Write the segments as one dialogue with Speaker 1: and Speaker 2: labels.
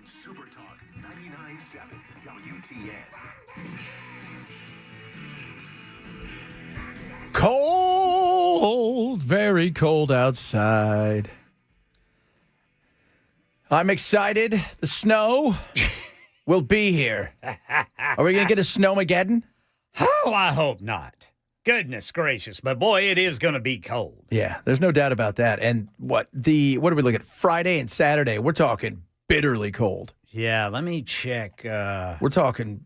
Speaker 1: Super Talk 99.7 WTN.
Speaker 2: Cold, very cold outside. I'm excited. The snow will be here. Are we going to get a snowmageddon?
Speaker 3: Oh, I hope not. Goodness gracious. But boy, it is going to be cold.
Speaker 2: Yeah, there's no doubt about that. And what do we look at? Friday and Saturday, we're talking bitterly cold.
Speaker 3: Yeah, let me check.
Speaker 2: We're talking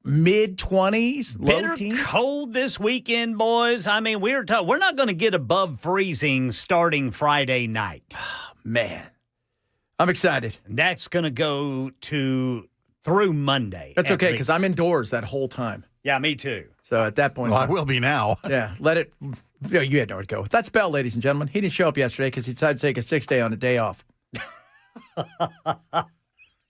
Speaker 2: mid-20s, low
Speaker 3: Bitter
Speaker 2: teens.
Speaker 3: cold this weekend, boys. I mean, we're not going to get above freezing starting Friday night.
Speaker 2: Man, I'm excited.
Speaker 3: And that's going to go through Monday.
Speaker 2: That's
Speaker 3: at
Speaker 2: okay, because
Speaker 3: least.
Speaker 2: I'm indoors that whole time.
Speaker 3: Yeah, me too.
Speaker 2: So at that point,
Speaker 4: Well, I will be now.
Speaker 2: yeah, let it. You had nowhere to go. That's Bell, ladies and gentlemen. He didn't show up yesterday because he decided to take a 6-day on a day off.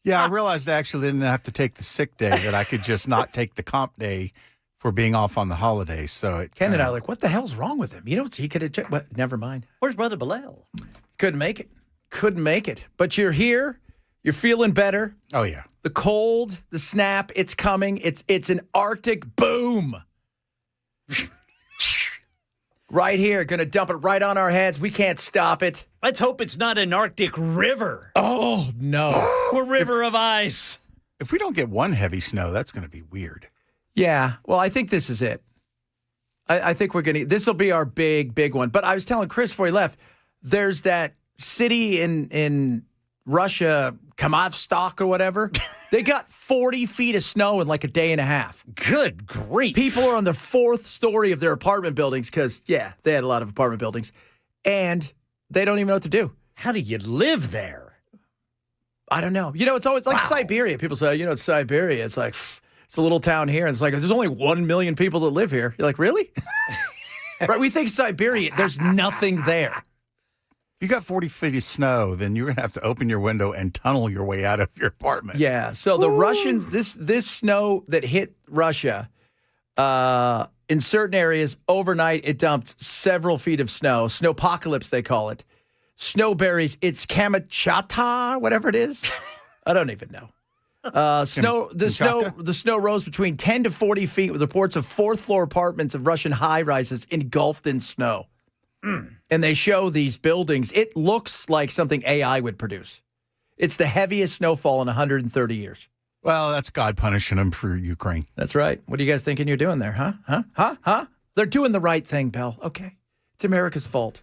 Speaker 4: Yeah, I realized I actually didn't have to take the sick day, that I could just not take the comp day for being off on the holiday. So
Speaker 2: Ken and I are like, what the hell's wrong with him? You know, he could have checked. But never mind.
Speaker 3: Where's Brother Bilal?
Speaker 2: Couldn't make it. Couldn't make it. But you're here. You're feeling better.
Speaker 4: Oh, yeah.
Speaker 2: The cold, the snap, it's coming. It's an Arctic boom. Right here, going to dump it right on our heads. We can't stop it.
Speaker 3: Let's hope it's not an Arctic river.
Speaker 2: Oh, no.
Speaker 3: A river of ice.
Speaker 4: If we don't get one heavy snow, that's going to be weird.
Speaker 2: Yeah, well, I think this is it. I think we're going to, this will be our big one. But I was telling Chris before he left, there's that city in Russia, Kamovstok or whatever. They got 40 feet of snow in like a day and a half.
Speaker 3: Good grief.
Speaker 2: People are on the 4th story of their apartment buildings because, yeah, they had a lot of apartment buildings. And they don't even know what to do.
Speaker 3: How do you live there?
Speaker 2: I don't know. You know, it's always like Siberia. People say, it's Siberia. It's like, it's a little town here. And it's like, there's only 1 million people that live here. You're like, really? Right? We think Siberia, there's nothing there.
Speaker 4: If you got 40 feet of snow, then you're going to have to open your window and tunnel your way out of your apartment.
Speaker 2: Yeah. So the Russians, this snow that hit Russia, in certain areas overnight, it dumped several feet of snow. Snowpocalypse, they call it. Snowberries. It's Kamchatka, whatever it is. I don't even know. The snow rose between 10 to 40 feet with reports of 4th floor apartments of Russian high rises engulfed in snow. And they show these buildings. It looks like something AI would produce. It's the heaviest snowfall in 130 years.
Speaker 4: Well, that's God punishing them for Ukraine.
Speaker 2: That's right. What are you guys thinking you're doing there, huh? They're doing the right thing, Bell. Okay. It's America's fault.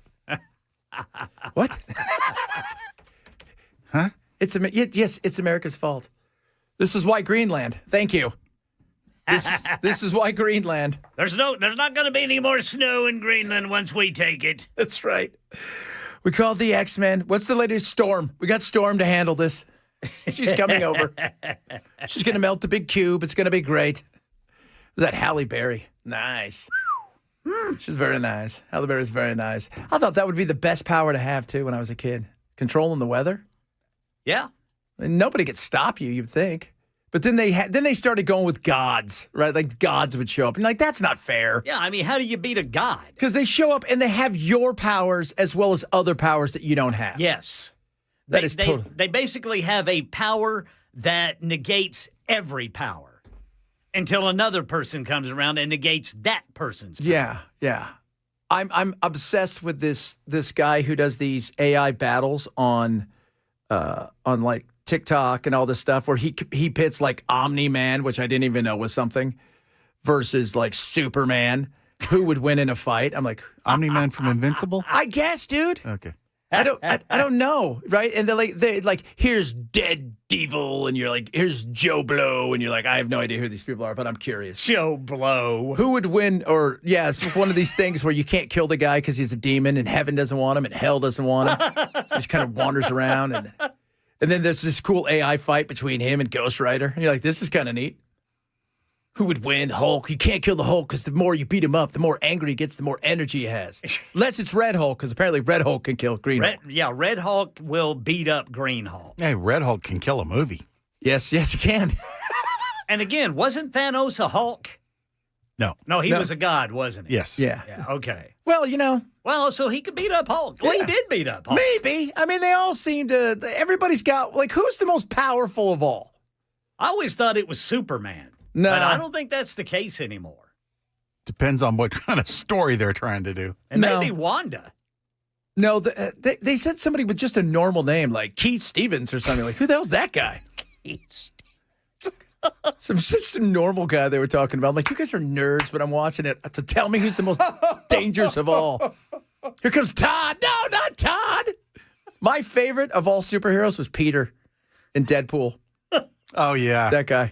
Speaker 2: What?
Speaker 4: Huh?
Speaker 2: Yes, it's America's fault. This is why Greenland. Thank you. This is why Greenland.
Speaker 3: There's not going to be any more snow in Greenland once we take it.
Speaker 2: That's right. We called the X-Men. What's the latest? Storm. We got Storm to handle this. She's coming over. She's going to melt the big cube. It's going to be great. Was that Halle Berry? Nice. She's very nice. Halle Berry's very nice. I thought that would be the best power to have, too, when I was a kid. Controlling the weather.
Speaker 3: Yeah.
Speaker 2: I mean, nobody could stop you, you'd think. But then they started going with gods, right? Like gods would show up. And like, that's not fair.
Speaker 3: Yeah, I mean, how do you beat a god?
Speaker 2: Because they show up and they have your powers as well as other powers that you don't have.
Speaker 3: Yes.
Speaker 2: That is totally.
Speaker 3: They basically have a power that negates every power until another person comes around and negates that person's power.
Speaker 2: Yeah. I'm obsessed with this guy who does these AI battles on like TikTok and all this stuff where he pits like Omni-Man, which I didn't even know was something, versus like Superman. Who would win in a fight? I'm like,
Speaker 4: Omni-Man from Invincible?
Speaker 2: I guess, dude.
Speaker 4: Okay.
Speaker 2: I don't know, right? And they like here's Dead Devil, and you're like, here's Joe Blow, and you're like, I have no idea who these people are, but I'm curious.
Speaker 3: Joe Blow.
Speaker 2: Who would win? Or it's one of these things where you can't kill the guy because he's a demon, and heaven doesn't want him, and hell doesn't want him. So he just kind of wanders around, and then there's this cool AI fight between him and Ghost Rider. And you're like, this is kind of neat. Who would win? Hulk. You can't kill the Hulk because the more you beat him up, the more angry he gets, the more energy he has. Unless it's Red Hulk, because apparently Red Hulk can kill Green Hulk.
Speaker 3: Yeah, Red Hulk will beat up Green Hulk.
Speaker 4: Hey, Red Hulk can kill a movie.
Speaker 2: Yes, you can.
Speaker 3: And again, wasn't Thanos a Hulk? No, he
Speaker 2: No.
Speaker 3: was a god, wasn't he?
Speaker 4: Yes.
Speaker 2: Yeah.
Speaker 3: Yeah, okay.
Speaker 2: Well,
Speaker 3: Well, so he could beat up Hulk. Well,
Speaker 2: Yeah.
Speaker 3: he did beat up Hulk.
Speaker 2: maybe. I mean, they all seem to. Everybody's got like, who's the most powerful of all?
Speaker 3: I always thought it was Superman.
Speaker 2: No.
Speaker 3: But I don't think that's the case anymore.
Speaker 4: Depends on what kind of story they're trying to do.
Speaker 3: And
Speaker 2: No.
Speaker 3: maybe Wanda.
Speaker 2: No, they said somebody with just a normal name, like Keith Stevens or something. Like, who the hell's that guy? Some normal guy they were talking about. I'm like, you guys are nerds, but I'm watching it. So tell me who's the most dangerous of all. Here comes Todd. No, not Todd. My favorite of all superheroes was Peter in Deadpool.
Speaker 4: Oh, yeah.
Speaker 2: That guy.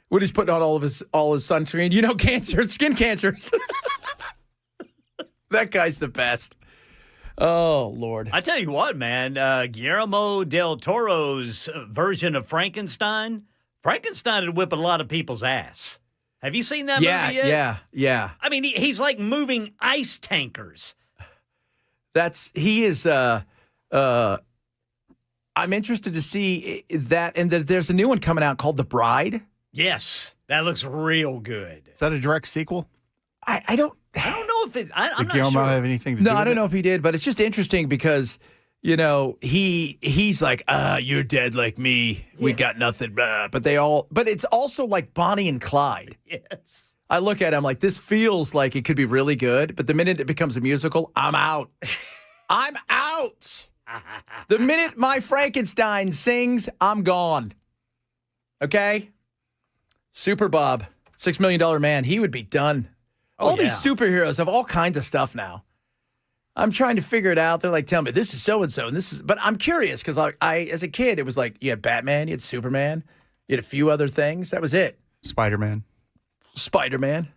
Speaker 2: When he's putting on all his sunscreen, cancer, skin cancers. That guy's the best. Oh, Lord.
Speaker 3: I tell you what, man, Guillermo del Toro's version of Frankenstein would whip a lot of people's ass. Have you seen that movie yet?
Speaker 2: Yeah.
Speaker 3: I mean, he's like moving ice tankers.
Speaker 2: He is, I'm interested to see that. And there's a new one coming out called The Bride.
Speaker 3: Yes, that looks real good.
Speaker 4: Is that a direct sequel?
Speaker 2: I don't
Speaker 3: know if it. I'm
Speaker 4: Did
Speaker 3: not
Speaker 4: Guillermo
Speaker 3: sure.
Speaker 4: have anything to do
Speaker 2: No,
Speaker 4: with
Speaker 2: I don't
Speaker 4: it?
Speaker 2: know if he did, but it's just interesting because, he's like, you're dead like me. We got nothing. But it's also like Bonnie and Clyde.
Speaker 3: Yes.
Speaker 2: I look at him like, this feels like it could be really good, but the minute it becomes a musical, I'm out. I'm out. The minute my Frankenstein sings, I'm gone. Okay? Super Bob, $6 Million Man, he would be done. All these superheroes have all kinds of stuff now. I'm trying to figure it out. They're like, tell me, this is so-and-so, and this is... But I'm curious, because I, as a kid, it was like, you had Batman, you had Superman, you had a few other things. That was it.
Speaker 4: Spider-Man.
Speaker 2: Spider-Man.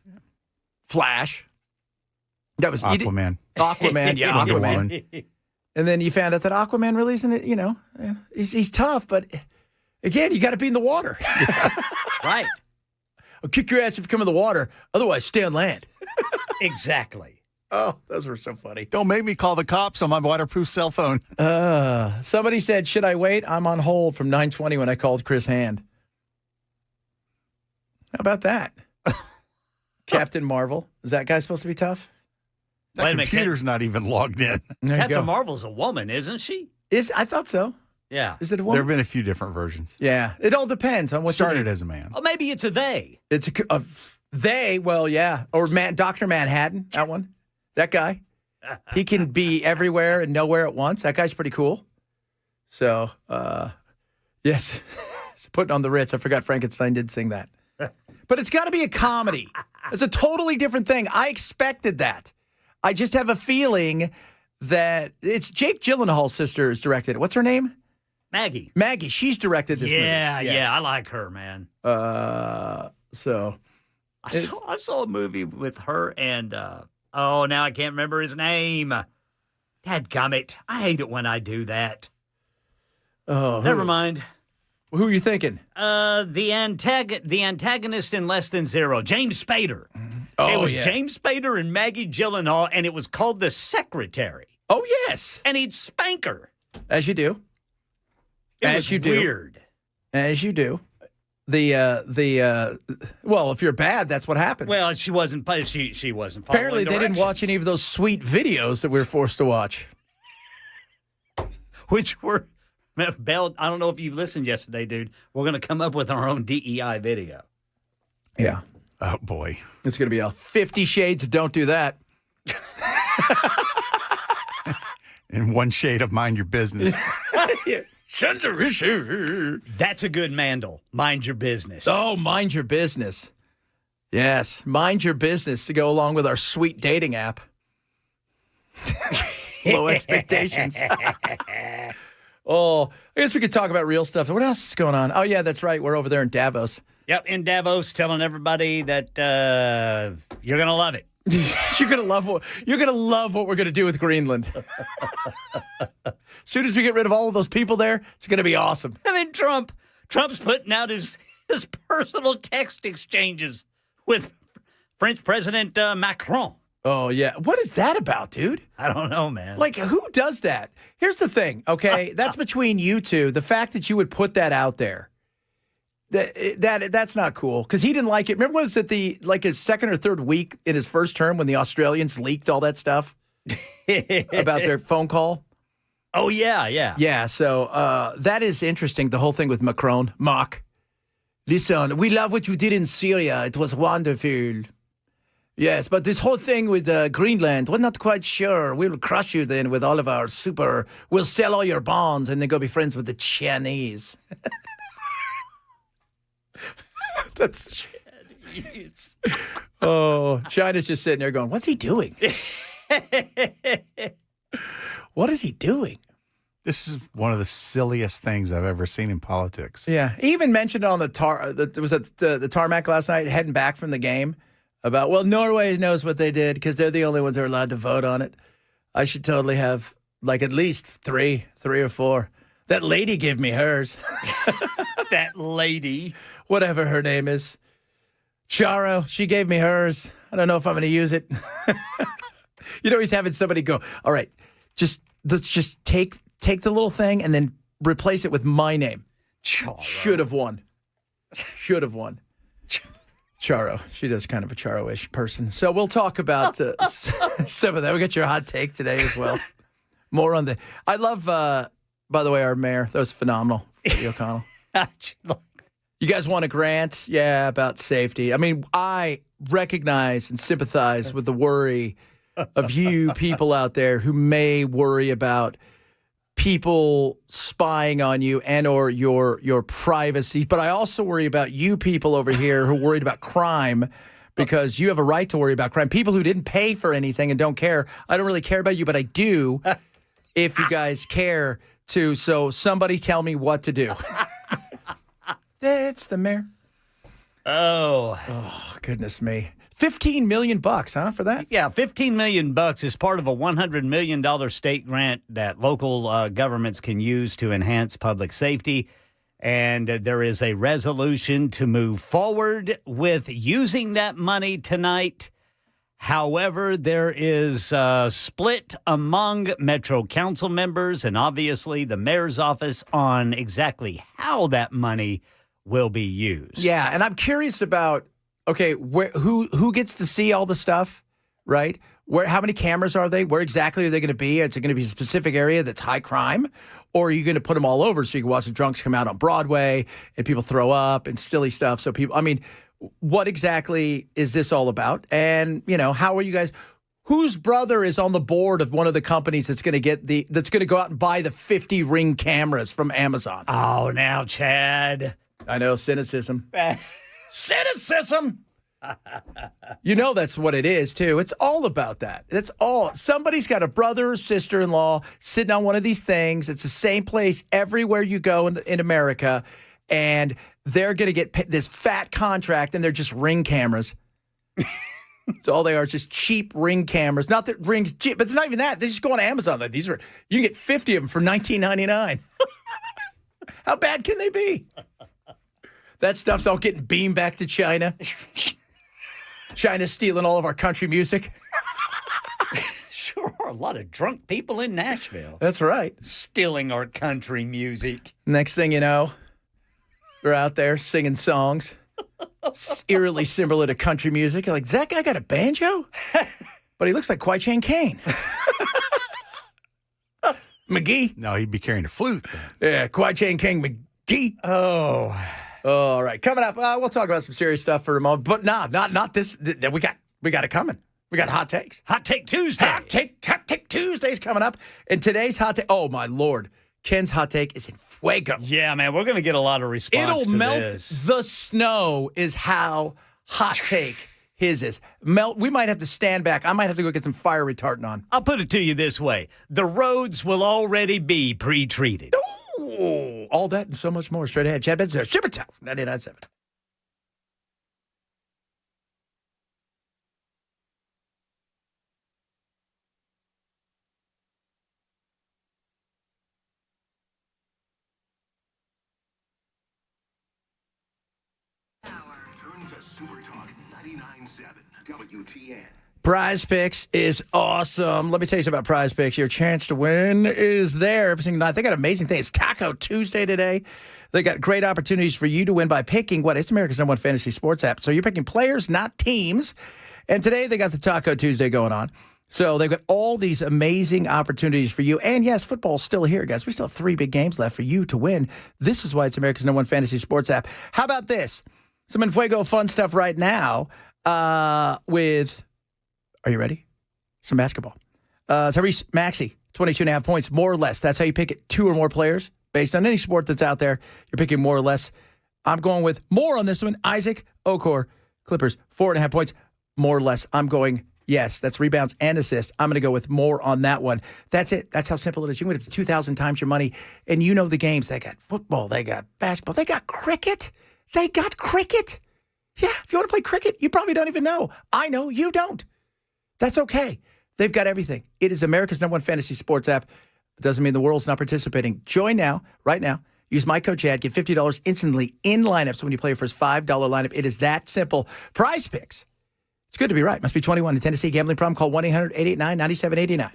Speaker 2: Flash. That was...
Speaker 4: Aquaman.
Speaker 2: Aquaman, yeah,
Speaker 4: Wonder
Speaker 2: Aquaman.
Speaker 4: Woman.
Speaker 2: And then you found out that Aquaman really isn't, he's tough, but again, you got to be in the water.
Speaker 3: Right.
Speaker 2: I'll kick your ass if you come in the water. Otherwise, stay on land.
Speaker 3: Exactly.
Speaker 2: Oh, those were so funny.
Speaker 4: Don't make me call the cops on my waterproof cell phone.
Speaker 2: Somebody said, should I wait? I'm on hold from 9:20 when I called Chris Hand. How about that? Captain Marvel. Is that guy supposed to be tough?
Speaker 4: That
Speaker 3: Wait a minute,
Speaker 4: computer's not even logged in.
Speaker 2: There you
Speaker 3: Captain
Speaker 2: go.
Speaker 3: Marvel's a woman, isn't she?
Speaker 2: I thought so.
Speaker 3: Yeah.
Speaker 2: Is it a
Speaker 4: There
Speaker 2: woman?
Speaker 4: have been a few different versions.
Speaker 2: Yeah. It all depends on what
Speaker 4: Started as a man.
Speaker 3: Oh, maybe it's a they.
Speaker 2: It's they, well, yeah. Or Dr. Manhattan, that one. That guy. He can be everywhere and nowhere at once. That guy's pretty cool. So, yes. Putting on the Ritz. I forgot Frankenstein did sing that. But it's got to be a comedy. It's a totally different thing. I expected that. I just have a feeling that it's Jake Gyllenhaal's sister is directed it. What's her name?
Speaker 3: Maggie.
Speaker 2: Maggie. She's directed this movie.
Speaker 3: Yeah, I like her, man.
Speaker 2: So
Speaker 3: I saw a movie with her and now I can't remember his name. Dadgummit. I hate it when I do that. Never mind.
Speaker 2: Who are you thinking?
Speaker 3: The antagonist in Less Than Zero, James Spader.
Speaker 2: Oh,
Speaker 3: it was
Speaker 2: yeah.
Speaker 3: James Spader and Maggie Gyllenhaal, and it was called The Secretary.
Speaker 2: Oh, yes.
Speaker 3: And he'd spank her.
Speaker 2: As you do.
Speaker 3: It
Speaker 2: As
Speaker 3: was
Speaker 2: you do.
Speaker 3: weird.
Speaker 2: As you do. Well, if you're bad, that's what happens.
Speaker 3: Well, she wasn't. She wasn't.
Speaker 2: Apparently, they didn't watch
Speaker 3: directions,
Speaker 2: any of those sweet videos that we were forced to watch.
Speaker 3: which were. Bell, I don't know if you listened yesterday, dude. We're going to come up with our own DEI video.
Speaker 2: Yeah.
Speaker 4: Oh, boy.
Speaker 2: It's going to be a 50 Shades of Don't Do That.
Speaker 4: In one shade of mind your business.
Speaker 2: Sons of issue.
Speaker 3: That's a good mandel. Mind your business.
Speaker 2: Oh, mind your business. Yes, mind your business to go along with our sweet dating app. Low expectations. Oh, I guess we could talk about real stuff. What else is going on? Oh, yeah, that's right. We're over there in Davos.
Speaker 3: Yep, in Davos, telling everybody that you're going to love it.
Speaker 2: You're gonna love what we're gonna do with Greenland. As soon as we get rid of all of those people there, it's gonna be awesome.
Speaker 3: And then Trump's putting out his personal text exchanges with French President Macron.
Speaker 2: Oh yeah, what is that about, dude?
Speaker 3: I don't know, man.
Speaker 2: Like, who does that? Here's the thing, okay? That's between you two. The fact that you would put that out there, That's not cool because he didn't like it. Remember, was it his second or third week in his first term when the Australians leaked all that stuff about their phone call?
Speaker 3: Oh, yeah.
Speaker 2: Yeah, so that is interesting, the whole thing with Macron. Listen, we love what you did in Syria. It was wonderful. Yes, but this whole thing with Greenland, we're not quite sure. We'll crush you then with all of our we'll sell all your bonds and then go be friends with the Chinese. That's Chinese. Oh, China's just sitting there going, what's he doing? What is he doing?
Speaker 4: This is one of the silliest things I've ever seen in politics.
Speaker 2: Yeah. He even mentioned it on the tarmac last night, heading back from the game, about, well, Norway knows what they did because they're the only ones that are allowed to vote on it. I should totally have, at least three or four. That lady gave me hers.
Speaker 3: That lady.
Speaker 2: Whatever her name is. Charo, she gave me hers. I don't know if I'm going to use it. He's having somebody go, all right, let's just take the little thing and then replace it with my name.
Speaker 3: Charo.
Speaker 2: Should have won. Charo. She does kind of a Charo-ish person. So we'll talk about some of that. We got your hot take today as well. More on I love, by the way, our mayor. That was phenomenal, Freddie O'Connell. You guys want a grant? Yeah, about safety. I mean, I recognize and sympathize with the worry of you people out there who may worry about people spying on you and or your privacy. But I also worry about you people over here who are worried about crime because you have a right to worry about crime. People who didn't pay for anything and don't care. I don't really care about you, but I do if you guys care to. So somebody tell me what to do. That's the mayor. Oh, goodness me. $15 million, huh, for that?
Speaker 3: Yeah, $15 million is part of a $100 million state grant that local governments can use to enhance public safety. And there is a resolution to move forward with using that money tonight. However, there is a split among Metro Council members and obviously the mayor's office on exactly how that money will be used.
Speaker 2: Yeah, and I'm curious about, okay, who gets to see all the stuff, right? How many cameras are they? Where exactly are they going to be? Is it going to be a specific area that's high crime? Or are you going to put them all over so you can watch the drunks come out on Broadway and people throw up and silly stuff? So what exactly is this all about? And, how are you guys? Whose brother is on the board of one of the companies that's going to go out and buy the 50 Ring cameras from Amazon?
Speaker 3: Oh, now, Chad.
Speaker 2: I know, cynicism. Cynicism. That's what it is, too. It's all about that. That's all. Somebody's got a brother or sister-in-law sitting on one of these things. It's the same place everywhere you go in America, and they're going to get this fat contract, and they're just Ring cameras. It's all they are, just cheap Ring cameras. Not that Ring's cheap, but it's not even that. They just go on Amazon. You can get 50 of them for $19.99. How bad can they be? That stuff's all getting beamed back to China. China's stealing all of our country music.
Speaker 3: Sure, a lot of drunk people in Nashville.
Speaker 2: That's right.
Speaker 3: Stealing our country music.
Speaker 2: Next thing you know, they're out there singing songs. Eerily similar to country music. You're like, does that guy got a banjo? But he looks like Kwai Chang Caine. McGee.
Speaker 4: No, he'd be carrying a flute then.
Speaker 2: Yeah, Kwai Chang Caine McGee.
Speaker 3: Oh.
Speaker 2: All right, coming up, we'll talk about some serious stuff for a moment, but not this. We got it coming. We got hot takes.
Speaker 3: Hot Take Tuesday.
Speaker 2: Hot take Tuesday's coming up, and today's hot take. Oh my Lord, Ken's hot take is in fuego.
Speaker 3: Yeah, man, we're gonna get a lot of response.
Speaker 2: It'll
Speaker 3: to
Speaker 2: melt
Speaker 3: this.
Speaker 2: the snow. Is how hot take his is. Melt. We might have to stand back. I might have to go get some fire retardant on.
Speaker 3: I'll put it to you this way: the roads will already be pre-treated.
Speaker 2: Oh, all that and so much more straight ahead. Chad Benson, Shippertown, 99.7.
Speaker 1: Turn to Super Talk 99.7 WTN.
Speaker 2: Prize Picks is awesome. Let me tell you something about Prize Picks. Your chance to win is there every single night. They got an amazing thing. It's Taco Tuesday today. They got great opportunities for you to win by picking what? It's America's #1 fantasy sports app. So you're picking players, not teams. And today they got the Taco Tuesday going on. So they've got all these amazing opportunities for you. And yes, football's still here, guys. We still have 3 big games left for you to win. This is why it's America's #1 fantasy sports app. How about this? Some Enfuego fun stuff right now with, are you ready? Some basketball. Tyrese Maxey, 22.5 points, more or less. That's how you pick it. 2 or more players based on any sport that's out there. You're picking more or less. I'm going with more on this one. Isaac Okor, Clippers, 4.5 points, more or less. I'm going, yes, that's rebounds and assists. I'm going to go with more on that one. That's it. That's how simple it is. You can win up to 2,000 times your money, and you know the games. They got football. They got basketball. They got cricket. They got cricket. Yeah, if you want to play cricket, you probably don't even know. I know, you don't. That's okay. They've got everything. It is America's #1 fantasy sports app. It doesn't mean the world's not participating. Join now, right now. Use my code Chad. Get $50 instantly in lineup. So when you play your first $5 lineup, it is that simple. Prize Picks. It's good to be right. Must be 21 in Tennessee. Gambling problem. Call 1-800-889-9789.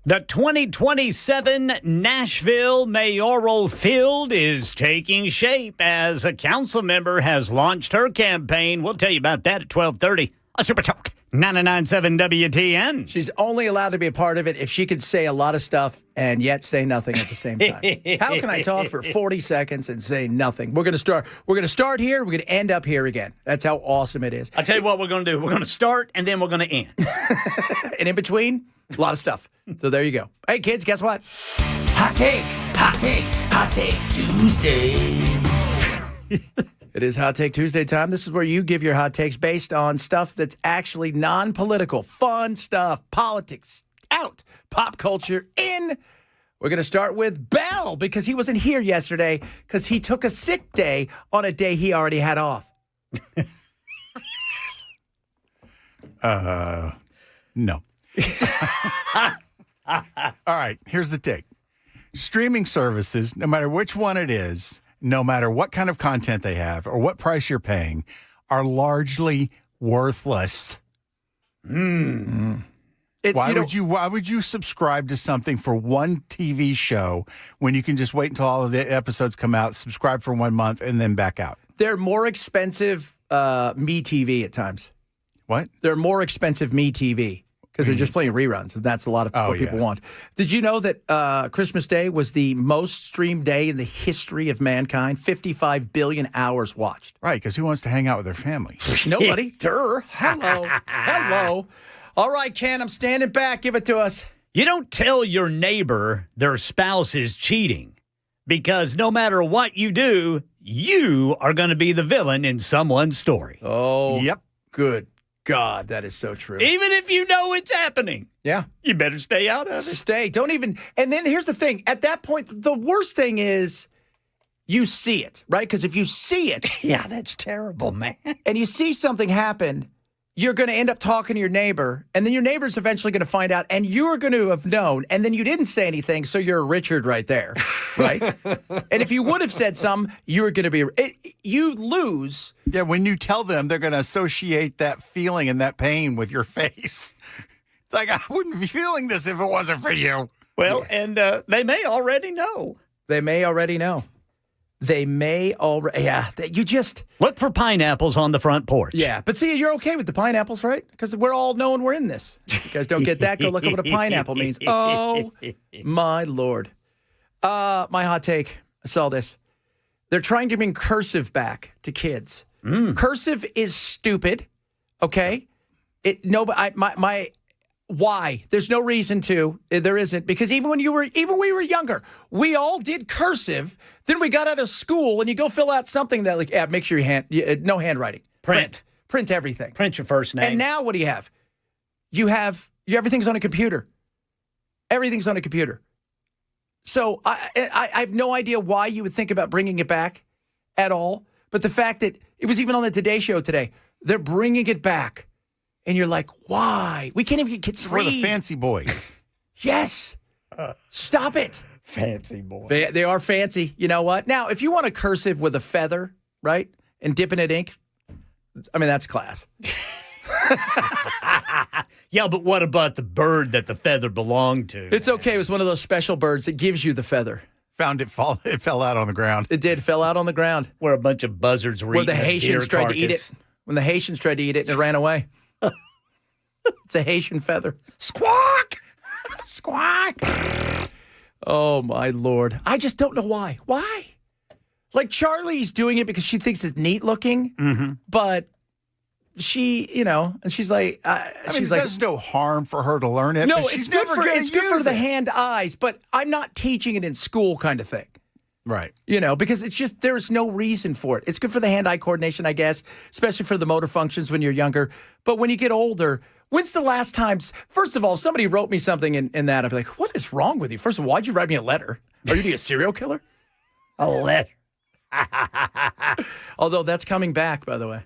Speaker 3: The 2027 Nashville mayoral field is taking shape as a council member has launched her campaign. We'll tell you about that at 12:30. A Super Talk 99.7 WTN.
Speaker 2: She's only allowed to be a part of it if she could say a lot of stuff and yet say nothing at the same time. How can I talk for 40 seconds and say nothing? We're going to start. We're going to start here. We're going to end up here again. That's how awesome it is.
Speaker 3: I'll tell you what we're going to do. We're going to start and then we're going to end.
Speaker 2: And in between, a lot of stuff. So there you go. Hey, kids, guess what?
Speaker 1: Hot take, hot take, hot take Tuesday.
Speaker 2: It is Hot Take Tuesday time. This is where you give your hot takes based on stuff that's actually non-political, fun stuff, politics out, pop culture in. We're going to start with Bell because he wasn't here yesterday because he took a sick day on a day he already had off.
Speaker 4: No. All right, here's the take. Streaming services, no matter which one it is, no matter what kind of content they have or what price you're paying, are largely worthless. Why would you subscribe to something for one TV show when you can just wait until all of the episodes come out, subscribe for 1 month, and then back out?
Speaker 2: They're more expensive Me TV at times.
Speaker 4: What?
Speaker 2: They're more expensive Me TV because they're just playing reruns, and that's a lot of what people want. Did you know that Christmas Day was the most streamed day in the history of mankind? 55 billion hours watched.
Speaker 4: Right, because who wants to hang out with their family?
Speaker 2: Nobody. Hello. Hello. All right, Ken, I'm standing back. Give it to us.
Speaker 3: You don't tell your neighbor their spouse is cheating because no matter what you do, you are going to be the villain in someone's story.
Speaker 2: Oh,
Speaker 4: yep.
Speaker 2: Good God, that is so true.
Speaker 3: Even if you know it's happening.
Speaker 2: Yeah.
Speaker 3: You better stay out of it.
Speaker 2: Stay. Don't even. And then here's the thing. At that point, the worst thing is you see it, right? Because if you see it.
Speaker 3: Yeah, that's terrible, man.
Speaker 2: And you see something happen, you're going to end up talking to your neighbor, and then your neighbor's eventually going to find out, and you're going to have known, and then you didn't say anything, so you're a Richard right there, right? And if you would have said something, you were going to be, you lose.
Speaker 4: Yeah, when you tell them, they're going to associate that feeling and that pain with your face. It's like, I wouldn't be feeling this if it wasn't for you.
Speaker 3: Well, and they may already know.
Speaker 2: They may already know. You just.
Speaker 3: Look for pineapples on the front porch.
Speaker 2: Yeah, but see, you're okay with the pineapples, right? Because we're all knowing we're in this. If you guys don't get that, go look up what a pineapple means. Oh, my Lord. My hot take, I saw this. They're trying to bring cursive back to kids. Cursive is stupid, okay? Why? There's no reason to. There isn't, because even when we were younger, we all did cursive. Then we got out of school, and you go fill out something that make sure no handwriting. Print everything.
Speaker 3: Print your first name.
Speaker 2: And now what do you have? Everything's on a computer. Everything's on a computer. So I have no idea why you would think about bringing it back at all. But the fact that it was even on the Today Show today, they're bringing it back. And you're like, why? We can't even get kids to read.
Speaker 4: For the fancy boys.
Speaker 2: Yes. Stop it.
Speaker 3: Fancy boys.
Speaker 2: They are fancy. You know what? Now, if you want a cursive with a feather, right, and dipping it ink, I mean, that's class.
Speaker 3: Yeah, but what about the bird that the feather belonged to?
Speaker 2: It's okay. It was one of those special birds that gives you the feather.
Speaker 4: It fell out on the ground.
Speaker 2: It did. Fell out on the ground.
Speaker 3: Where a bunch of buzzards were
Speaker 2: Where
Speaker 3: eating
Speaker 2: the Haitians tried to eat it. When the Haitians tried to eat it and it ran away. It's a Haitian feather.
Speaker 3: Squawk!
Speaker 2: Squawk! Oh, my Lord. I just don't know why. Why? Like, Charlie's doing it because she thinks it's neat looking, but she, and she's like,
Speaker 4: there's no harm for her to learn it.
Speaker 2: No,
Speaker 4: but
Speaker 2: it's good for the hand-eyes, but I'm not teaching it in school kind of thing.
Speaker 4: Right.
Speaker 2: Because it's just, there's no reason for it. It's good for the hand-eye coordination, I guess, especially for the motor functions when you're younger. But when you get older, when's the last time? First of all, if somebody wrote me something in that, I'd be like, what is wrong with you? First of all, why'd you write me a letter? Are you a serial killer?
Speaker 3: A letter.
Speaker 2: Although that's coming back, by the way.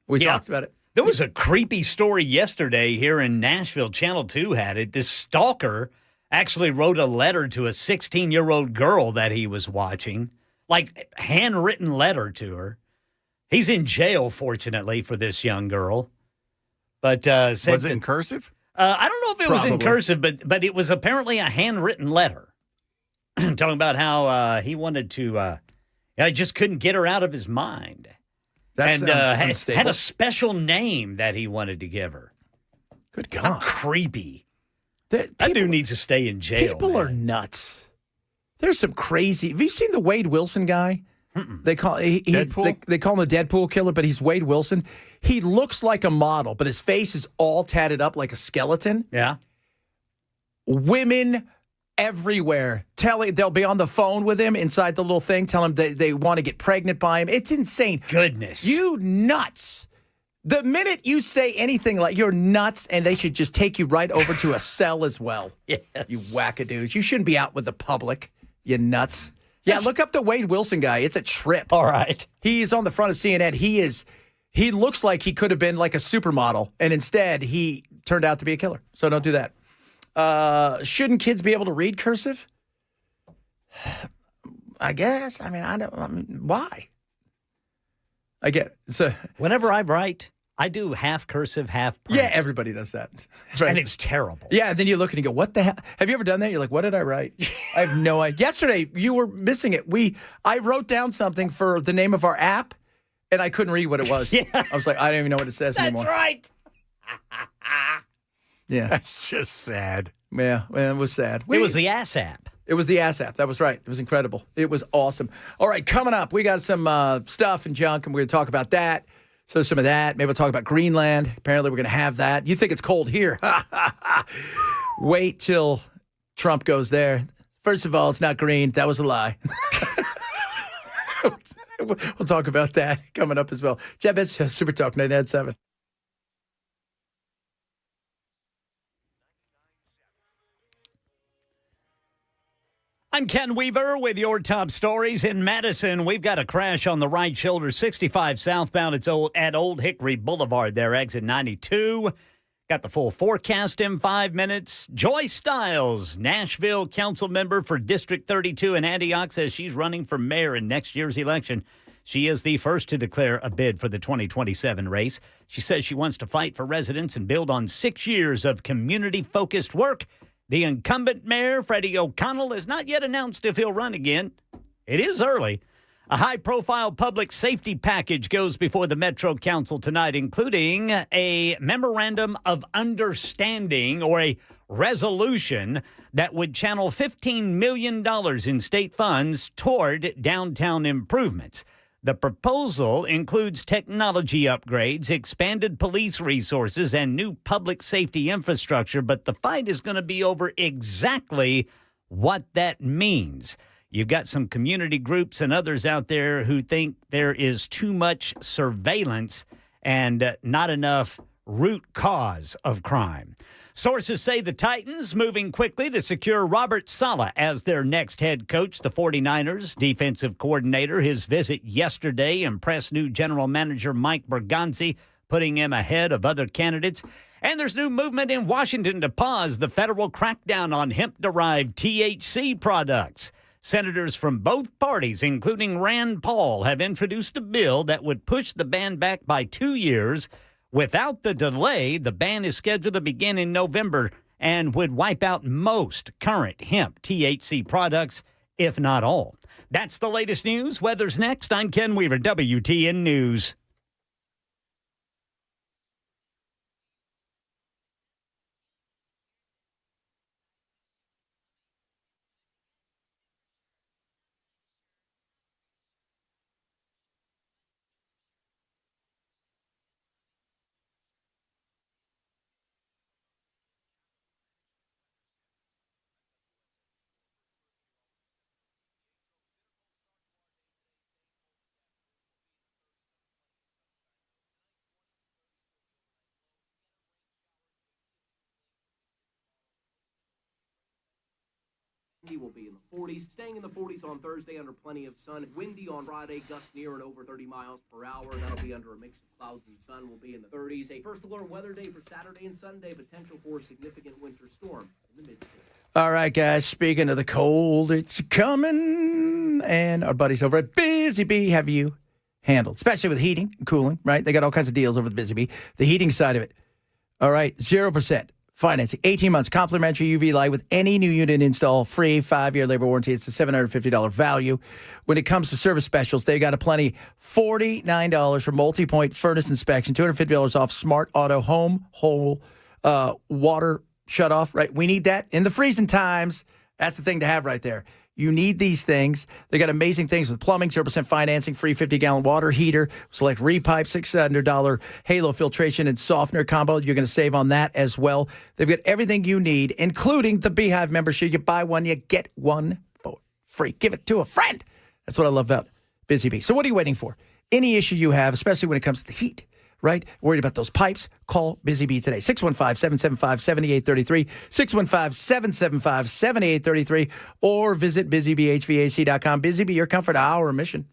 Speaker 2: We talked about it.
Speaker 3: There was a creepy story yesterday here in Nashville. Channel 2 had it. This stalker actually wrote a letter to a 16-year-old girl that he was watching, like handwritten letter to her. He's in jail, fortunately, for this young girl. But was
Speaker 4: it in cursive?
Speaker 3: I don't know if it was in cursive, but it was apparently a handwritten letter talking about how he wanted to, just couldn't get her out of his mind.
Speaker 2: That sounds unstable.
Speaker 3: Had a special name that he wanted to give her.
Speaker 2: Good God.
Speaker 3: How creepy. That dude needs to stay in jail.
Speaker 2: People are nuts. There's some crazy. Have you seen the Wade Wilson guy? They call they call him the Deadpool killer, but he's Wade Wilson. He looks like a model, but his face is all tatted up like a skeleton.
Speaker 3: Yeah.
Speaker 2: Women everywhere they'll be on the phone with him inside the little thing, tell him they want to get pregnant by him. It's insane.
Speaker 3: Goodness.
Speaker 2: You nuts. The minute you say anything like you're nuts, and they should just take you right over to a cell as well.
Speaker 3: Yes.
Speaker 2: You wackadoos. You shouldn't be out with the public. You nuts. Yeah, look up the Wade Wilson guy. It's a trip.
Speaker 3: All right.
Speaker 2: He's on the front of CNN. He looks like he could have been like a supermodel, and instead he turned out to be a killer. So don't do that. Shouldn't kids be able to read cursive? I guess. Why? I get so.
Speaker 3: Whenever I write, I do half cursive, half print.
Speaker 2: Yeah, everybody does that. Right.
Speaker 3: And it's terrible.
Speaker 2: Yeah, and then you look and you go, what the hell? Have you ever done that? You're like, what did I write? I have no idea. Yesterday, you were missing it. I wrote down something for the name of our app, and I couldn't read what it was.
Speaker 3: Yeah.
Speaker 2: I was like, I don't even know what it says anymore.
Speaker 3: That's right.
Speaker 4: Yeah. That's just sad.
Speaker 2: Yeah, well, it was sad.
Speaker 3: It was the ass app.
Speaker 2: It was the ass app. That was right. It was incredible. It was awesome. All right, coming up, we got some stuff and junk, and we're going to talk about that. So some of that. Maybe we'll talk about Greenland. Apparently, we're going to have that. You think it's cold here. Wait till Trump goes there. First of all, it's not green. That was a lie. We'll talk about that coming up as well. Jeff, it's Super Talk 99.7.
Speaker 3: I'm Ken Weaver with your top stories. In Madison, we've got a crash on the right shoulder, 65 southbound. It's at Old Hickory Boulevard there, exit 92. Got the full forecast in 5 minutes. Joy Stiles, Nashville council member for District 32 in Antioch, says she's running for mayor in next year's election. She is the first to declare a bid for the 2027 race. She says she wants to fight for residents and build on 6 years of community-focused work. The incumbent mayor, Freddie O'Connell, has not yet announced if he'll run again. It is early. A high-profile public safety package goes before the Metro Council tonight, including a memorandum of understanding or a resolution that would channel $15 million in state funds toward downtown improvements. The proposal includes technology upgrades, expanded police resources, and new public safety infrastructure, but the fight is going to be over exactly what that means. You've got some community groups and others out there who think there is too much surveillance and not enough root cause of crime. Sources say the Titans moving quickly to secure Robert Saleh as their next head coach. The 49ers defensive coordinator, his visit yesterday impressed new general manager Mike Berganzi, putting him ahead of other candidates. And there's new movement in Washington to pause the federal crackdown on hemp-derived THC products. Senators from both parties, including Rand Paul, have introduced a bill that would push the ban back by 2 years. Without the delay, the ban is scheduled to begin in November and would wipe out most current hemp THC products, if not all. That's the latest news. Weather's next. I'm Ken Weaver, WTN News.
Speaker 5: Will be in the 40s, staying in the 40s on Thursday under plenty of sun. Windy on Friday, gusts near and over 30 miles per hour. That'll be under a mix of clouds and sun. Will be in the 30s. A first alert weather day for Saturday and Sunday. Potential for a significant winter storm in the mid-state.
Speaker 2: All right, guys, speaking of the cold, it's coming. And our buddies over at Busy Bee have you handled, especially with heating and cooling, right? They got all kinds of deals over at Busy Bee. The heating side of it. All right, 0%. Financing, 18 months, complimentary UV light with any new unit install, free 5-year labor warranty. It's a $750 value. When it comes to service specials, they got a plenty. $49 for multi-point furnace inspection, $250 off smart auto home whole water shutoff, right? We need that in the freezing times. That's the thing to have right there. You need these things. They got amazing things with plumbing, 0% financing, free 50-gallon water heater, select repipe, $600 Halo filtration and softener combo. You're going to save on that as well. They've got everything you need, including the Beehive membership. You buy one, you get one for free. Give it to a friend. That's what I love about Busy Bee. So what are you waiting for? Any issue you have, especially when it comes to the heat, right? Worried about those pipes? Call Busy Bee today. 615-775-7833. 615-775-7833. Or visit busybhvac.com. Busy Bee, your comfort, our mission.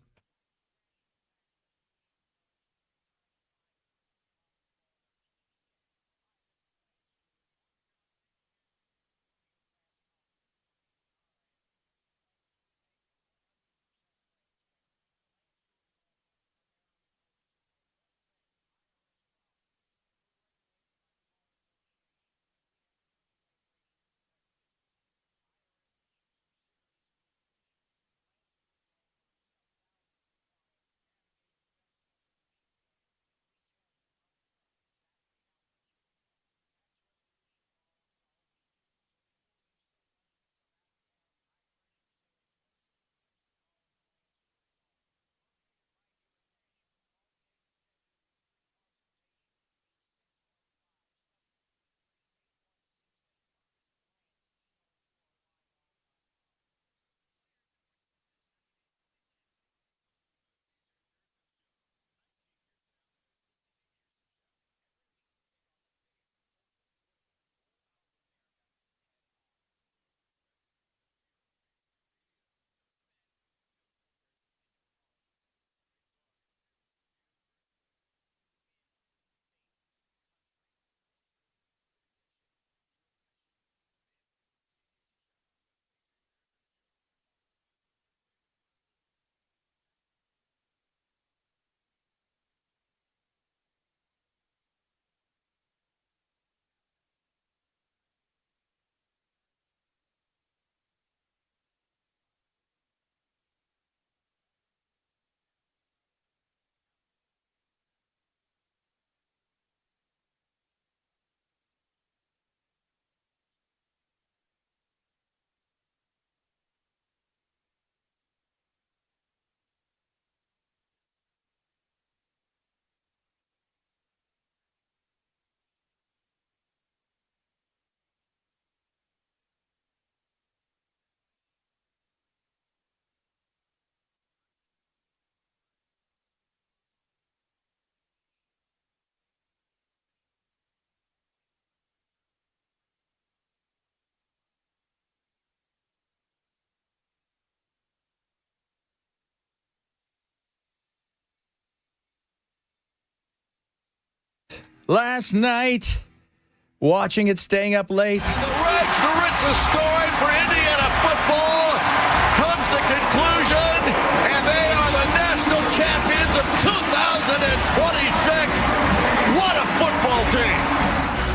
Speaker 2: last night, watching it, staying up late.
Speaker 6: The richest story for Indiana football comes to conclusion, and they are the national champions of 2026. What a football team!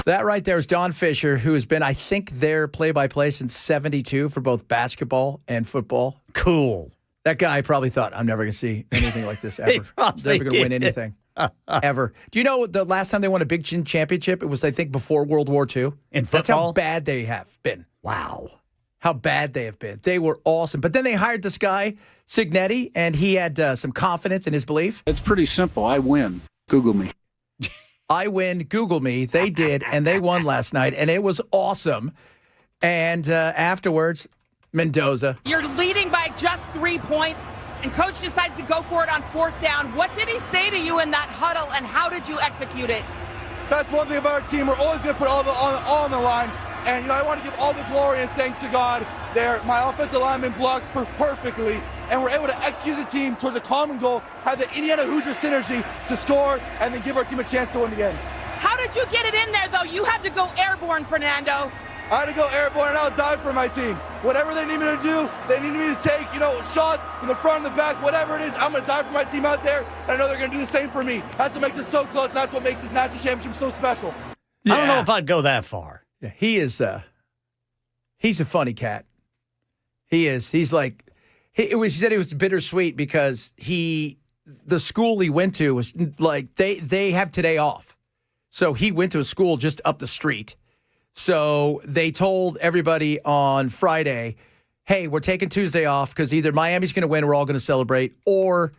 Speaker 2: That right there is Don Fisher, who has been, I think, their play-by-play since 72 for both basketball and football.
Speaker 3: Cool.
Speaker 2: That guy probably thought, I'm never going to see anything like this ever.
Speaker 3: He probably
Speaker 2: Never going to win
Speaker 3: did.
Speaker 2: anything. Ever. Do you know the last time they won a Big Ten championship? It was, I think, before World War II.
Speaker 3: In
Speaker 2: That's how
Speaker 3: football?
Speaker 2: bad they have been.
Speaker 3: Wow.
Speaker 2: How bad they have been. They were awesome. But then they hired this guy, Signetti, and he had some confidence in his belief.
Speaker 7: It's pretty simple. I win. Google me.
Speaker 2: I win, Google me. They did, and they won last night, and it was awesome. And afterwards, Mendoza.
Speaker 8: You're leading by just 3 points, and coach decides to go for it on 4th down. What did he say to you in that huddle, and how did you execute it?
Speaker 9: That's one thing about our team. We're always going to put all on the line. And, I want to give all the glory and thanks to God there. My offensive lineman blocked perfectly, and we're able to execute the team towards a common goal, have the Indiana Hoosier synergy to score, and then give our team a chance to win again.
Speaker 8: How did you get it in there, though? You had to go airborne, Fernando.
Speaker 9: I had to go airborne, and I'll die for my team. Whatever they need me to do, they need me to take, shots from the front and the back, whatever it is, I'm going to die for my team out there, and I know they're going to do the same for me. That's what makes us so close, and that's what makes this national championship so special.
Speaker 3: I don't know if I'd go that far.
Speaker 2: Yeah, he is. He's a funny cat. He is. He's like. He said it was bittersweet because the school he went to was like they have today off, so he went to a school just up the street. So they told everybody on Friday, "Hey, we're taking Tuesday off because either Miami's going to win, we're all going to celebrate, or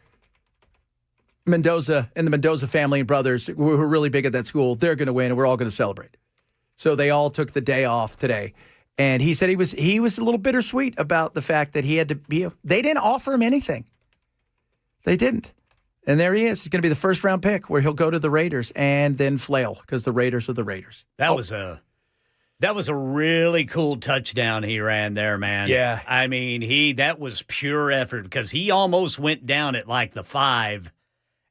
Speaker 2: Mendoza and the Mendoza family and brothers who are really big at that school, they're going to win, and we're all going to celebrate." So they all took the day off today. And he said he was a little bittersweet about the fact that he had to be. They didn't offer him anything. They didn't. And there he is. He's going to be the first-round pick where he'll go to the Raiders and then flail because the Raiders are the Raiders.
Speaker 3: That was a really cool touchdown he ran there, man.
Speaker 2: Yeah.
Speaker 3: I mean, that was pure effort because he almost went down at like the 5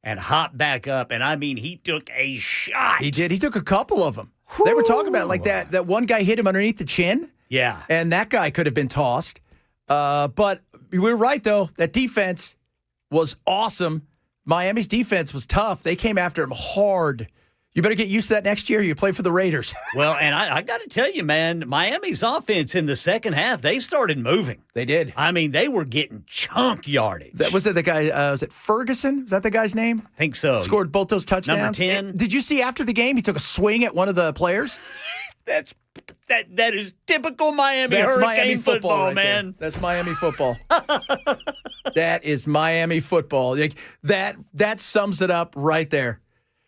Speaker 3: and hopped back up. And I mean, he took a shot.
Speaker 2: He did. He took a couple of them. They were talking about like that one guy hit him underneath the chin.
Speaker 3: Yeah.
Speaker 2: And that guy could have been tossed. But we were right, though. That defense was awesome. Miami's defense was tough. They came after him hard. You better get used to that next year. You play for the Raiders.
Speaker 3: Well, and I got to tell you, man, Miami's offense in the second half, they started moving.
Speaker 2: They did.
Speaker 3: I mean, they were getting chunk yardage.
Speaker 2: Was it the guy, was it Ferguson? Is that the guy's name?
Speaker 3: I think so.
Speaker 2: Scored both those touchdowns.
Speaker 3: Number 10.
Speaker 2: Did you see after the game, he took a swing at one of the players?
Speaker 3: That is typical Miami
Speaker 2: That's
Speaker 3: Hurricane
Speaker 2: Miami
Speaker 3: football,
Speaker 2: right
Speaker 3: man.
Speaker 2: there. That's Miami football. That is Miami football. Like, that sums it up right there.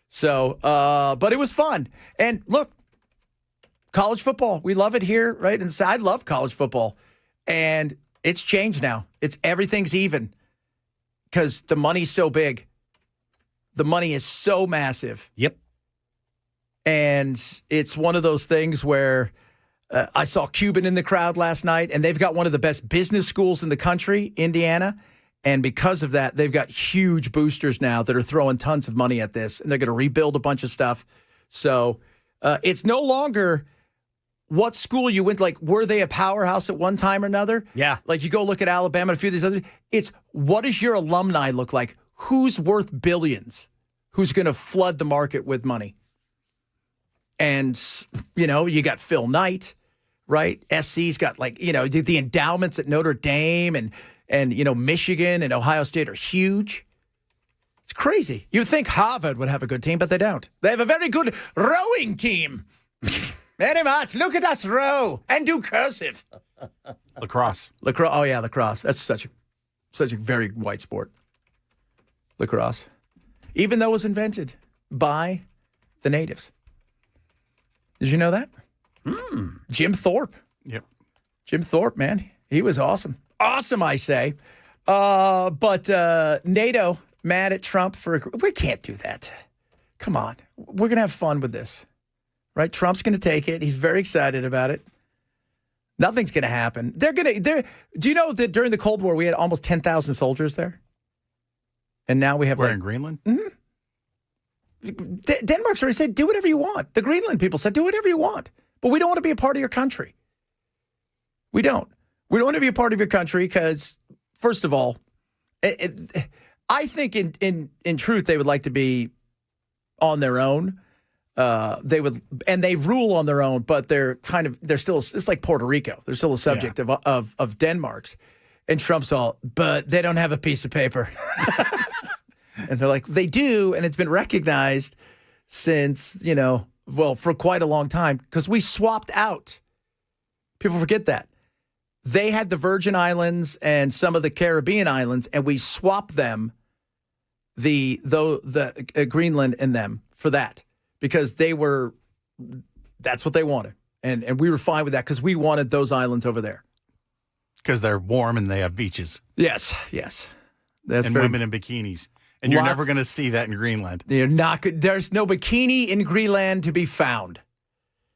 Speaker 2: So, but it was fun. And look, college football, we love it here, right? And so I love college football. And it's changed now. Everything's even because the money's so big. The money is so massive.
Speaker 3: Yep.
Speaker 2: And it's one of those things where I saw Cuban in the crowd last night, and they've got one of the best business schools in the country, Indiana. And because of that, they've got huge boosters now that are throwing tons of money at this, and they're going to rebuild a bunch of stuff. So it's no longer what school you went, like, were they a powerhouse at one time or another?
Speaker 3: Yeah.
Speaker 2: Like, you go look at Alabama and a few of these others. It's what does your alumni look like? Who's worth billions? Who's going to flood the market with money? And, you got Phil Knight, right? SC's got, the endowments at Notre Dame and Michigan and Ohio State are huge. It's crazy. You'd think Harvard would have a good team, but they don't. They have a very good rowing team. Very much. Look at us row and do cursive.
Speaker 4: Lacrosse.
Speaker 2: Oh, yeah, lacrosse. That's such a very white sport. Lacrosse. Even though it was invented by the natives. Did you know that? Jim Thorpe.
Speaker 4: Yep.
Speaker 2: Jim Thorpe, man. He was awesome. Awesome, I say. But NATO mad at Trump we can't do that. Come on. We're going to have fun with this. Right? Trump's going to take it. He's very excited about it. Nothing's going to happen. Do you know that during the Cold War, we had almost 10,000 soldiers there? And now we have
Speaker 4: We're in Greenland?
Speaker 2: Mm-hmm. Denmark's already said, do whatever you want. The Greenland people said, do whatever you want. But we don't want to be a part of your country. We don't. We don't want to be a part of your country because, first of all, I think in truth they would like to be on their own. They rule on their own, but they're still, it's like Puerto Rico. They're still a subject of Denmark's. And Trump's all, but they don't have a piece of paper. And they're like, they do, and it's been recognized since, for quite a long time because we swapped out. People forget that. They had the Virgin Islands and some of the Caribbean islands, and we swapped them, the Greenland and them for that because that's what they wanted. And we were fine with that because we wanted those islands over there.
Speaker 4: Because they're warm and they have beaches.
Speaker 2: Yes. That's
Speaker 4: and women in bikinis. And you're never going to see that in Greenland.
Speaker 2: You're not good. There's no bikini in Greenland to be found.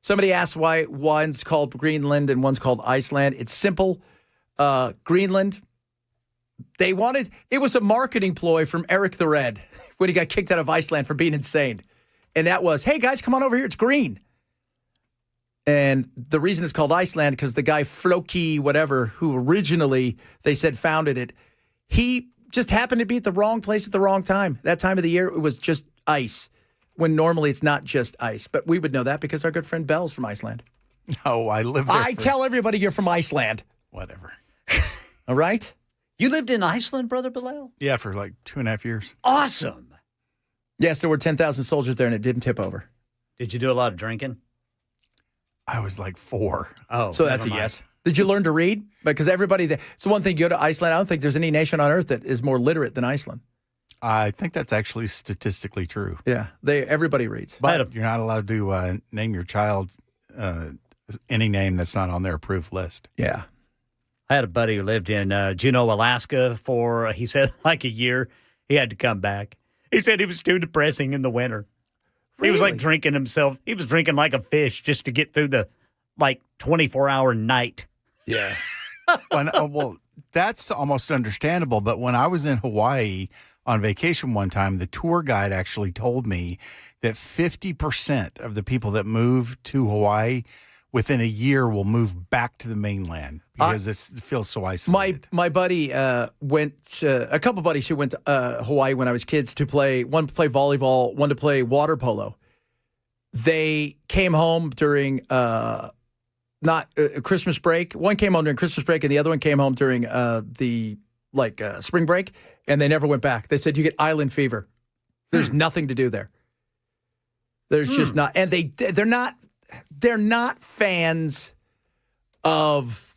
Speaker 2: Somebody asked why one's called Greenland and one's called Iceland. It's simple. Greenland, it was a marketing ploy from Eric the Red when he got kicked out of Iceland for being insane. And that was, hey, guys, come on over here. It's green. And the reason it's called Iceland because the guy Floki, whatever, who originally they said founded it, he just happened to be at the wrong place at the wrong time. That time of the year, it was just ice, when normally it's not just ice. But we would know that because our good friend Bell's from Iceland.
Speaker 4: No, I live there.
Speaker 2: Tell everybody you're from Iceland.
Speaker 4: Whatever.
Speaker 2: All right?
Speaker 3: You lived in Iceland, Brother Bilal?
Speaker 4: Yeah, for like 2.5 years.
Speaker 3: Awesome.
Speaker 2: Yes, there were 10,000 soldiers there, and it didn't tip over.
Speaker 3: Did you do a lot of drinking?
Speaker 4: I was like 4.
Speaker 3: Oh,
Speaker 2: so that's a yes. Did you learn to read? Because it's the one thing, you go to Iceland, I don't think there's any nation on earth that is more literate than Iceland.
Speaker 4: I think that's actually statistically true.
Speaker 2: Yeah, everybody reads.
Speaker 4: But you're not allowed to name your child any name that's not on their approved list.
Speaker 2: Yeah.
Speaker 3: I had a buddy who lived in Juneau, Alaska for, he said, like a year. He had to come back. He said it was too depressing in the winter. Really? He was like drinking himself. He was drinking like a fish just to get through the 24-hour night.
Speaker 2: Yeah.
Speaker 4: Well, that's almost understandable. But when I was in Hawaii on vacation one time, the tour guide actually told me that 50% of the people that move to Hawaii within a year will move back to the mainland because it feels so isolated.
Speaker 2: My buddy went, a couple buddies who went to Hawaii when I was kids one to play volleyball, one to play water polo. They came home during not Christmas break. One came home during Christmas break and the other one came home during the spring break, and they never went back. They said you get island fever. There's nothing to do there. There's just not, and they're not fans of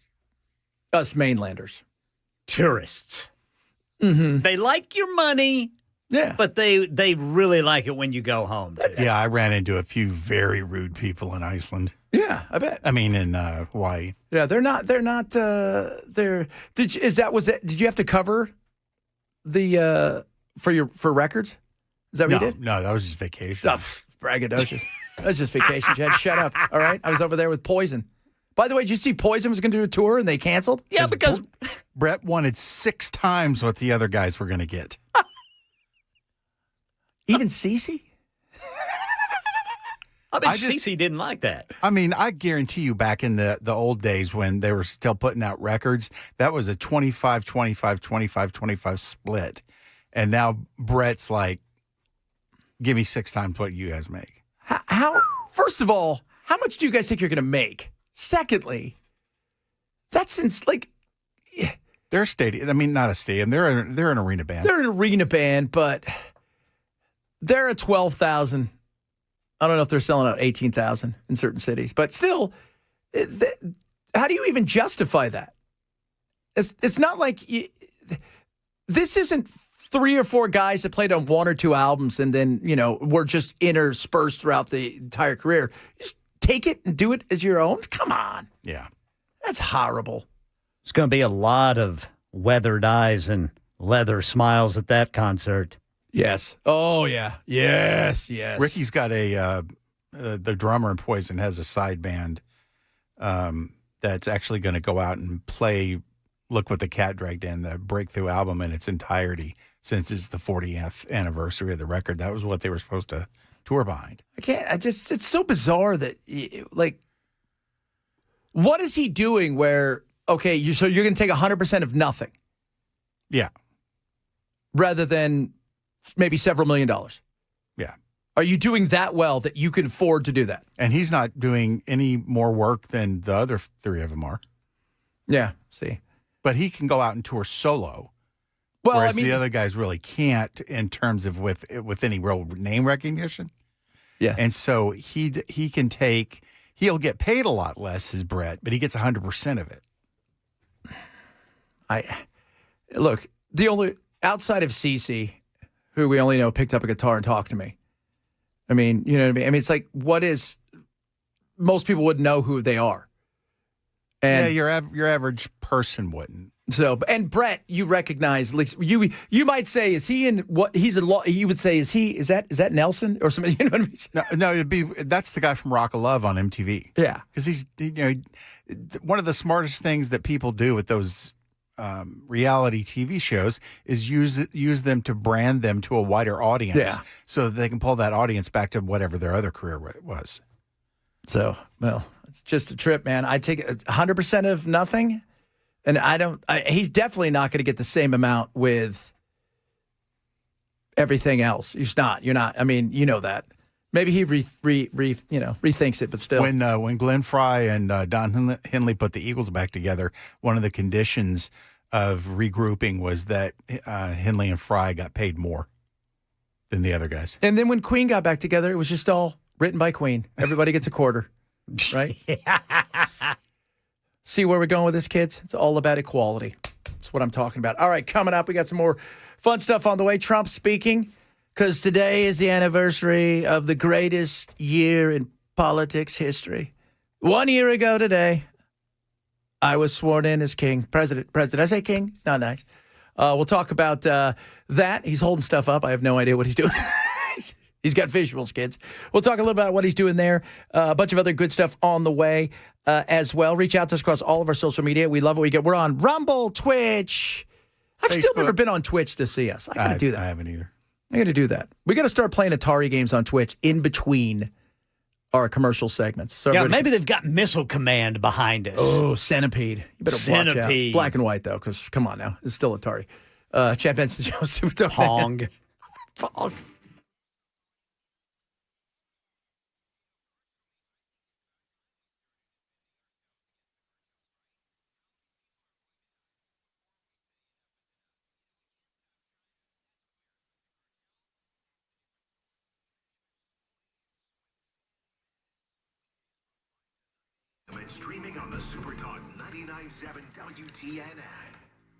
Speaker 2: us mainlanders.
Speaker 3: Tourists.
Speaker 2: Mm-hmm.
Speaker 3: They like your money, but they really like it when you go home.
Speaker 4: Yeah, I ran into a few very rude people in Iceland.
Speaker 2: Yeah, I bet.
Speaker 4: I mean, in Hawaii.
Speaker 2: Yeah, they're not. Did you have to cover the for records? Is that what you did?
Speaker 4: No, that was just vacation.
Speaker 2: Braggadocious. That's just vacation, Chad. Shut up. All right. I was over there with Poison. By the way, did you see Poison was going to do a tour and they canceled?
Speaker 3: Yeah, because
Speaker 4: Brett wanted 6 times what the other guys were going to get.
Speaker 2: Even Cece?
Speaker 3: I bet Cece didn't like that.
Speaker 4: I mean, I guarantee you back in the old days when they were still putting out records, that was a 25, 25, 25, 25 split. And now Brett's like, give me 6 times what you guys make.
Speaker 2: First of all, how much do you guys think you're going to make? Secondly, that's
Speaker 4: they're a stadium. I mean, not a stadium. They're an arena band.
Speaker 2: They're an arena band, but they're at 12,000. I don't know if they're selling out 18,000 in certain cities, but still, how do you even justify that? It's not like this isn't 3 or 4 guys that played on 1 or 2 albums and then, were just interspersed throughout the entire career. Just take it and do it as your own? Come on.
Speaker 4: Yeah.
Speaker 2: That's horrible.
Speaker 3: It's going to be a lot of weathered eyes and leather smiles at that concert.
Speaker 2: Yes. Oh, yeah. Yes.
Speaker 4: Ricky's got the drummer in Poison has a side band that's actually going to go out and play Look What the Cat Dragged In, the breakthrough album in its entirety, since it's the 40th anniversary of the record. That was what they were supposed to tour behind.
Speaker 2: It's so bizarre that, like, what is he doing where, okay, so you're going to take 100% of nothing
Speaker 4: Yeah.
Speaker 2: rather than maybe several $1 million?
Speaker 4: Yeah.
Speaker 2: Are you doing that well that you can afford to do that?
Speaker 4: And he's not doing any more work than the other three of them are.
Speaker 2: Yeah, see.
Speaker 4: But he can go out and tour solo.
Speaker 2: Well,
Speaker 4: whereas the other guys really can't in terms of with any real name recognition.
Speaker 2: Yeah.
Speaker 4: And so he can take, he'll get paid a lot less as Brett, but he gets 100% of it.
Speaker 2: Look, the only, outside of Cece, who we only know picked up a guitar and talked to me. I mean, you know what I mean? I mean, it's like, most people wouldn't know who they are. And
Speaker 4: Yeah, your average person wouldn't.
Speaker 2: so, and Brett, you recognize, like, you might say, is he in what he's in law? You would say, is that Nelson or something? You know what I mean?
Speaker 4: No, that's the guy from Rock of Love on MTV.
Speaker 2: Yeah.
Speaker 4: Because he's, one of the smartest things that people do with those reality TV shows is use them to brand them to a wider audience, so that they can pull that audience back to whatever their other career was.
Speaker 2: So, well, it's just a trip, man. I take 100% of nothing, and he's definitely not going to get the same amount with everything else. You're not. I mean, you know that. Maybe he rethinks it, but still.
Speaker 4: When Glenn Fry and Don Henley put the Eagles back together, one of the conditions of regrouping was that Henley and Fry got paid more than the other guys.
Speaker 2: And then when Queen got back together, it was just all written by Queen. Everybody gets a quarter, right? See where we're going with this, kids? It's all about equality. That's what I'm talking about. All right, coming up, we got some more fun stuff on the way. Trump speaking, because today is the anniversary of the greatest year in politics history. 1 year ago today, I was sworn in as king. President. I say king? It's not nice. We'll talk about that. He's holding stuff up. I have no idea what he's doing. He's got visuals, kids. We'll talk a little about what he's doing there. A bunch of other good stuff on the way as well. Reach out to us across all of our social media. We love what we get. We're on Rumble, Twitch. I've still never been on Twitch to see us. I got to do that.
Speaker 4: I haven't either.
Speaker 2: I got to do that. We got to start playing Atari games on Twitch in between our commercial segments. So
Speaker 3: maybe they've got Missile Command behind us.
Speaker 2: Oh, Centipede. You better watch out.
Speaker 3: Centipede.
Speaker 2: Black and white, though, because come on now. It's still Atari. Chad Benson Show, Super Dope.
Speaker 3: Pong.
Speaker 2: Pong.
Speaker 1: Streaming on the Super Talk 99.7 WTN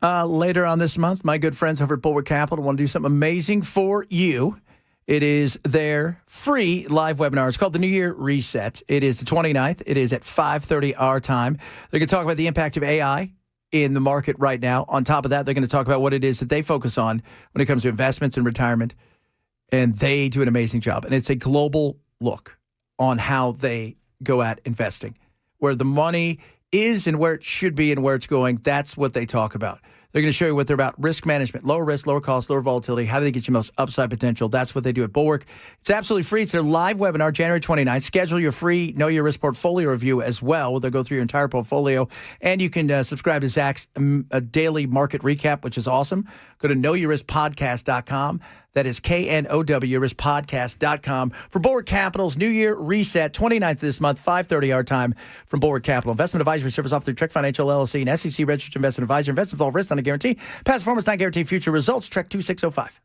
Speaker 1: app.
Speaker 2: Later on this month, my good friends over at Bulwark Capital want to do something amazing for you. It is their free live webinar. It's called the New Year Reset. It is the 29th. It is at 5:30 our time. They're going to talk about the impact of AI in the market right now. On top of that, they're going to talk about what it is that they focus on when it comes to investments and retirement. And they do an amazing job. And it's a global look on how they go at investing. Where the money is and where it should be and where it's going. That's what they talk about. They're going to show you what they're about. Risk management, lower risk, lower cost, lower volatility. How do they get you most upside potential? That's what they do at Bulwark. It's absolutely free. It's their live webinar, January 29th. Schedule your free Know Your Risk portfolio review as well. They'll go through your entire portfolio. And you can subscribe to Zach's daily market recap, which is awesome. Go to knowyourriskpodcast.com. That is KNOW, for Bulwark Capital's New Year Reset, 29th of this month, 5:30 our time from Bulwark Capital. Investment advisory service offered through Trek Financial LLC and SEC registered investment advisor. Investment involved risk, not a guarantee. Past performance not guarantee future results. Trek 2605.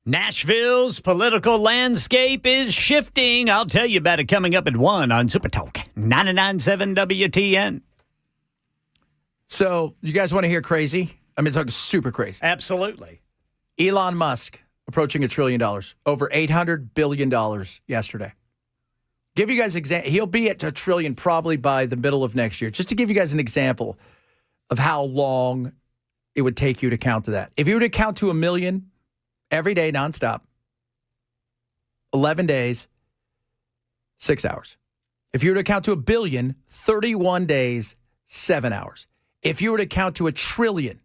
Speaker 3: Nashville's political landscape is shifting. I'll tell you about it coming up at 1 on Super Talk 99.7 WTN.
Speaker 2: So, you guys want to hear crazy? I mean, it's like super crazy.
Speaker 3: Absolutely.
Speaker 2: Elon Musk approaching $1 trillion, over $800 billion yesterday. Give you guys he'll be at $1 trillion probably by the middle of next year. Just to give you guys an example of how long it would take you to count to that. If you were to count to 1 million every day nonstop, 11 days, 6 hours. If you were to count to 1 billion, 31 days, 7 hours. If you were to count to 1 trillion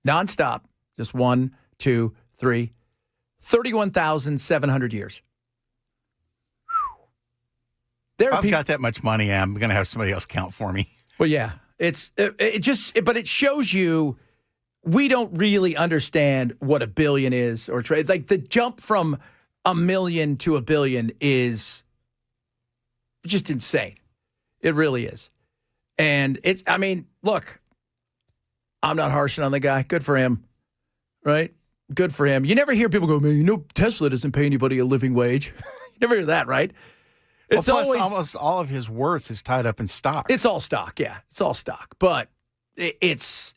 Speaker 2: nonstop, just 1, 2, 3, 31,700 years.
Speaker 4: If I've got that much money, I'm going to have somebody else count for me.
Speaker 2: Well, yeah, but it shows you we don't really understand what 1 billion is or trade. Like the jump from 1 million to 1 billion is just insane. It really is. And look, I'm not harshing on the guy. Good for him, right? Good for him. You never hear people go, man, Tesla doesn't pay anybody a living wage. You never hear that, right?
Speaker 4: It's always almost all of his worth is tied up in stock.
Speaker 2: It's all stock, yeah. It's all stock. But it's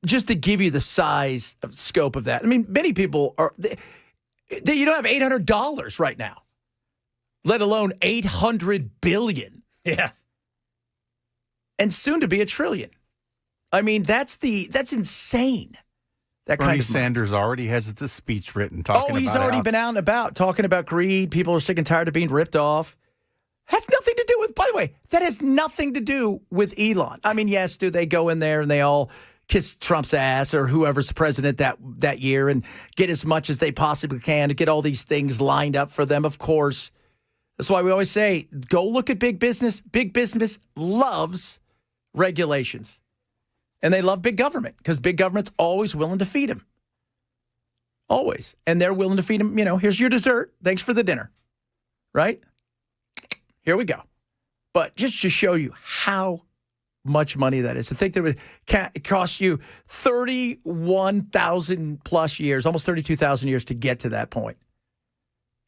Speaker 2: just to give you the size of scope of that. I mean, many people you don't have $800 right now, let alone $800 billion.
Speaker 3: Yeah.
Speaker 2: And soon to be $1 trillion. I mean, that's insane. That
Speaker 4: Bernie
Speaker 2: kind of
Speaker 4: Sanders already has this speech written talking about
Speaker 2: he's already been out and about talking about greed. People are sick and tired of being ripped off. Has nothing to do with, by the way, that has nothing to do with Elon. I mean, yes, do they go in there and they all kiss Trump's ass or whoever's the president that year and get as much as they possibly can to get all these things lined up for them? Of course. That's why we always say, go look at big business. Big business loves regulations. And they love big government because big government's always willing to feed them. Always. And they're willing to feed them, here's your dessert. Thanks for the dinner. Right? Here we go. But just to show you how much money that is, to think that it would cost you 31,000 plus years, almost 32,000 years to get to that point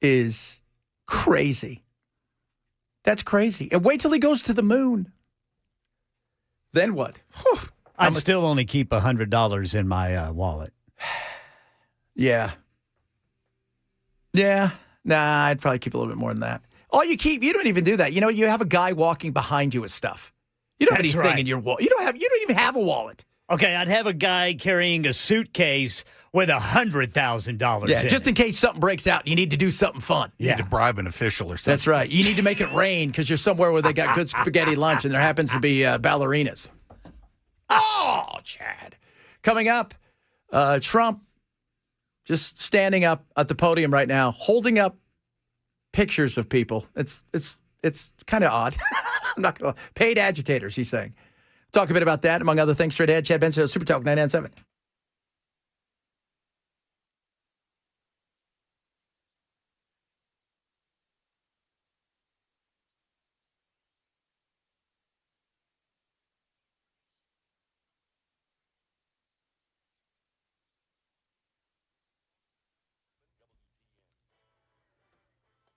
Speaker 2: is crazy. That's crazy. And wait till he goes to the moon. Then what?
Speaker 3: I'd still only keep $100 in my wallet.
Speaker 2: Yeah. Yeah. Nah, I'd probably keep a little bit more than that. You don't even do that. You have a guy walking behind you with stuff. You don't have anything in your wallet. You don't even have a wallet.
Speaker 3: Okay, I'd have a guy carrying a suitcase with $100,000
Speaker 2: Yeah,
Speaker 3: in
Speaker 2: just
Speaker 3: it.
Speaker 2: in case something breaks out and you need to do something fun.
Speaker 4: You need to bribe an official or something.
Speaker 2: That's right. You need to make it rain because you're somewhere where they got good spaghetti lunch and there happens to be ballerinas. Oh, Chad. Coming up, Trump just standing up at the podium right now, holding up pictures of people. It's kind of odd. I'm not going to paid agitators, he's saying. Talk a bit about that, among other things. Straight ahead, Chad Benson, Super Talk 997.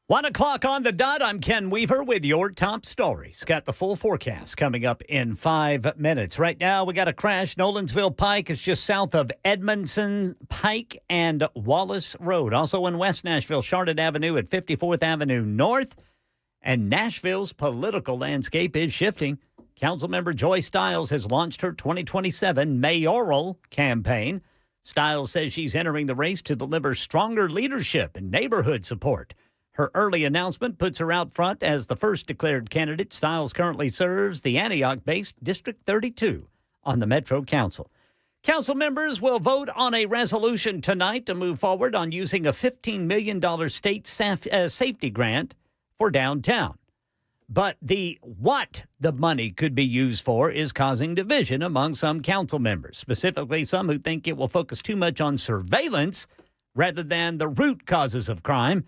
Speaker 3: One o'clock on the dot. I'm Ken Weaver with your top stories. Got the full forecast coming up in 5 minutes. Right now, we got a crash. Nolensville Pike is just south of Edmondson Pike and Wallace Road. Also in West Nashville, Charlotte Avenue at 54th Avenue North. And Nashville's political landscape is shifting. Councilmember Joy Stiles has launched her 2027 mayoral campaign. Stiles says she's entering the race to deliver stronger leadership and neighborhood support. Her early announcement puts her out front as the first declared candidate. Stiles currently serves the Antioch-based District 32 on the Metro Council. Council members will vote on a resolution tonight to move forward on using a $15 million state safety grant for downtown. But what the money could be used for is causing division among some council members, specifically some who think it will focus too much on surveillance rather than the root causes of crime.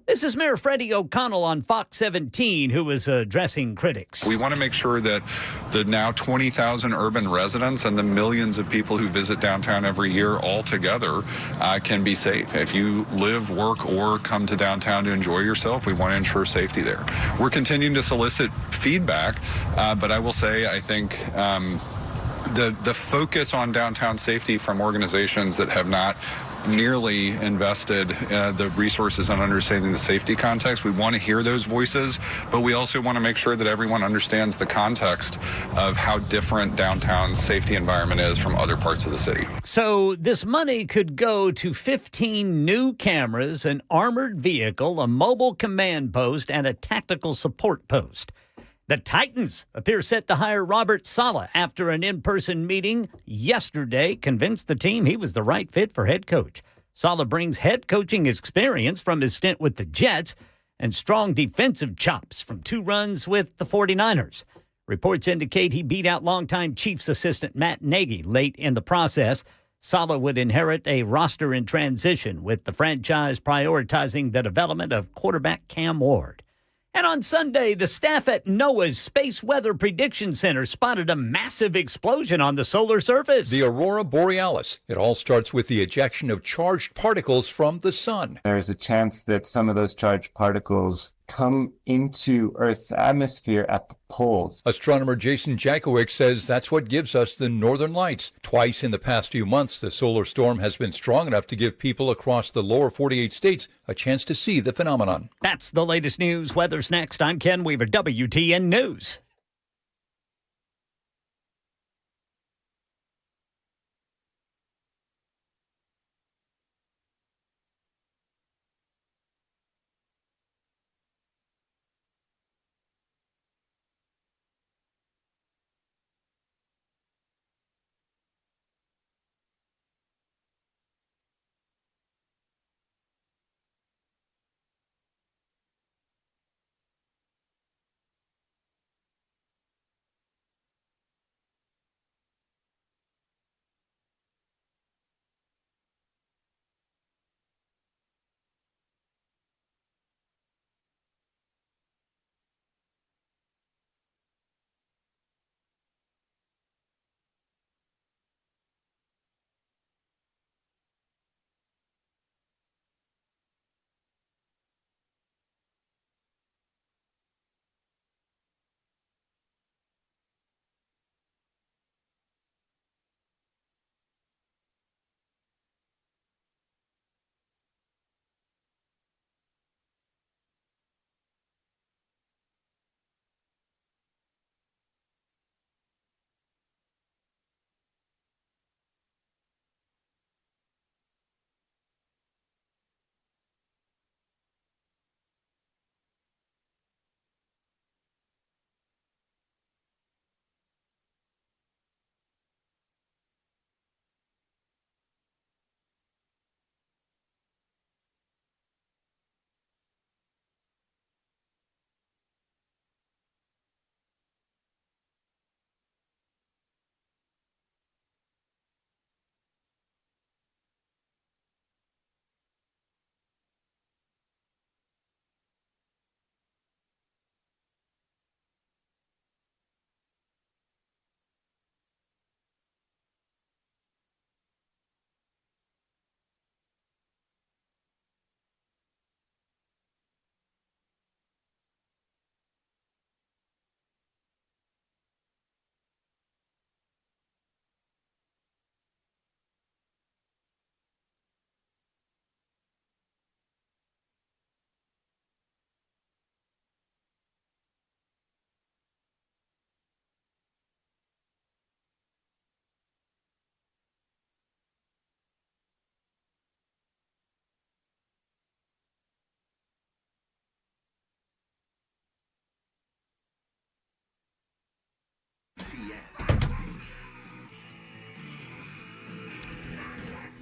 Speaker 3: This is Mayor Freddie O'Connell on Fox 17, who was addressing critics.
Speaker 10: We want to make sure that the now 20,000 urban residents and the millions of people who visit downtown every year all together can be safe. If you live, work, or come to downtown to enjoy yourself, we want to ensure safety there. We're continuing to solicit feedback, but I will say I think the focus on downtown safety from organizations that have not nearly invested the resources on understanding the safety context. We want to hear those voices, but we also want to make sure that everyone understands the context of how different downtown's safety environment is from other parts of the city.
Speaker 3: So this money could go to 15 new cameras, an armored vehicle, a mobile command post, and a tactical support post. The Titans appear set to hire Robert Saleh after an in-person meeting yesterday convinced the team he was the right fit for head coach. Saleh brings head coaching experience from his stint with the Jets and strong defensive chops from 2 runs with the 49ers. Reports indicate he beat out longtime Chiefs assistant Matt Nagy late in the process. Saleh would inherit a roster in transition, with the franchise prioritizing the development of quarterback Cam Ward. And on Sunday, the staff at NOAA's Space Weather Prediction Center spotted a massive explosion on the solar surface.
Speaker 11: The aurora borealis. It all starts with the ejection of charged particles from the sun.
Speaker 12: There's a chance that some of those charged particles come into Earth's atmosphere at the poles.
Speaker 11: Astronomer Jason Jakowicz says that's what gives us the northern lights. Twice in the past few months, the solar storm has been strong enough to give people across the lower 48 states a chance to see the phenomenon.
Speaker 3: That's the latest news. Weather's next. I'm Ken Weaver, WTN News.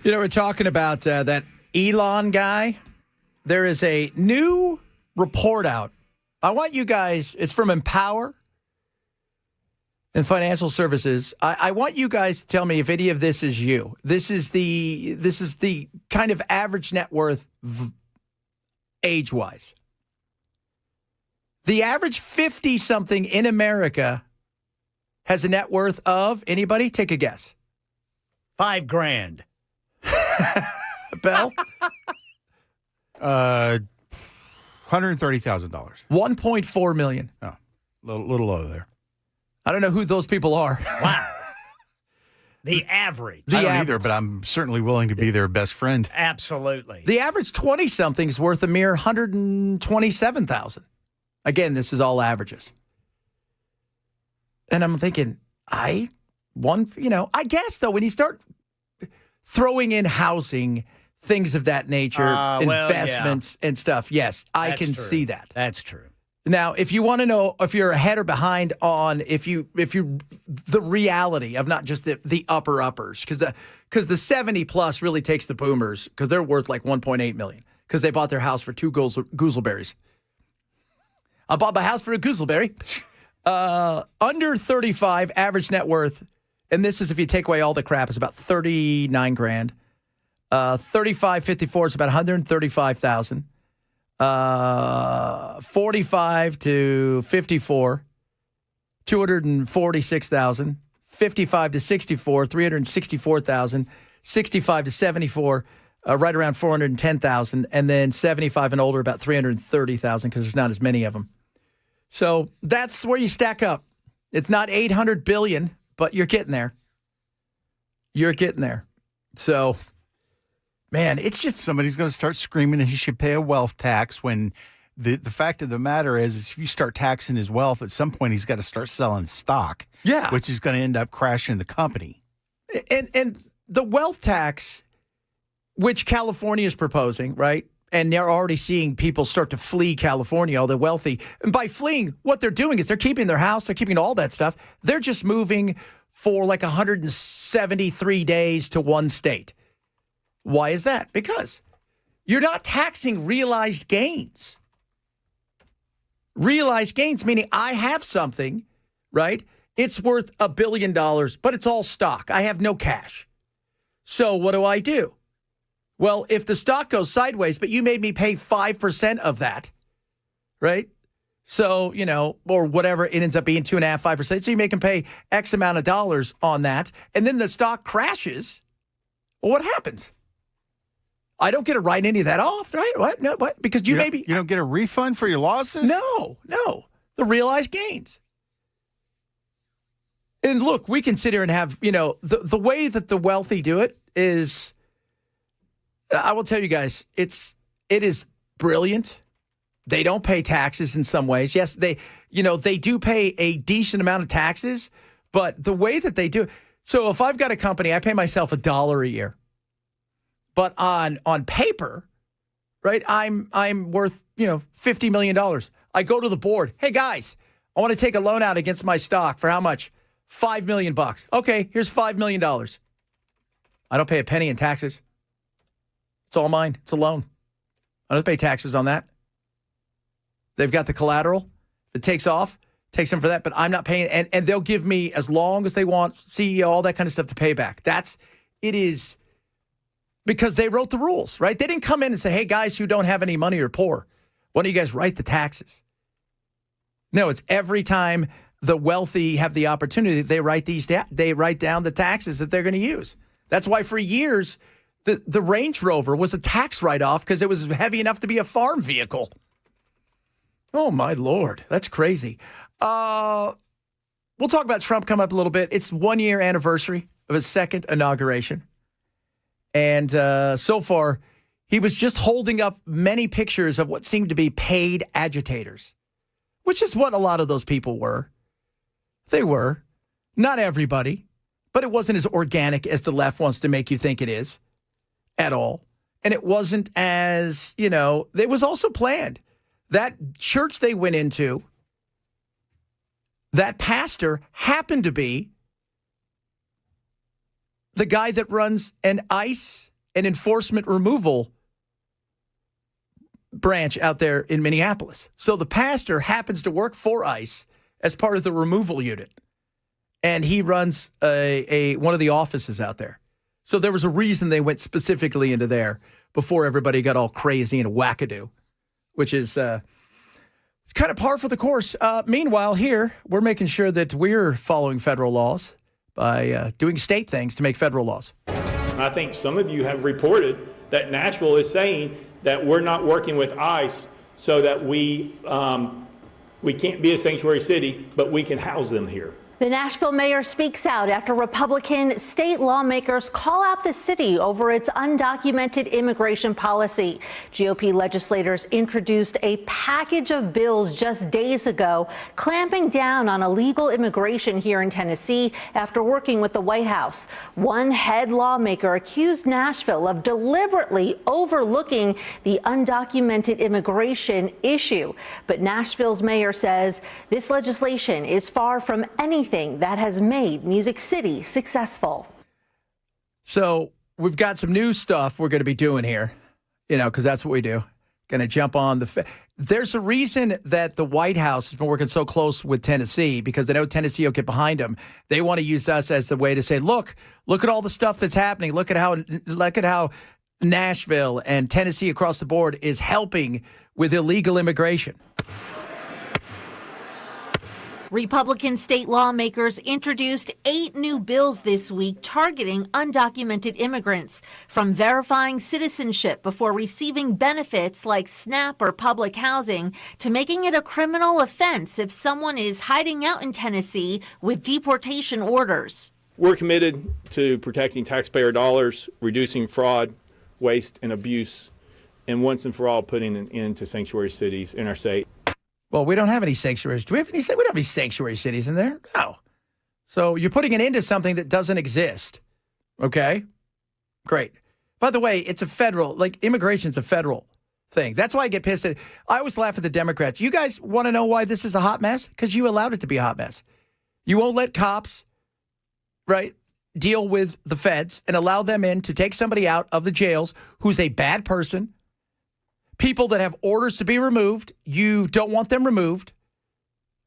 Speaker 2: You know, we're talking about that Elon guy. There is a new report out. I want you guys, it's from Empower and Financial Services. I want you guys to tell me if any of this is you. This is the kind of average net worth age-wise. The average 50-something in America has a net worth of, anybody? Take a guess.
Speaker 3: $5,000.
Speaker 2: Bell?
Speaker 4: $130,000.
Speaker 2: $1.4 million.
Speaker 4: Oh, little low there.
Speaker 2: I don't know who those people are.
Speaker 3: Wow. The average.
Speaker 4: I don't either, but I'm certainly willing to be their best friend.
Speaker 3: Absolutely.
Speaker 2: The average 20-something is worth a mere $127,000. Again, this is all averages. And I'm thinking, I guess, though, when you start throwing in housing, things of that nature, investments and stuff, yes, I can see that.
Speaker 3: That's true.
Speaker 2: Now, if you want to know if you're ahead or behind on if you the reality of not just the uppers, because the 70 plus really takes the boomers because they're worth like $1.8 million because they bought their house for 2 gooseberries. I bought my house for a gooseberry. Under 35 average net worth, and this is if you take away all the crap, is about $39,000. 35-54 is about $135,000. 45 to 54, $246,000. 55 to 64, $364,000. 65 to 74, right around $410,000. And then 75 and older, about $330,000 because there's not as many of them. So that's where you stack up. It's not $800 billion, but you're getting there. You're getting there. So, man, it's just
Speaker 4: somebody's going to start screaming that he should pay a wealth tax when the fact of the matter is if you start taxing his wealth, at some point he's got to start selling stock.
Speaker 2: Yeah.
Speaker 4: Which is going to end up crashing the company.
Speaker 2: And the wealth tax, which California is proposing, right? And they're already seeing people start to flee California, all the wealthy. And by fleeing, what they're doing is they're keeping their house, they're keeping all that stuff. They're just moving for like 173 days to one state. Why is that? Because you're not taxing realized gains. Realized gains, meaning I have something, right? It's worth $1 billion, but it's all stock. I have no cash. So what do? Well, if the stock goes sideways, but you made me pay 5% of that, right? So, or whatever, it ends up being 2.5%, 5%. So you make them pay X amount of dollars on that. And then the stock crashes. Well, what happens? I don't get to write any of that off, right? What? No, what? Because you
Speaker 4: don't get a refund for your losses?
Speaker 2: No. The realized gains. And look, we can sit here and have, the way that the wealthy do it is, I will tell you guys, it is brilliant. They don't pay taxes in some ways. Yes, they do pay a decent amount of taxes, but the way that they do it. So if I've got a company, I pay myself $1 a year. But on paper, right, I'm worth, $50 million. I go to the board. Hey, guys, I want to take a loan out against my stock for how much? $5 million. Okay, here's $5 million. I don't pay a penny in taxes. It's all mine. It's a loan. I don't pay taxes on that. They've got the collateral. It takes them for that, but I'm not paying. And they'll give me as long as they want, CEO, all that kind of stuff to pay back. It is because they wrote the rules, right? They didn't come in and say, hey, guys who don't have any money or poor, why don't you guys write the taxes? No, it's every time the wealthy have the opportunity, they write down the taxes that they're going to use. That's why for years, the Range Rover was a tax write-off because it was heavy enough to be a farm vehicle. Oh, my Lord. That's crazy. We'll talk about Trump coming up a little bit. It's 1 year anniversary of his second inauguration. And so far, he was just holding up many pictures of what seemed to be paid agitators, which is what a lot of those people were. They were. Not everybody, but it wasn't as organic as the left wants to make you think it is at all. And it wasn't as, it was also planned. That church they went into, that pastor happened to be the guy that runs an ICE and enforcement removal branch out there in Minneapolis. So the pastor happens to work for ICE as part of the removal unit. And he runs one of the offices out there. So there was a reason they went specifically into there before everybody got all crazy and wackadoo. which is it's kind of par for the course. Meanwhile, here, we're making sure that we're following federal laws by doing state things to make federal laws.
Speaker 13: I think some of you have reported that Nashville is saying that we're not working with ICE so that we can't be a sanctuary city, but we can house them here.
Speaker 14: The Nashville mayor speaks out after Republican state lawmakers call out the city over its undocumented immigration policy. GOP legislators introduced a package of bills just days ago, clamping down on illegal immigration here in Tennessee after working with the White House. One head lawmaker accused Nashville of deliberately overlooking the undocumented immigration issue. But Nashville's mayor says this legislation is far from anything that has made Music City successful.
Speaker 2: So we've got some new stuff we're going to be doing here, because that's what we do. Going to jump on there's a reason that the White House has been working so close with Tennessee, because they know Tennessee will get behind them. They want to use us as a way to say, look at all the stuff that's happening. Look at how Nashville and Tennessee across the board is helping with illegal immigration.
Speaker 14: Republican state lawmakers introduced 8 new bills this week targeting undocumented immigrants, from verifying citizenship before receiving benefits like SNAP or public housing to making it a criminal offense if someone is hiding out in Tennessee with deportation orders.
Speaker 13: We're committed to protecting taxpayer dollars, reducing fraud, waste, and abuse, and once and for all putting an end to sanctuary cities in our state.
Speaker 2: Well, we don't have any sanctuaries. Do we have any? We don't have any sanctuary cities in there. No. So you're putting it into something that doesn't exist. Okay? Great. By the way, it's a federal, immigration's a federal thing. That's why I get pissed at it. I always laugh at the Democrats. You guys want to know why this is a hot mess? Because you allowed it to be a hot mess. You won't let cops, right, deal with the feds and allow them in to take somebody out of the jails who's a bad person. People that have orders to be removed, you don't want them removed,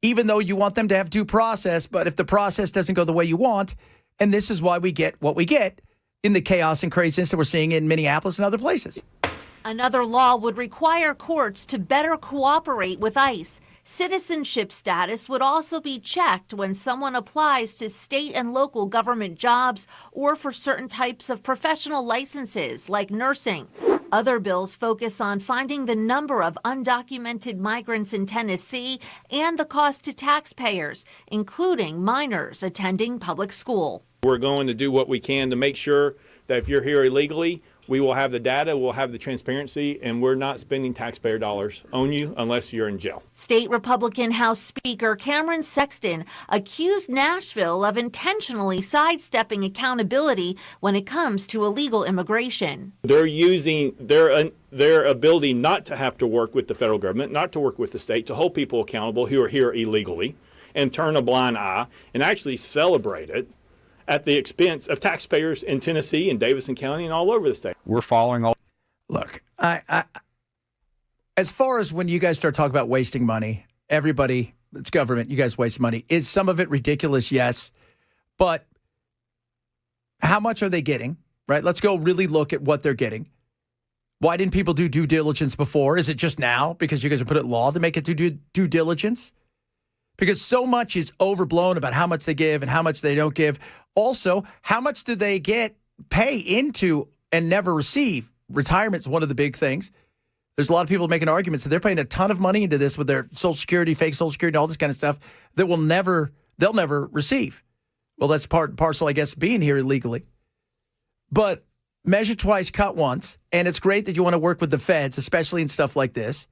Speaker 2: even though you want them to have due process. But if the process doesn't go the way you want, and this is why we get what we get in the chaos and craziness that we're seeing in Minneapolis and other places.
Speaker 14: Another law would require courts to better cooperate with ICE. Citizenship status would also be checked when someone applies to state and local government jobs or for certain types of professional licenses like nursing. Other bills focus on finding the number of undocumented migrants in Tennessee and the cost to taxpayers, including minors attending public school.
Speaker 13: We're going to do what we can to make sure that if you're here illegally, we will have the data, we'll have the transparency, and we're not spending taxpayer dollars on you unless you're in jail.
Speaker 14: State Republican House Speaker Cameron Sexton accused Nashville of intentionally sidestepping accountability when it comes to illegal immigration.
Speaker 13: They're using their ability not to have to work with the federal government, not to work with the state, to hold people accountable who are here illegally and turn a blind eye and actually celebrate it at the expense of taxpayers in Tennessee and Davidson County and all over the state.
Speaker 10: We're following all.
Speaker 2: Look, I as far as when you guys start talking about wasting money, everybody, it's government, you guys waste money. Is some of it ridiculous? Yes. But how much are they getting, right? Let's go really look at what they're getting. Why didn't people do due diligence before? Is it just now because you guys have put it in law to make it do due diligence? Because so much is overblown about how much they give and how much they don't give. Also, how much do they pay into and never receive? Retirement's one of the big things. There's a lot of people making arguments that they're paying a ton of money into this with their Social Security, fake Social Security, and all this kind of stuff that they'll never receive. Well, that's part and parcel, I guess, being here illegally. But measure twice, cut once. And it's great that you want to work with the feds, especially in stuff like this.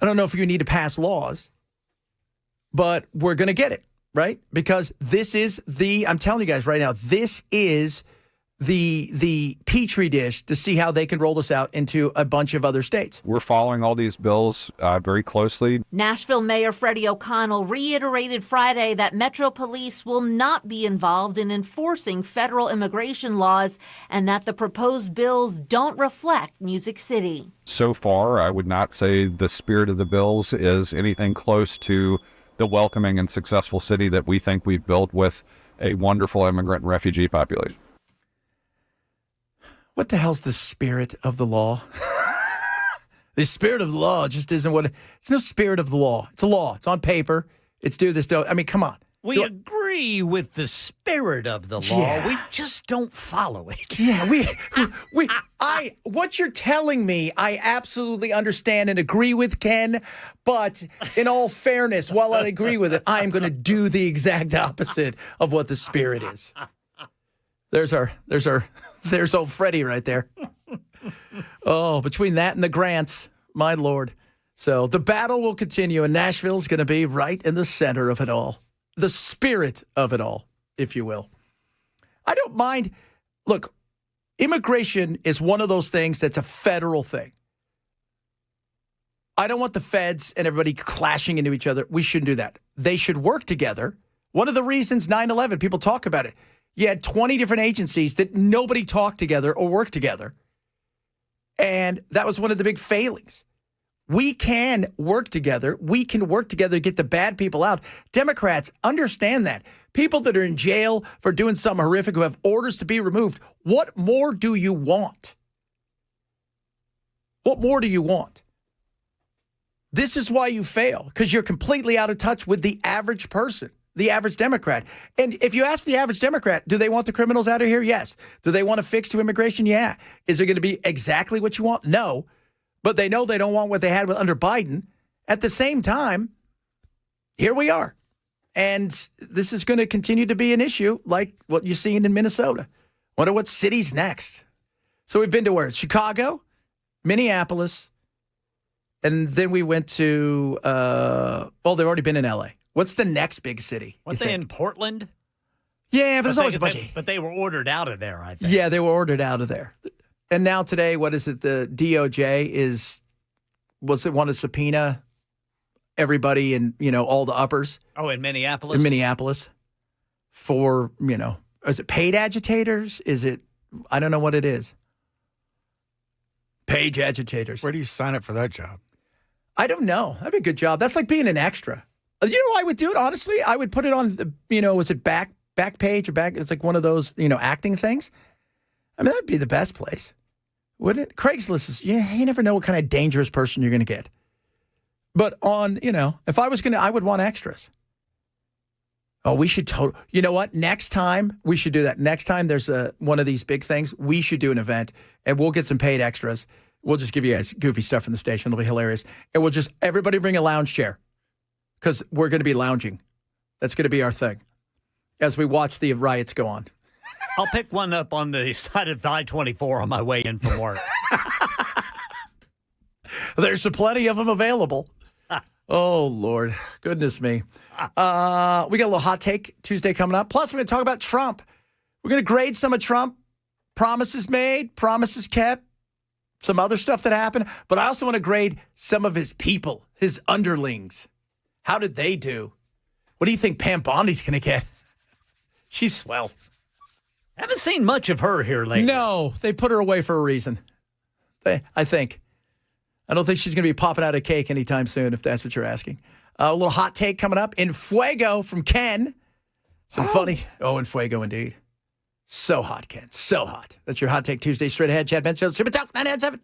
Speaker 2: I don't know if you need to pass laws, but we're going to get it, right? Because this is I'm telling you guys right now, this is the petri dish to see how they can roll this out into a bunch of other states.
Speaker 10: We're following all these bills very closely.
Speaker 14: Nashville Mayor Freddie O'Connell reiterated Friday that Metro Police will not be involved in enforcing federal immigration laws and that the proposed bills don't reflect Music City.
Speaker 10: So far, I would not say the spirit of the bills is anything close to the welcoming and successful city that we think we've built with a wonderful immigrant and refugee population.
Speaker 2: What the hell's the spirit of the law? The spirit of the law just isn't what it's no spirit of the law. It's a law. It's on paper. It's do this, do. I mean, come on.
Speaker 3: We agree with the spirit of the law.
Speaker 2: Yeah.
Speaker 3: We just don't follow it.
Speaker 2: Yeah, what you're telling me, I absolutely understand and agree with, Ken. But in all fairness, while I agree with it, I am going to do the exact opposite of what the spirit is. There's old Freddie right there. Oh, between that and the grants, my Lord. So the battle will continue, and Nashville's going to be right in the center of it all. The spirit of it all, if you will. I don't mind. Look, immigration is one of those things that's a federal thing. I don't want the feds and everybody clashing into each other. We shouldn't do that. They should work together. One of the reasons 9/11, people talk about it. You had 20 different agencies that nobody talked together or worked together. And that was one of the big failings. We can work together. We can work together to get the bad people out. Democrats understand that. People that are in jail for doing something horrific, who have orders to be removed, what more do you want? What more do you want? This is why you fail, because you're completely out of touch with the average person, the average Democrat. And if you ask the average Democrat, do they want the criminals out of here? Yes. Do they want a fix to immigration? Yeah. Is it going to be exactly what you want? No. But they know they don't want what they had under Biden. At the same time, here we are. And this is going to continue to be an issue like what you're seeing in Minnesota. Wonder what city's next. So we've been to where? Chicago, Minneapolis, and then we went to, they've already been in L.A. What's the next big city?
Speaker 3: Weren't they in Portland?
Speaker 2: Yeah, but there's always a bunch of...
Speaker 3: But they were ordered out of there, I think.
Speaker 2: Yeah, they were ordered out of there. And now today, what is it? The DOJ want to subpoena everybody and, all the uppers.
Speaker 3: Oh, in Minneapolis?
Speaker 2: In Minneapolis. For, is it paid agitators? Is it, I don't know what it is. Paid agitators.
Speaker 4: Where do you sign up for that job?
Speaker 2: I don't know. That'd be a good job. That's like being an extra. You know, I would do it, honestly. I would put it on the, was it back page or back? It's like one of those, acting things. I mean, that'd be the best place, wouldn't it? Craigslist is, you never know what kind of dangerous person you're going to get. But on, if I was going to, I would want extras. Oh, we should you know what? Next time, we should do that. Next time there's one of these big things, we should do an event, and we'll get some paid extras. We'll just give you guys goofy stuff from the station. It'll be hilarious. And we'll just, everybody bring a lounge chair, because we're going to be lounging. That's going to be our thing as we watch the riots go on.
Speaker 3: I'll pick one up on the side of I-24 on my way in from work.
Speaker 2: There's plenty of them available. Oh, Lord. Goodness me. We got a little hot take Tuesday coming up. Plus, we're going to talk about Trump. We're going to grade some of Trump. Promises made, promises kept, some other stuff that happened. But I also want to grade some of his people, his underlings. How did they do? What do you think Pam Bondi's going to get? She's swell.
Speaker 3: Haven't seen much of her here lately.
Speaker 2: No, they put her away for a reason. I think. I don't think she's going to be popping out a cake anytime soon, if that's what you're asking. A little hot take coming up. In Fuego from Ken. Some funny. Oh, in Fuego indeed. So hot, Ken. So hot. That's your Hot Take Tuesday. Straight ahead. Chad Bench Show. Super Talk 997.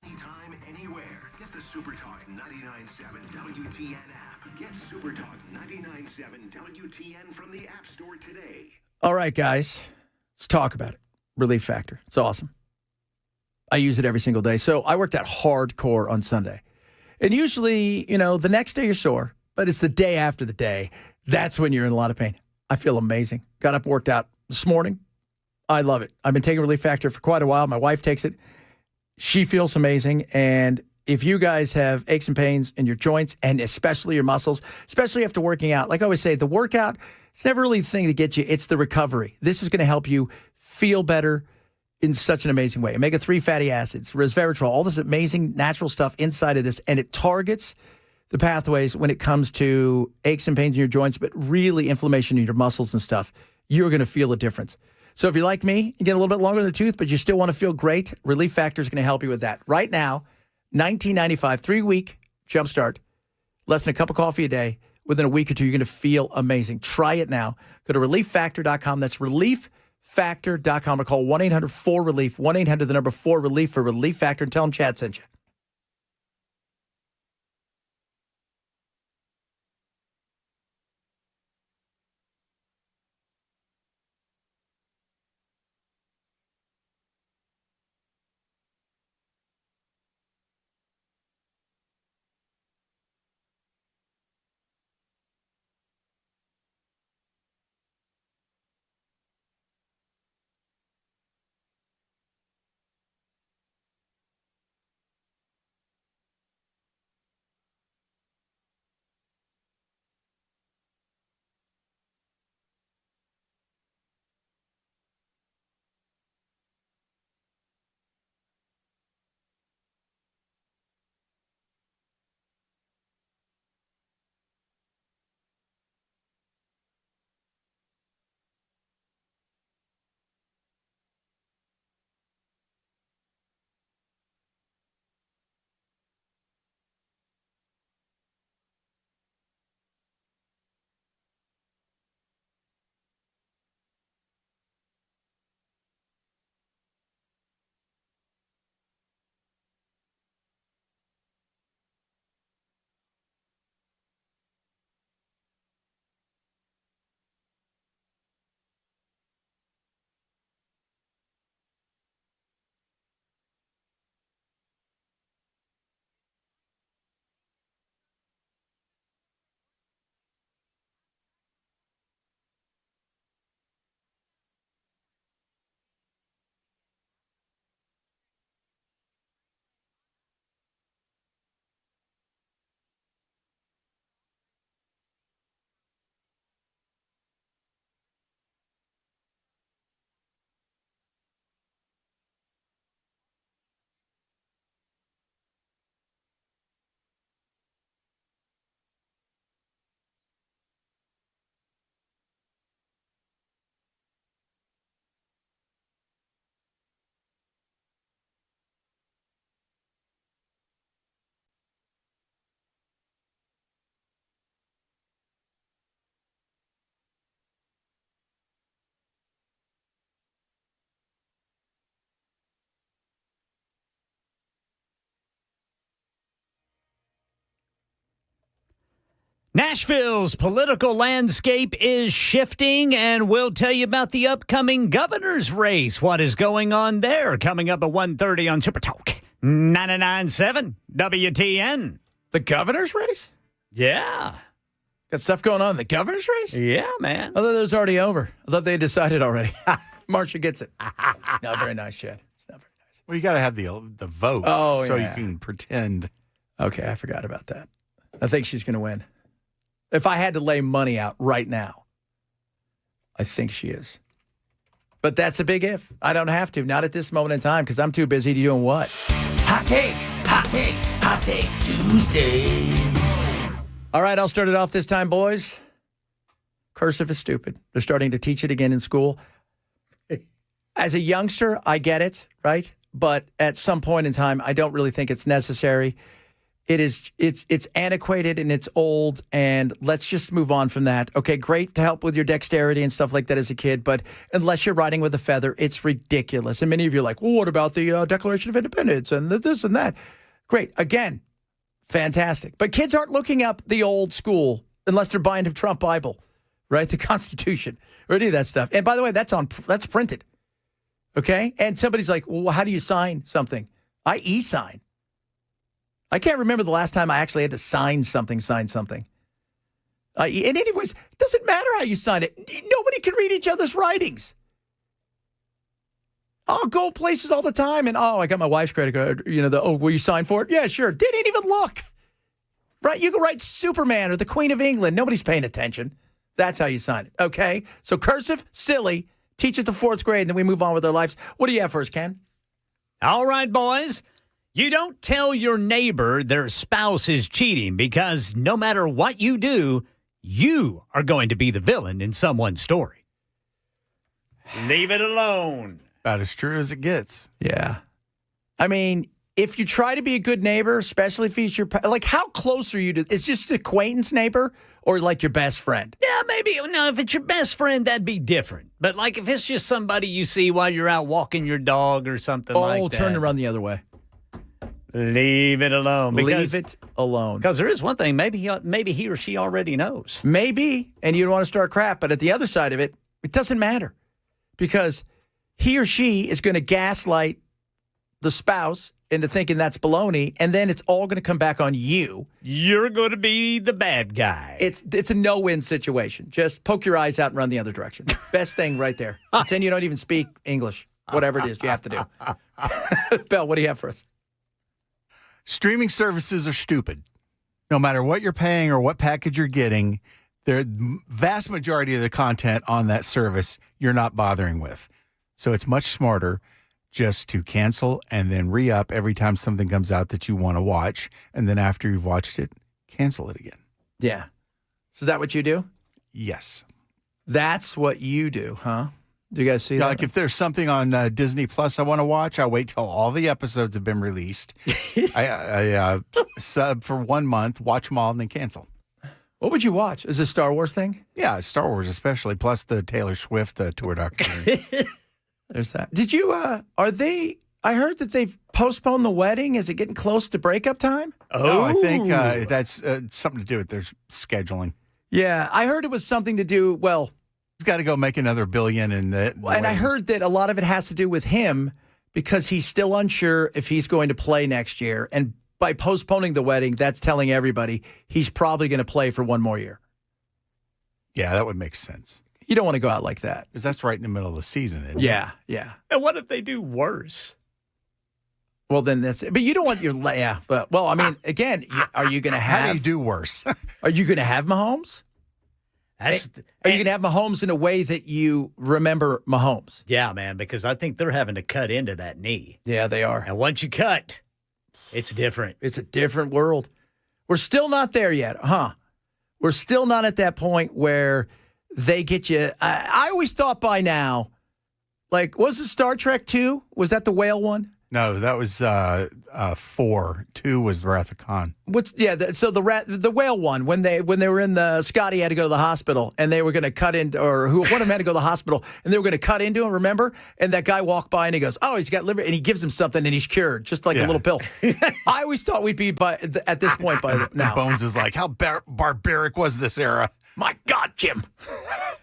Speaker 15: Anytime, anywhere. Get the SuperTalk 99.7 WTN app. Get SuperTalk 99.7 WTN from the App Store today.
Speaker 2: All right, guys. Let's talk about it. Relief Factor. It's awesome. I use it every single day. So I worked out hardcore on Sunday. And usually, the next day you're sore, but it's the day after the day. That's when you're in a lot of pain. I feel amazing. Got up, worked out this morning. I love it. I've been taking Relief Factor for quite a while. My wife takes it. She feels amazing. And if you guys have aches and pains in your joints and especially your muscles, especially after working out, like I always say, the workout, it's never really the thing to get you. It's the recovery. This is going to help you feel better in such an amazing way. Omega-3 fatty acids, resveratrol, all this amazing natural stuff inside of this, and it targets the pathways when it comes to aches and pains in your joints, but really inflammation in your muscles and stuff. You're going to feel a difference. So if you're like me, you get a little bit longer in the tooth, but you still want to feel great, Relief Factor is going to help you with that. Right now, $19.95, 3-week jumpstart, less than a cup of coffee a day, within a week or two. You're going to feel amazing. Try it now. Go to relieffactor.com. That's relieffactor.com, or call 1-800-4RELIEF, 1-800-4RELIEF for Relief Factor, and tell them Chad sent you.
Speaker 3: Nashville's political landscape is shifting, and we'll tell you about the upcoming governor's race. What is going on there? Coming up at 1:30 on Super Talk 99.7 WTN.
Speaker 2: The governor's race?
Speaker 3: Yeah.
Speaker 2: Got stuff going on in the governor's race?
Speaker 3: Yeah, man.
Speaker 2: I thought it was already over. I thought they decided already. Marcia gets it. Not very nice, Chad. It's not very nice.
Speaker 4: Well, you got to have the votes so you can pretend.
Speaker 2: Okay, I forgot about that. I think she's going to win. If I had to lay money out right now, I think she is. But that's a big if. I don't have to. Not at this moment in time, because I'm too busy doing what?
Speaker 1: Hot take, hot take, hot take Tuesday.
Speaker 2: All right, I'll start it off this time, boys. Cursive is stupid. They're starting to teach it again in school. As a youngster, I get it, right? But at some point in time, I don't really think it's necessary. It's antiquated and it's old, and let's just move on from that. Okay, great to help with your dexterity and stuff like that as a kid, but unless you're writing with a feather, it's ridiculous. And many of you are like, well, what about the Declaration of Independence and this and that? Great. Again, fantastic. But kids aren't looking up the old school unless they're buying the Trump Bible, right? The Constitution or any of that stuff. And by the way, that's printed. Okay? And somebody's like, well, how do you sign something? I e-sign. I can't remember the last time I actually had to sign something. And anyways, it doesn't matter how you sign it. Nobody can read each other's writings. I'll go places all the time and, I got my wife's credit card. Will you sign for it? Yeah, sure. Didn't even look. Right? You can write Superman or the Queen of England. Nobody's paying attention. That's how you sign it. Okay? So cursive, silly, teach it to fourth grade, and then we move on with our lives. What do you have first, Ken?
Speaker 3: All right, boys. You don't tell your neighbor their spouse is cheating, because no matter what you do, you are going to be the villain in someone's story. Leave it alone.
Speaker 4: About as true as it gets.
Speaker 2: Yeah. I mean, if you try to be a good neighbor, especially if he's your, like, how close are you to, it's just acquaintance neighbor or like your best friend?
Speaker 3: Yeah, maybe. No, if it's your best friend, that'd be different. But like if it's just somebody you see while you're out walking your dog or something like that.
Speaker 2: Oh, turn around the other way.
Speaker 3: Leave it alone.
Speaker 2: Leave it alone.
Speaker 3: Because there is one thing, maybe he or she already knows.
Speaker 2: Maybe, and you don't want to start crap. But at the other side of it, it doesn't matter because he or she is going to gaslight the spouse into thinking that's baloney, and then it's all going to come back on you.
Speaker 3: You're going to be the bad guy.
Speaker 2: It's a no-win situation. Just poke your eyes out and run the other direction. Best thing right there. Pretend you don't even speak English. Whatever it is you have to do. Bell, what do you have for us?
Speaker 4: Streaming services are stupid. No matter what you're paying or what package you're getting, the vast majority of the content on that service you're not bothering with. So it's much smarter just to cancel and then re-up every time something comes out that you want to watch. And then after you've watched it, cancel it again.
Speaker 2: Yeah. So is that what you do?
Speaker 4: Yes.
Speaker 2: That's what you do, huh? Do you guys see that?
Speaker 4: Like if there's something on Disney Plus I want to watch, I wait till all the episodes have been released. I sub for 1 month, watch them all, and then cancel.
Speaker 2: What would you watch? Is this a Star Wars thing?
Speaker 4: Yeah, Star Wars especially, plus the Taylor Swift tour documentary.
Speaker 2: There's that. Did you, I heard that they've postponed the wedding. Is it getting close to breakup time?
Speaker 4: Oh, I think that's something to do with their scheduling.
Speaker 2: Yeah, I heard it was something to do, well,
Speaker 4: he's got to go make another $1 billion in that.
Speaker 2: And I heard that a lot of it has to do with him because he's still unsure if he's going to play next year. And by postponing the wedding, that's telling everybody he's probably going to play for one more year.
Speaker 4: Yeah, that would make sense.
Speaker 2: You don't want to go out like that.
Speaker 4: Because that's right in the middle of the season, isn't it?
Speaker 2: Yeah.
Speaker 3: And what if they do worse?
Speaker 2: Well, then that's it. But you don't want your, yeah. But, well, I mean, again, are you going to have.
Speaker 4: How do you do worse?
Speaker 2: Are you going to have Mahomes? Are you going to have Mahomes in a way that you remember Mahomes?
Speaker 3: Yeah, man, because I think they're having to cut into that knee.
Speaker 2: Yeah, they are.
Speaker 3: And once you cut, it's different.
Speaker 2: It's a different world. We're still not there yet, huh? We're still not at that point where they get you. I always thought by now, like, was it Star Trek 2? Was that the whale one?
Speaker 4: No, that was 4. 2 was Wrath of Khan.
Speaker 2: So the whale one, when they were in the, Scotty had to go to the hospital and they were going to cut into, or one of them had to go to the hospital and they were going to cut into him, remember? And that guy walked by and he goes, oh, he's got liver, and he gives him something and he's cured, just like a little pill. I always thought we'd be at this point by now.
Speaker 4: Bones is like, how barbaric was this era?
Speaker 2: My God, Jim.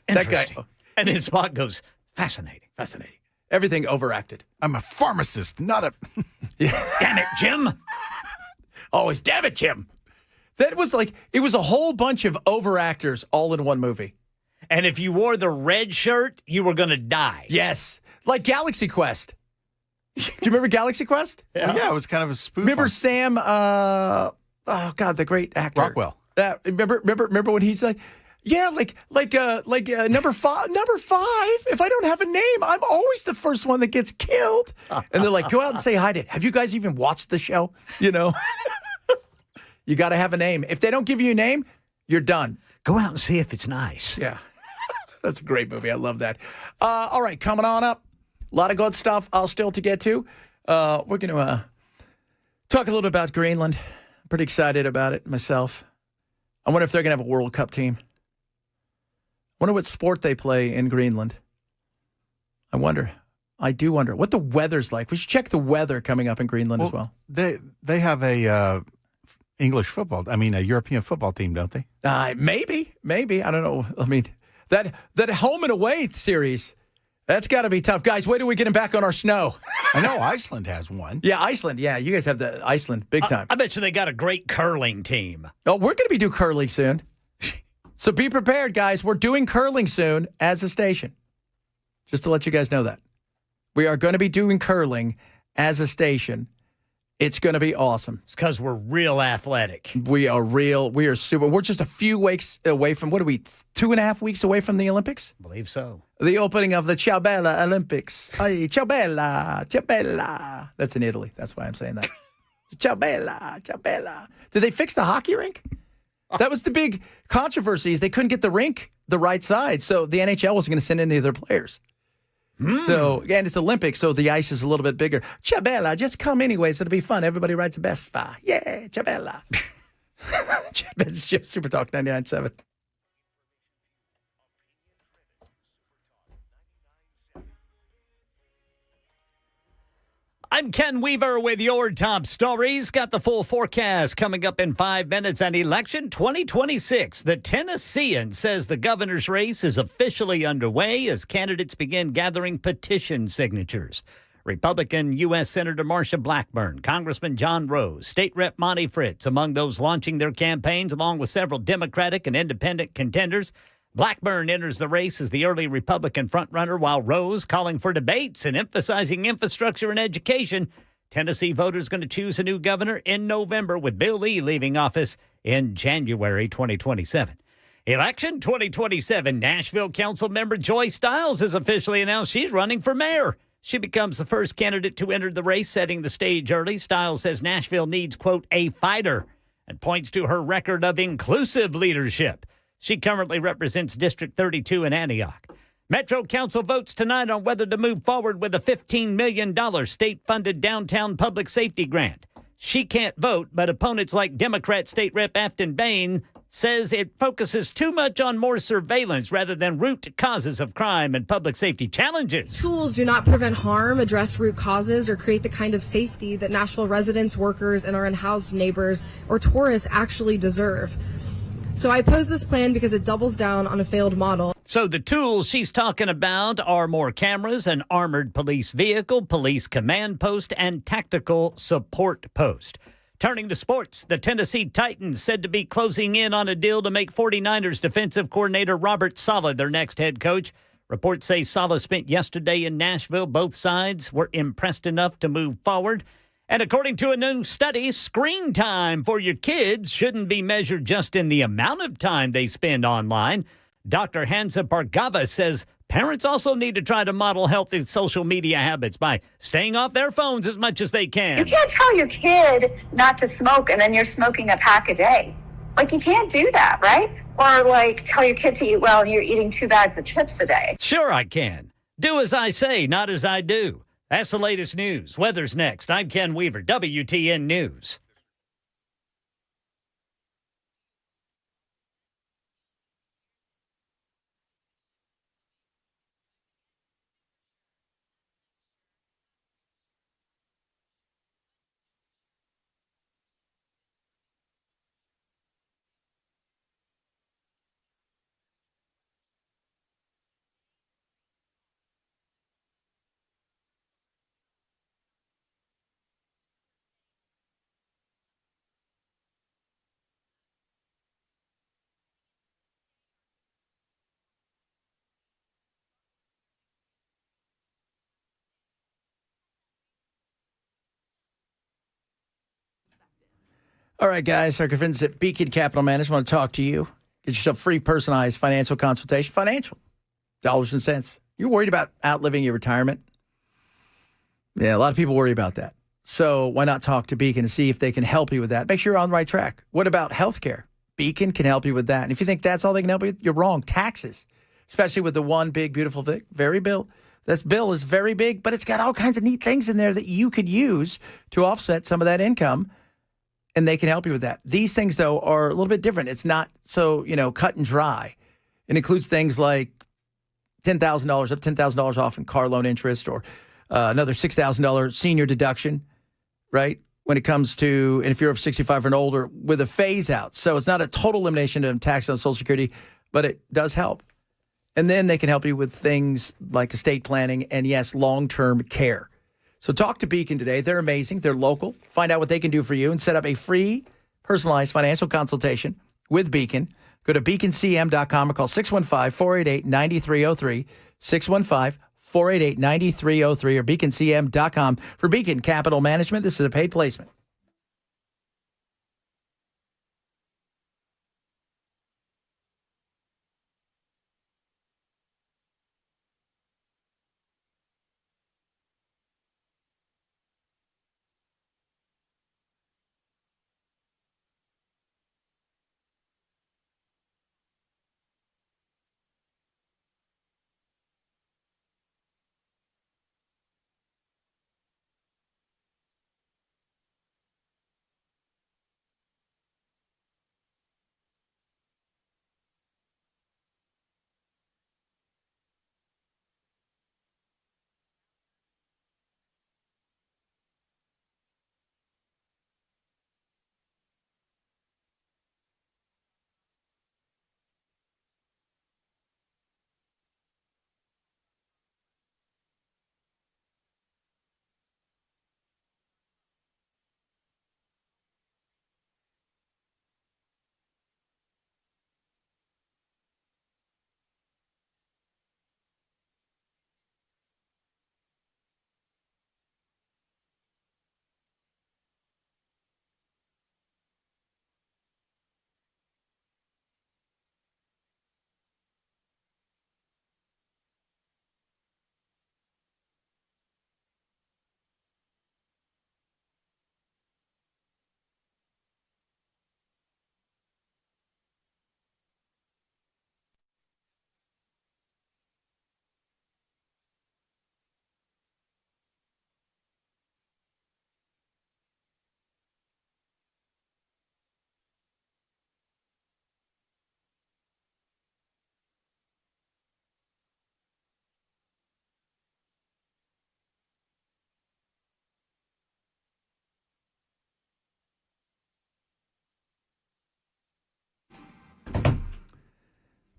Speaker 3: That guy. And his spot goes, fascinating.
Speaker 2: Everything overacted.
Speaker 4: I'm a pharmacist, not a...
Speaker 3: Damn it, Jim.
Speaker 2: Always, damn it, Jim. That was like, it was a whole bunch of overactors all in one movie.
Speaker 3: And if you wore the red shirt, you were going to die.
Speaker 2: Yes. Like Galaxy Quest. Do you remember Galaxy Quest?
Speaker 4: Yeah, it was kind of a spoof.
Speaker 2: Remember Sam, oh God, the great actor.
Speaker 4: Rockwell.
Speaker 2: Remember when he's like, yeah, like number five. If I don't have a name, I'm always the first one that gets killed. And they're like, go out and say hi to it. Have you guys even watched the show? You know, you got to have a name. If they don't give you a name, you're done.
Speaker 3: Go out and see if it's nice.
Speaker 2: Yeah, that's a great movie. I love that. All right, coming on up, a lot of good stuff. I'll still to get to. We're going to talk a little bit about Greenland. I'm pretty excited about it myself. I wonder if they're going to have a World Cup team. Wonder what sport they play in Greenland. I do wonder what the weather's like. We should check the weather coming up in Greenland as well.
Speaker 4: They have a a European football team, don't they?
Speaker 2: Maybe. I don't know. I mean, that home and away series, that's got to be tough. Guys, wait till we get them back on our snow.
Speaker 4: I know Iceland has one.
Speaker 2: Yeah, Iceland. Yeah, you guys have the Iceland big time.
Speaker 3: I bet you they got a great curling team.
Speaker 2: Oh, we're going to be doing curling soon. So be prepared, guys. We're doing curling soon as a station. Just to let you guys know that. We are going to be doing curling as a station. It's going to be awesome.
Speaker 3: It's because we're real athletic.
Speaker 2: We are super. We're just a few weeks away from, 2.5 weeks away from the Olympics?
Speaker 3: I believe so.
Speaker 2: The opening of the Ciao Bella Olympics. Ay, Ciao Bella, Ciao Bella. That's in Italy. That's why I'm saying that. Ciao Bella, Ciao Bella. Did they fix the hockey rink? That was the big controversy, is they couldn't get the rink the right side, so the NHL wasn't going to send any of their players. So, again, it's Olympics, so the ice is a little bit bigger. Chabela, just come anyways. It'll be fun. Everybody rides the best spa. Yeah, Chabela. It's just Super Talk 99.7.
Speaker 3: I'm Ken Weaver with your top stories. Got the full forecast coming up in 5 minutes. And election 2026. The Tennessean says the governor's race is officially underway as candidates begin gathering petition signatures. Republican U.S. Senator Marsha Blackburn, Congressman John Rose, State Rep Monty Fritz among those launching their campaigns, along with several Democratic and independent contenders. Blackburn enters the race as the early Republican frontrunner, while Rose calling for debates and emphasizing infrastructure and education. Tennessee voters going to choose a new governor in November, with Bill Lee leaving office in January 2027. Election 2027, Nashville Council member Joy Stiles has officially announced she's running for mayor. She becomes the first candidate to enter the race, setting the stage early. Stiles says Nashville needs, quote, a fighter, and points to her record of inclusive leadership. She currently represents District 32 in Antioch. Metro Council votes tonight on whether to move forward with a $15 million state-funded downtown public safety grant. She can't vote, but opponents like Democrat State Rep Afton Bain says it focuses too much on more surveillance rather than root causes of crime and public safety challenges.
Speaker 16: Tools do not prevent harm, address root causes, or create the kind of safety that Nashville residents, workers, and our unhoused neighbors or tourists actually deserve. So I oppose this plan because it doubles down on a failed model.
Speaker 3: So the tools she's talking about are more cameras, an armored police vehicle, police command post, and tactical support post. Turning to sports, the Tennessee Titans said to be closing in on a deal to make 49ers defensive coordinator Robert Saleh their next head coach. Reports say Saleh spent yesterday in Nashville. Both sides were impressed enough to move forward. And according to a new study, screen time for your kids shouldn't be measured just in the amount of time they spend online. Dr. Hansa Pargava says parents also need to try to model healthy social media habits by staying off their phones as much as they can.
Speaker 17: You can't tell your kid not to smoke and then you're smoking a pack a day. Like, you can't do that, right? Or, like, tell your kid to eat well and you're eating 2 bags of chips a day.
Speaker 3: Sure I can. Do as I say, not as I do. That's the latest news. Weather's next. I'm Ken Weaver, WTN News.
Speaker 2: All right, guys, our good friends at Beacon Capital Management want to talk to you. Get yourself free personalized financial consultation. Financial. Dollars and cents. You're worried about outliving your retirement? Yeah, a lot of people worry about that. So why not talk to Beacon and see if they can help you with that? Make sure you're on the right track. What about healthcare? Beacon can help you with that. And if you think that's all they can help you with, you're wrong. Taxes, especially with the one big, beautiful thing, very bill. This bill is very big, but it's got all kinds of neat things in there that you could use to offset some of that income. And they can help you with that. These things, though, are a little bit different. It's not so, cut and dry. It includes things like $10,000, up $10,000 off in car loan interest, or another $6,000 senior deduction, right? When it comes to, and if you're over 65 and older, with a phase out. So it's not a total elimination of tax on Social Security, but it does help. And then they can help you with things like estate planning and, yes, long-term care. So talk to Beacon today. They're amazing. They're local. Find out what they can do for you and set up a free personalized financial consultation with Beacon. Go to beaconcm.com or call 615-488-9303, 615-488-9303 or beaconcm.com. For Beacon Capital Management, this is a paid placement.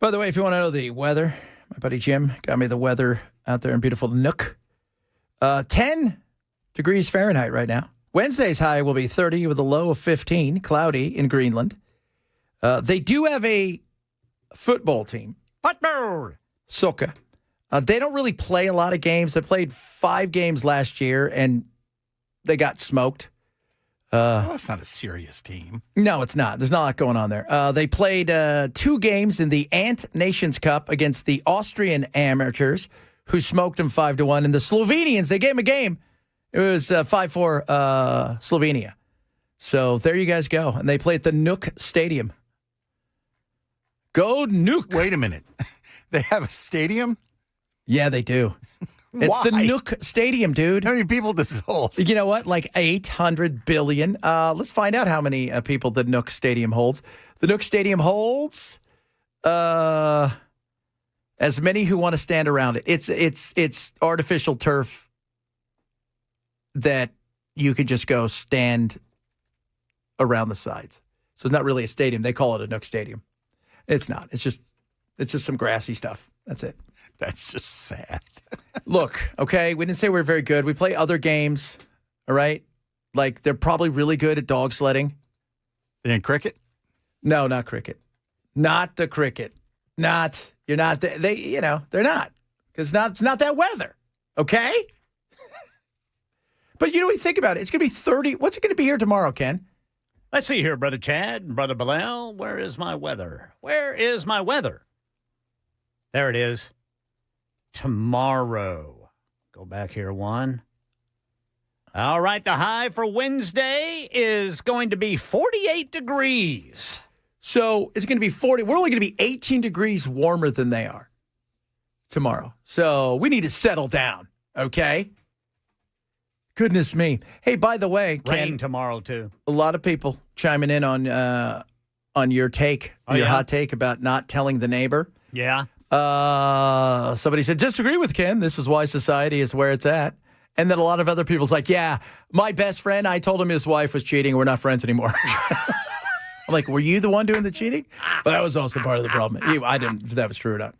Speaker 2: By the way, if you want to know the weather, my buddy Jim got me the weather out there in beautiful Nook. 10 degrees Fahrenheit right now. Wednesday's high will be 30 with a low of 15, cloudy in Greenland. They do have a football team.
Speaker 3: Football!
Speaker 2: Soccer. They don't really play a lot of games. They played 5 games last year, and they got smoked.
Speaker 4: That's not a serious team.
Speaker 2: No, it's not. There's not a lot going on there. They played 2 games in the Ant Nations Cup against the Austrian amateurs, who smoked them 5-1. And the Slovenians, they gave them a game. It was 5-4 Slovenia. So there you guys go. And they play at the Nook Stadium. Go Nook.
Speaker 4: Wait a minute. They have a stadium?
Speaker 2: Yeah, they do. It's the Nook Stadium, dude.
Speaker 4: How many people does it hold?
Speaker 2: You know what? Like 800 billion. Let's find out how many people the Nook Stadium holds. The Nook Stadium holds as many who want to stand around it. It's artificial turf that you could just go stand around the sides. So it's not really a stadium. They call it a Nook Stadium. It's not. It's just some grassy stuff. That's it.
Speaker 4: That's just sad.
Speaker 2: Look, okay, we didn't say we were very good. We play other games, all right? Like, they're probably really good at dog sledding.
Speaker 4: And cricket?
Speaker 2: No, not cricket. Not the cricket. You're not, they're not. Because it's not that weather, okay? But when you think about it, it's going to be 30. What's it going to be here tomorrow, Ken?
Speaker 3: Let's see here, Brother Chad, Brother Bilal. Where is my weather? Where is my weather? There it is. Tomorrow. Go back here one. All right, the high for Wednesday is going to be 48 degrees.
Speaker 2: So it's going to be 40. We're only going to be 18 degrees warmer than they are tomorrow. So we need to settle down, okay? Goodness me. Hey, by the way, Ken,
Speaker 3: rain tomorrow, too.
Speaker 2: A lot of people chiming in on your take, hot take about not telling the neighbor.
Speaker 3: Yeah.
Speaker 2: Somebody said, disagree with Ken. This is why society is where it's at. And then a lot of other people's like, yeah, my best friend, I told him his wife was cheating. We're not friends anymore. I'm like, were you the one doing the cheating? Well, that was also part of the problem. I didn't, if that was true or not.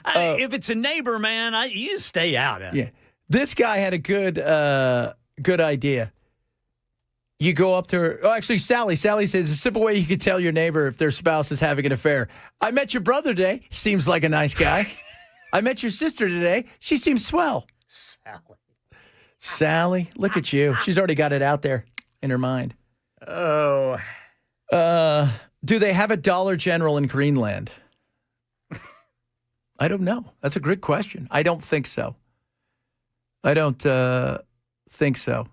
Speaker 3: If it's a neighbor, man, you stay out of it.
Speaker 2: Yeah. This guy had a good idea. You go up to her. Oh, actually, Sally. Sally says, a simple way you could tell your neighbor if their spouse is having an affair. I met your brother today. Seems like a nice guy. I met your sister today. She seems swell. Sally, look at you. She's already got it out there in her mind.
Speaker 3: Oh.
Speaker 2: Do they have a Dollar General in Greenland? I don't know. That's a great question. I don't think so. I don't think so.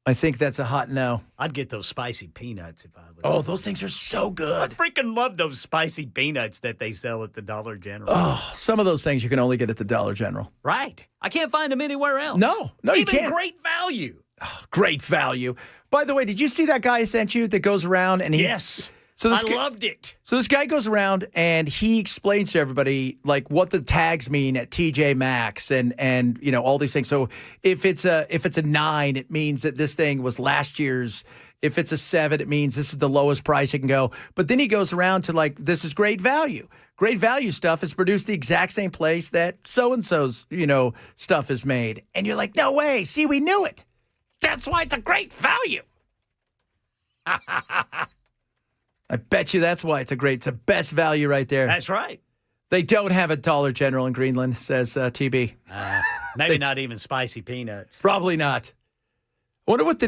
Speaker 2: I think that's a hot no.
Speaker 3: I'd get those spicy peanuts if I was.
Speaker 2: Oh, those things are so good.
Speaker 3: I freaking love those spicy peanuts that they sell at the Dollar General.
Speaker 2: Oh, some of those things you can only get at the Dollar General.
Speaker 3: Right. I can't find them anywhere else.
Speaker 2: No, you can't.
Speaker 3: Even great value.
Speaker 2: Oh, great value. By the way, did you see that guy I sent you that goes around and he...
Speaker 3: Yes.
Speaker 2: So
Speaker 3: I loved it.
Speaker 2: So this guy goes around and he explains to everybody like what the tags mean at TJ Maxx and you know all these things. So if it's a 9, it means that this thing was last year's. If it's a 7, it means this is the lowest price it can go. But then he goes around to like, this is great value. Great value stuff is produced the exact same place that so and so's stuff is made. And you're like, no way. See, we knew it. That's why it's a great value. I bet you that's why it's a best value right there.
Speaker 3: That's right.
Speaker 2: They don't have a Dollar General in Greenland, says TB.
Speaker 3: Maybe not even spicy peanuts.
Speaker 2: Probably not. I wonder what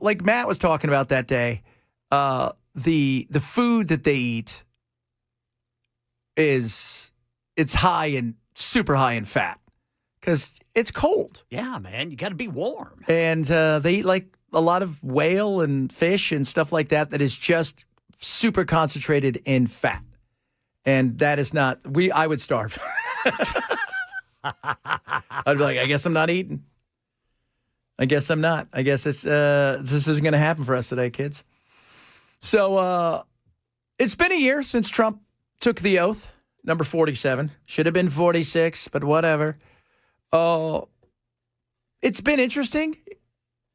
Speaker 2: like Matt was talking about that day, the food that they eat it's super high in fat because it's cold.
Speaker 3: Yeah, man, you got to be warm.
Speaker 2: And they eat like a lot of whale and fish and stuff like that is just super concentrated in fat. And that is not, I would starve. I'd be like, I guess I'm not eating. I guess I'm not. I guess this isn't going to happen for us today, kids. So it's been a year since Trump took the oath, number 47. Should have been 46, but whatever. It's been interesting.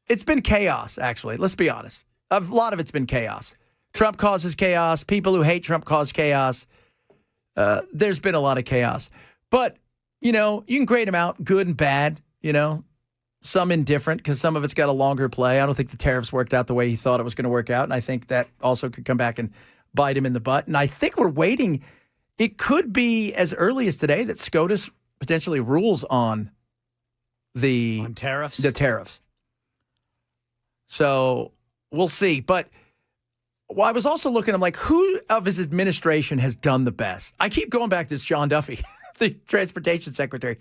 Speaker 2: It's been chaos, actually. Let's be honest. A lot of it's been chaos. Trump causes chaos. People who hate Trump cause chaos. there's been a lot of chaos. But, you can grade them out, good and bad, some indifferent because some of it's got a longer play. I don't think the tariffs worked out the way he thought it was going to work out, and I think that also could come back and bite him in the butt. And I think we're waiting. It could be as early as today that SCOTUS potentially rules on the
Speaker 3: tariffs.
Speaker 2: The tariffs. So we'll see. But I was also looking, I'm like, who of his administration has done the best? I keep going back to this John Duffy, the transportation secretary.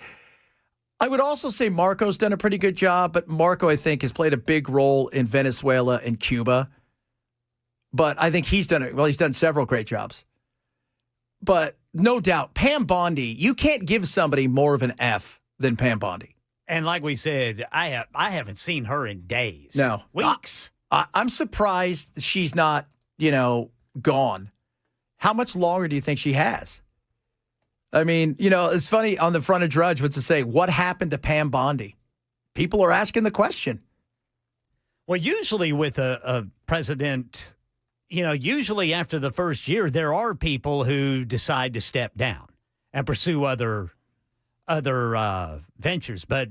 Speaker 2: I would also say Marco's done a pretty good job, but Marco, I think, has played a big role in Venezuela and Cuba. But I think he's done several great jobs. But no doubt, Pam Bondi, you can't give somebody more of an F than Pam Bondi.
Speaker 3: And like we said, I haven't seen her in days.
Speaker 2: No.
Speaker 3: Weeks.
Speaker 2: I'm surprised she's not, gone. How much longer do you think she has? I mean, it's funny on the front of Drudge, what's to say, what happened to Pam Bondi? People are asking the question.
Speaker 3: Well, usually with a president, usually after the first year, there are people who decide to step down and pursue other ventures. But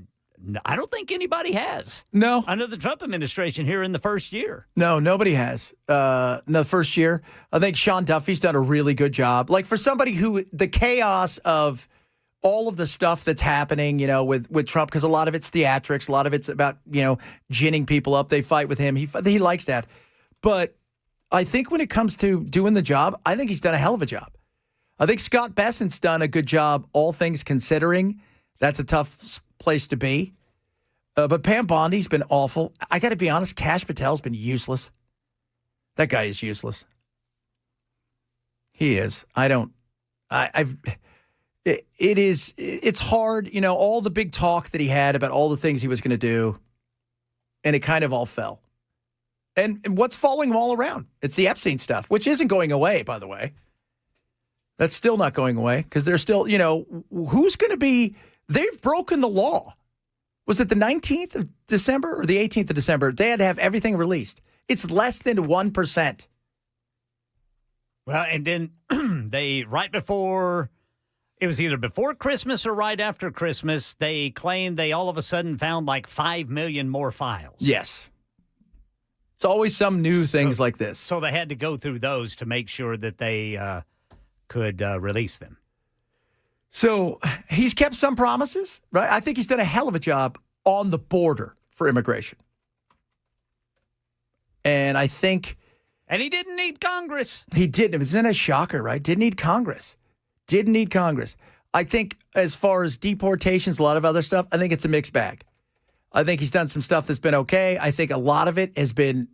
Speaker 3: I don't think anybody has.
Speaker 2: No.
Speaker 3: Under the Trump administration here in the first year.
Speaker 2: No, nobody has. In the first year, I think Sean Duffy's done a really good job. Like for somebody who, the chaos of all of the stuff that's happening, with Trump, because a lot of it's theatrics, a lot of it's about, ginning people up. They fight with him. He likes that. But I think when it comes to doing the job, I think he's done a hell of a job. I think Scott Bessent's done a good job, all things considering. That's a tough place to be. But Pam Bondi's been awful. I got to be honest, Kash Patel's been useless. That guy is useless. He is. It's hard, all the big talk that he had about all the things he was going to do, and it kind of all fell. And what's falling all around? It's the Epstein stuff, which isn't going away, by the way. That's still not going away because they're still, who's going to be, they've broken the law. Was it the 19th of December or the 18th of December? They had to have everything released. It's less than 1%.
Speaker 3: Well, and then right before, it was either before Christmas or right after Christmas, they claimed they all of a sudden found like 5 million more files.
Speaker 2: Yes. It's always some new things like this.
Speaker 3: So they had to go through those to make sure that they could release them.
Speaker 2: So he's kept some promises, right? I think he's done a hell of a job on the border for immigration. And I think...
Speaker 3: And he didn't need Congress.
Speaker 2: He didn't. Isn't that a shocker, right? Didn't need Congress. Didn't need Congress. I think as far as deportations, a lot of other stuff, I think it's a mixed bag. I think he's done some stuff that's been okay. I think a lot of it has been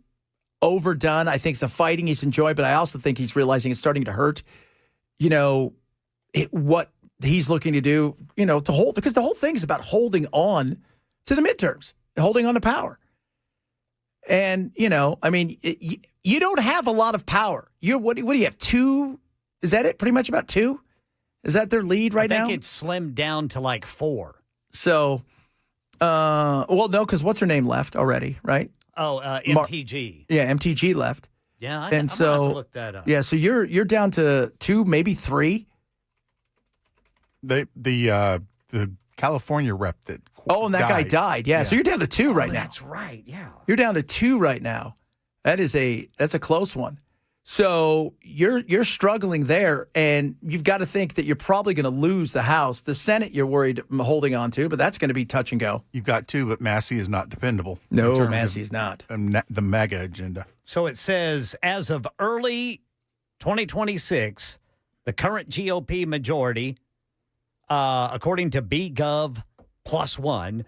Speaker 2: overdone. I think the fighting he's enjoyed, but I also think he's realizing it's starting to hurt, what he's looking to do, to hold, because the whole thing is about holding on to the midterms, holding on to power. And, you don't have a lot of power. What do you have, 2? Is that it? Pretty much about 2? Is that their lead right now?
Speaker 3: I think it's slimmed down to like 4.
Speaker 2: So, no, because what's her name left already, right?
Speaker 3: Oh, MTG.
Speaker 2: MTG left.
Speaker 3: Yeah, I'm
Speaker 2: going to
Speaker 3: have to look that up.
Speaker 2: Yeah, so you're down to 2, maybe 3.
Speaker 4: The California rep that
Speaker 2: and that guy died. Yeah, so you're down to 2 right now.
Speaker 3: That's right. Yeah,
Speaker 2: you're down to 2 right now. That's a close one. So you're struggling there, and you've got to think that you're probably going to lose the House. The Senate you're worried holding on to, but that's going to be touch and go.
Speaker 4: You've got 2, but Massey is not dependable.
Speaker 2: No, Massey is not.
Speaker 4: The MAGA agenda.
Speaker 3: So it says, as of early 2026, the current GOP majority, according to BGov +1,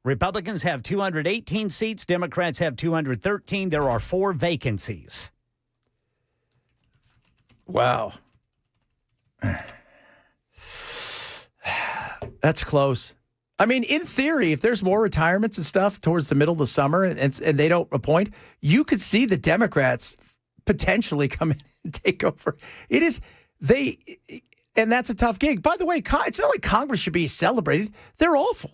Speaker 3: Republicans have 218 seats. Democrats have 213. There are 4 vacancies.
Speaker 2: Wow. That's close. I mean, in theory, if there's more retirements and stuff towards the middle of the summer and they don't appoint, you could see the Democrats potentially come in and take over. And that's a tough gig. By the way, it's not like Congress should be celebrated. They're awful.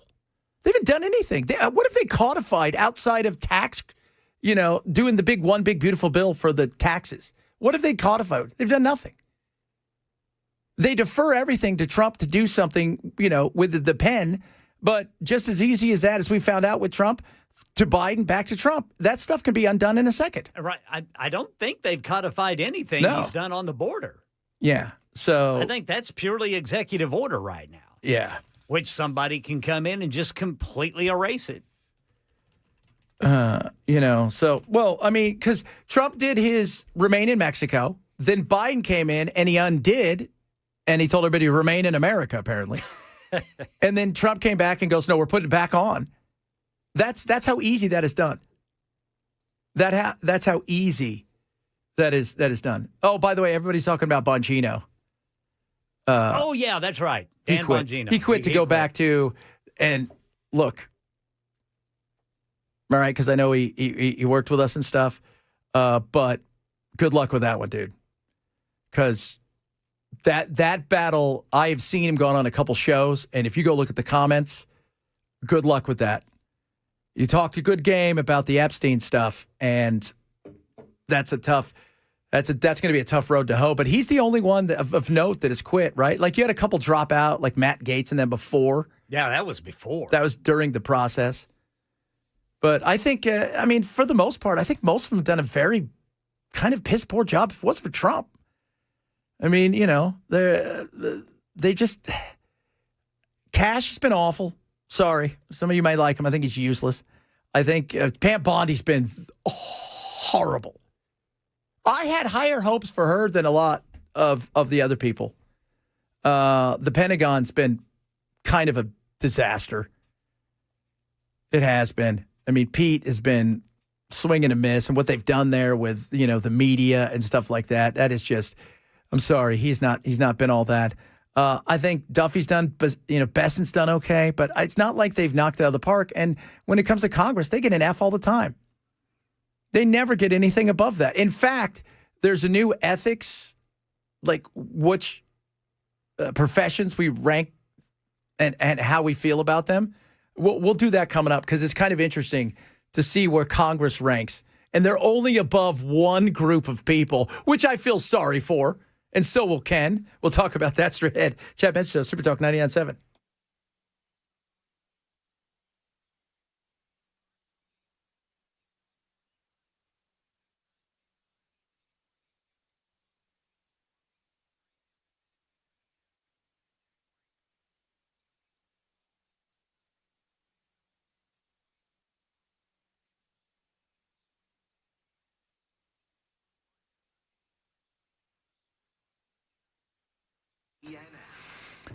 Speaker 2: They haven't done anything. What if they codified outside of tax, doing the one big beautiful bill for the taxes? What if they codified? They've done nothing. They defer everything to Trump to do something, with the pen. But just as easy as that, as we found out with Trump, to Biden, back to Trump, that stuff can be undone in a second.
Speaker 3: Right. I don't think they've codified anything he's done on the border.
Speaker 2: Yeah. So
Speaker 3: I think that's purely executive order right now.
Speaker 2: Yeah.
Speaker 3: Which somebody can come in and just completely erase it.
Speaker 2: Because Trump did his remain in Mexico. Then Biden came in and he undid, and he told everybody to remain in America, apparently. And then Trump came back and goes, no, we're putting it back on. That's how easy that is done. That's how easy that is done. Oh, by the way, everybody's talking about Bongino.
Speaker 3: Yeah, that's right. Dan Bongino.
Speaker 2: He quit to go back to, and look, all right, because I know he worked with us and stuff, but good luck with that one, dude. Because that battle, I have seen him going on a couple shows, and if you go look at the comments, good luck with that. You talked a good game about the Epstein stuff, and that's going to be a tough road to hoe. But he's the only one of note that has quit, right? Like you had a couple drop out, like Matt Gaetz, and then before.
Speaker 3: Yeah, that was before.
Speaker 2: That was during the process. But I think, for the most part, I think most of them have done a very kind of piss poor job if it wasn't for Trump. I mean, they just, Cash has been awful. Sorry. Some of you might like him. I think he's useless. I think Pam Bondi's been horrible. I had higher hopes for her than a lot of the other people. The Pentagon's been kind of a disaster. It has been. I mean, Pete has been swing and a miss, and what they've done there with the media and stuff like that. That is just. I'm sorry, he's not been all that. I think Duffy's done, Besson's done okay, but it's not like they've knocked it out of the park. And when it comes to Congress, they get an F all the time. They never get anything above that. In fact, there's a new ethics, like which professions we rank and how we feel about them. We'll do that coming up because it's kind of interesting to see where Congress ranks. And they're only above one group of people, which I feel sorry for. And so will Ken. We'll talk about that straight ahead. Chad Bench Show, Super Talk 99.7.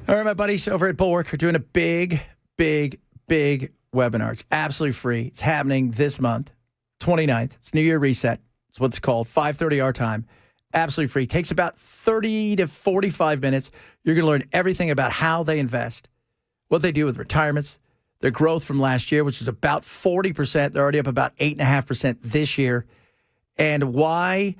Speaker 2: All right, my buddies over at Bulwark are doing a big webinar. It's absolutely free. It's happening this month, 29th. It's New Year Reset. It's what it's called, 5:30 our time. Absolutely free. Takes about 30 to 45 minutes. You're going to learn everything about how they invest, what they do with retirements, their growth from last year, which is about 40%. They're already up about 8.5% this year, and why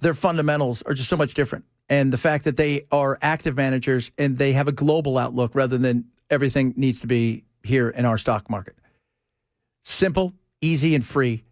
Speaker 2: their fundamentals are just so much different. And the fact that they are active managers and they have a global outlook rather than everything needs to be here in our stock market. Simple, easy, and free.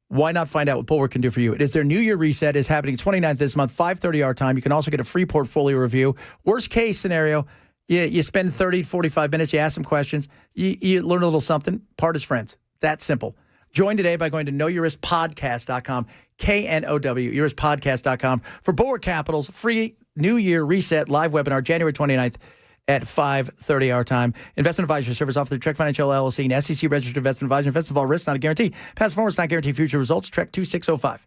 Speaker 2: Why not find out what Bulwark can do for you? It is their New Year Reset. Is happening 29th this month, 5:30 our time. You can also get a free portfolio review. Worst case scenario, you spend 30 to 45 minutes, you ask some questions, you learn a little something, part as friends. That simple. Join today by going to knowyourriskpodcast.com, KNOW, yourriskpodcast.com for Bulwark Capital's free New Year Reset live webinar, January 29th at 5:30 our time. Investment advisory service offered through Trek Financial LLC, an SEC registered investment advisor. Investment of all risks, not a guarantee. Past performance, not guarantee future results. Trek 2605.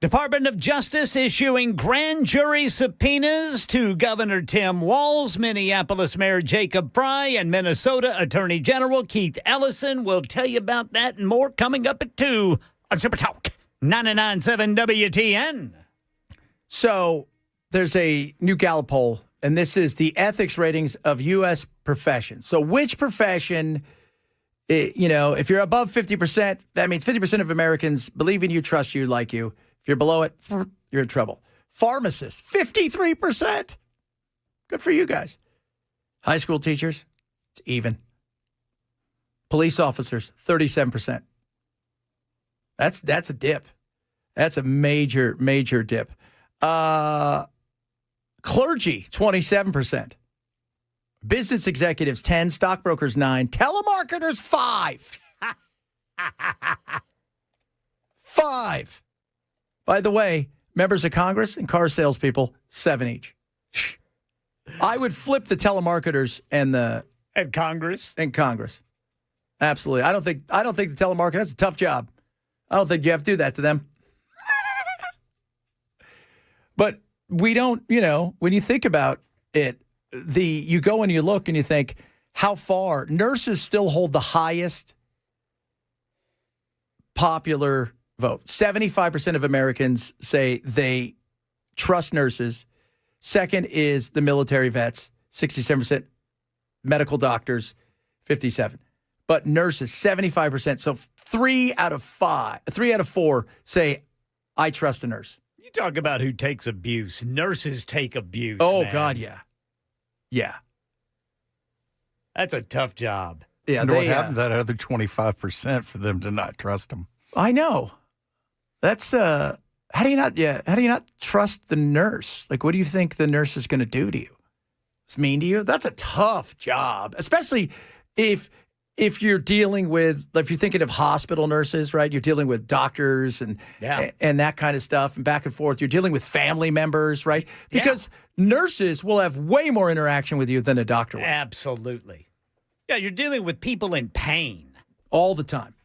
Speaker 3: Department of Justice issuing grand jury subpoenas to Governor Tim Walz, Minneapolis Mayor Jacob Fry, and Minnesota Attorney General Keith Ellison. We'll tell you about that and more coming up at 2 on Super Talk 99.7 WTN.
Speaker 2: So there's a new Gallup poll, and this is the ethics ratings of U.S. professions. So which profession, if you're above 50%, that means 50% of Americans believe in you, trust you, like you. If you're below it, you're in trouble. Pharmacists, 53%. Good for you guys. High school teachers, it's even. Police officers, 37%. That's a dip. That's a major, major dip. Clergy, 27%. Business executives, 10. Stockbrokers, 9. Telemarketers, 5. 5. By the way, members of Congress and car salespeople, 7 each. I would flip the telemarketers and
Speaker 3: Congress.
Speaker 2: Absolutely. I don't think the telemarketer, that's a tough job. I don't think you have to do that to them. But we don't, when you think about it, you go and you look and you think how far nurses still hold the highest popular vote. 75% of Americans say they trust nurses. Second is the military vets, 67%. Medical doctors, 57%. But nurses, 75%. So 3 out of 4 say, I trust a nurse.
Speaker 3: You talk about who takes abuse. Nurses take abuse.
Speaker 2: Oh,
Speaker 3: man.
Speaker 2: God, yeah. Yeah.
Speaker 3: That's a tough job.
Speaker 2: Yeah,
Speaker 4: what happened to that other 25% for them to not trust them?
Speaker 2: I know. That's how do you not trust the nurse? Like, what do you think the nurse is going to do to you? It's mean to you? That's a tough job, especially if you're dealing with, if you're thinking of hospital nurses, right? You're dealing with doctors and that kind of stuff and back and forth. You're dealing with family members, right? Because nurses will have way more interaction with you than a doctor will.
Speaker 3: Absolutely. Yeah, you're dealing with people in pain.
Speaker 2: All the time.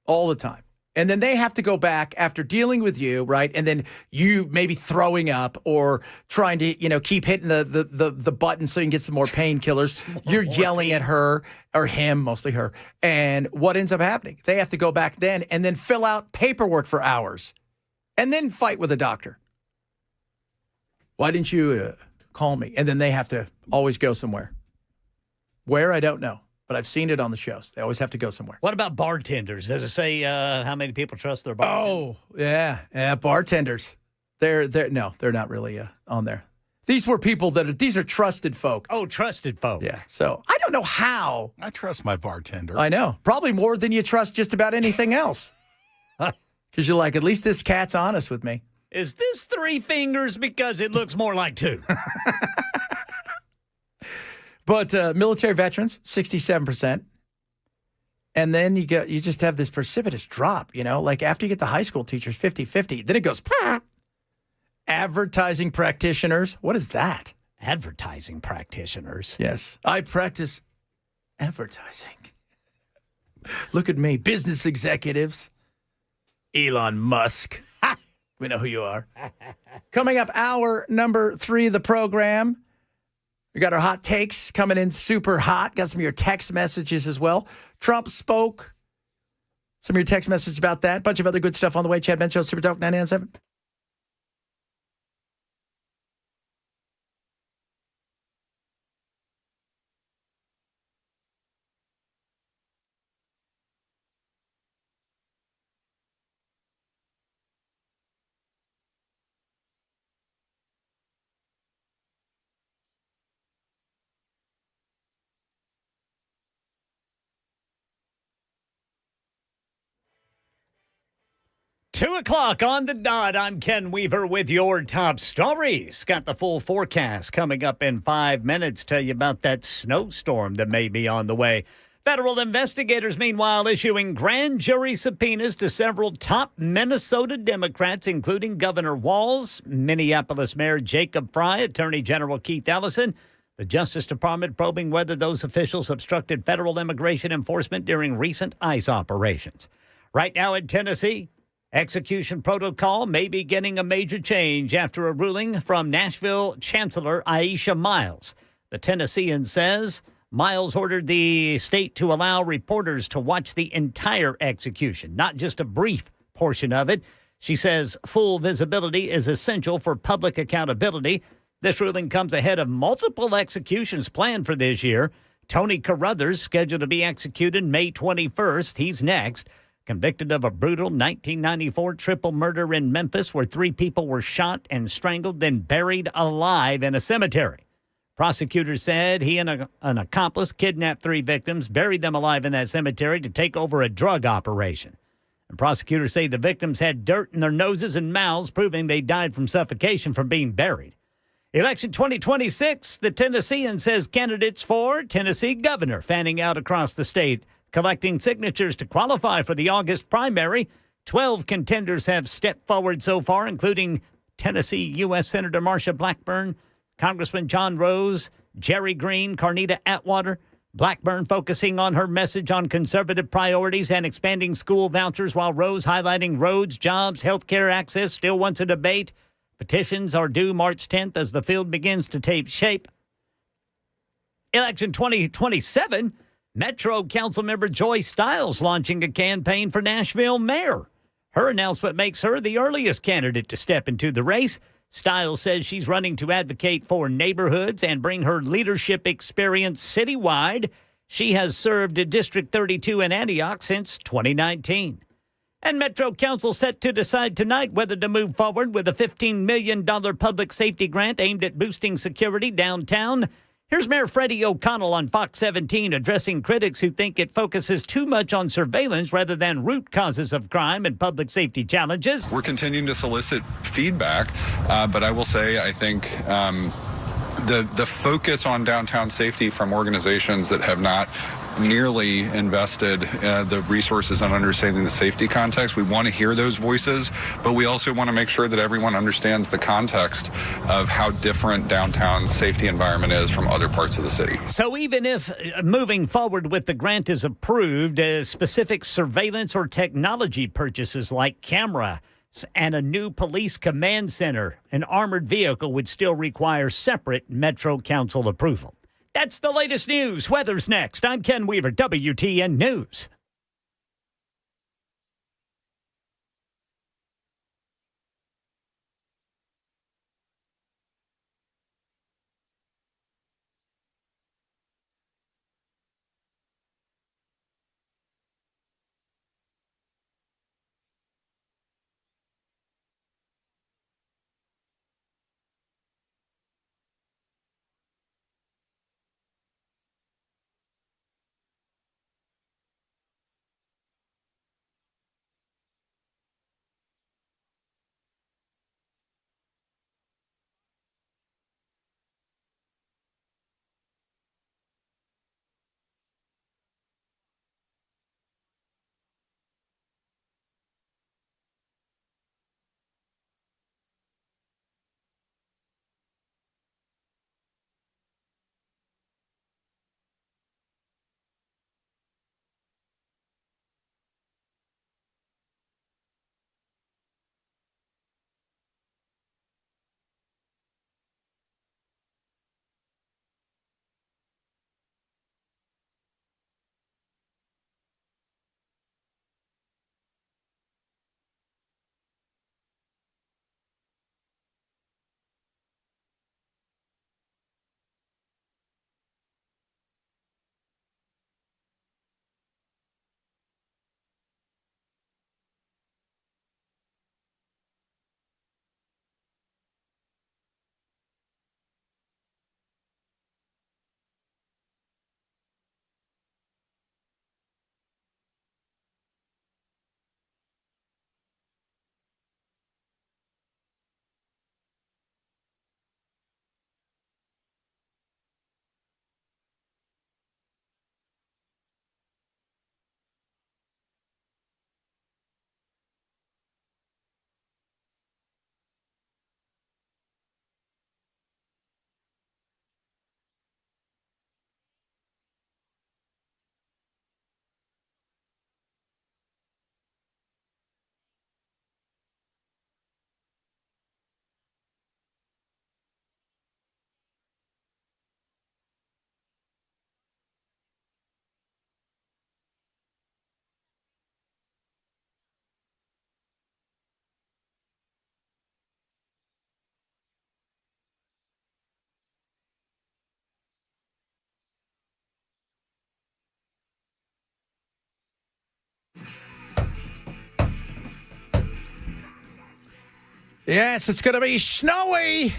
Speaker 2: All the time. And then they have to go back after dealing with you, right? And then you maybe throwing up or trying to, keep hitting the button so you can get some more painkillers. You're yelling at her or him, mostly her. And what ends up happening? They have to go back then and then fill out paperwork for hours and then fight with a doctor. Why didn't you call me? And then they have to always go somewhere. Where? I don't know. But I've seen it on the shows. They always have to go somewhere.
Speaker 3: What about bartenders? Does it say how many people trust their bartenders?
Speaker 2: Oh, yeah, bartenders. They're not really on there. These were people these are trusted folk.
Speaker 3: Oh, trusted folk.
Speaker 2: Yeah. So I don't know how.
Speaker 4: I trust my bartender.
Speaker 2: I know. Probably more than you trust just about anything else. Because you're like, at least this cat's honest with me.
Speaker 3: Is this 3 fingers? Because it looks more like 2.
Speaker 2: But military veterans, 67%. And then you just have this precipitous drop, like after you get the high school teachers, 50-50. Then it goes, advertising practitioners. What is that?
Speaker 3: Advertising practitioners.
Speaker 2: Yes. I practice advertising. Look at me. Business executives. Elon Musk. We know who you are. Coming up, hour number 3 of the program. We got our hot takes coming in super hot. Got some of your text messages as well. Trump spoke. Some of your text messages about that. Bunch of other good stuff on the way. Chad Ben Show, Super Talk 99.7.
Speaker 3: Two o'clock on the dot. I'm Ken Weaver with your top stories. Got the full forecast coming up in 5 minutes. Tell you about that snowstorm that may be on the way. Federal investigators, meanwhile, issuing grand jury subpoenas to several top Minnesota Democrats, including Governor Walz, Minneapolis Mayor Jacob Fry, Attorney General Keith Ellison. The Justice Department probing whether those officials obstructed federal immigration enforcement during recent ICE operations. Right now in Tennessee, Execution protocol may be getting a major change after a ruling from Nashville Chancellor Aisha Miles. The Tennessean says Miles ordered the state to allow reporters to watch the entire execution, not just a brief portion of it. She says full visibility is essential for public accountability. This ruling comes ahead of multiple executions planned for this year. Tony Carruthers, scheduled to be executed May 21st. He's next. Convicted of a brutal 1994 triple murder in Memphis where 3 people were shot and strangled, then buried alive in a cemetery. Prosecutors said he and an accomplice kidnapped 3 victims, buried them alive in that cemetery to take over a drug operation. And prosecutors say the victims had dirt in their noses and mouths, proving they died from suffocation from being buried. Election 2026, the Tennessean says candidates for Tennessee governor fanning out across the state, collecting signatures to qualify for the August primary. 12 contenders have stepped forward so far, including Tennessee U.S. Senator Marsha Blackburn, Congressman John Rose, Jerry Green, Carnita Atwater. Blackburn focusing on her message on conservative priorities and expanding school vouchers, while Rose highlighting roads, jobs, health care access, still wants a debate. Petitions are due March 10th as the field begins to take shape. Election 2027, Metro Council member Joy Stiles launching a campaign for Nashville mayor. Her announcement makes her the earliest candidate to step into the race. Stiles says she's running to advocate for neighborhoods and bring her leadership experience citywide. She has served in District 32 in Antioch since 2019. And Metro Council set to decide tonight whether to move forward with a $15 million public safety grant aimed at boosting security downtown. Here's Mayor Freddie O'Connell on Fox 17 addressing critics who think it focuses too much on surveillance rather than root causes of crime and public safety challenges.
Speaker 10: We're continuing to solicit feedback, but I will say I think the focus on downtown safety from organizations that have not nearly invested the resources on understanding the safety context. We want to hear those voices, but we also want to make sure that everyone understands the context of how different downtown safety environment is from other parts of the city.
Speaker 3: So even if moving forward with the grant is approved, specific surveillance or technology purchases like camera and a new police command center, an armored vehicle would still require separate Metro Council approval. That's the latest news. Weather's next. I'm Ken Weaver, WTN News.
Speaker 2: Yes, it's going to be snowy.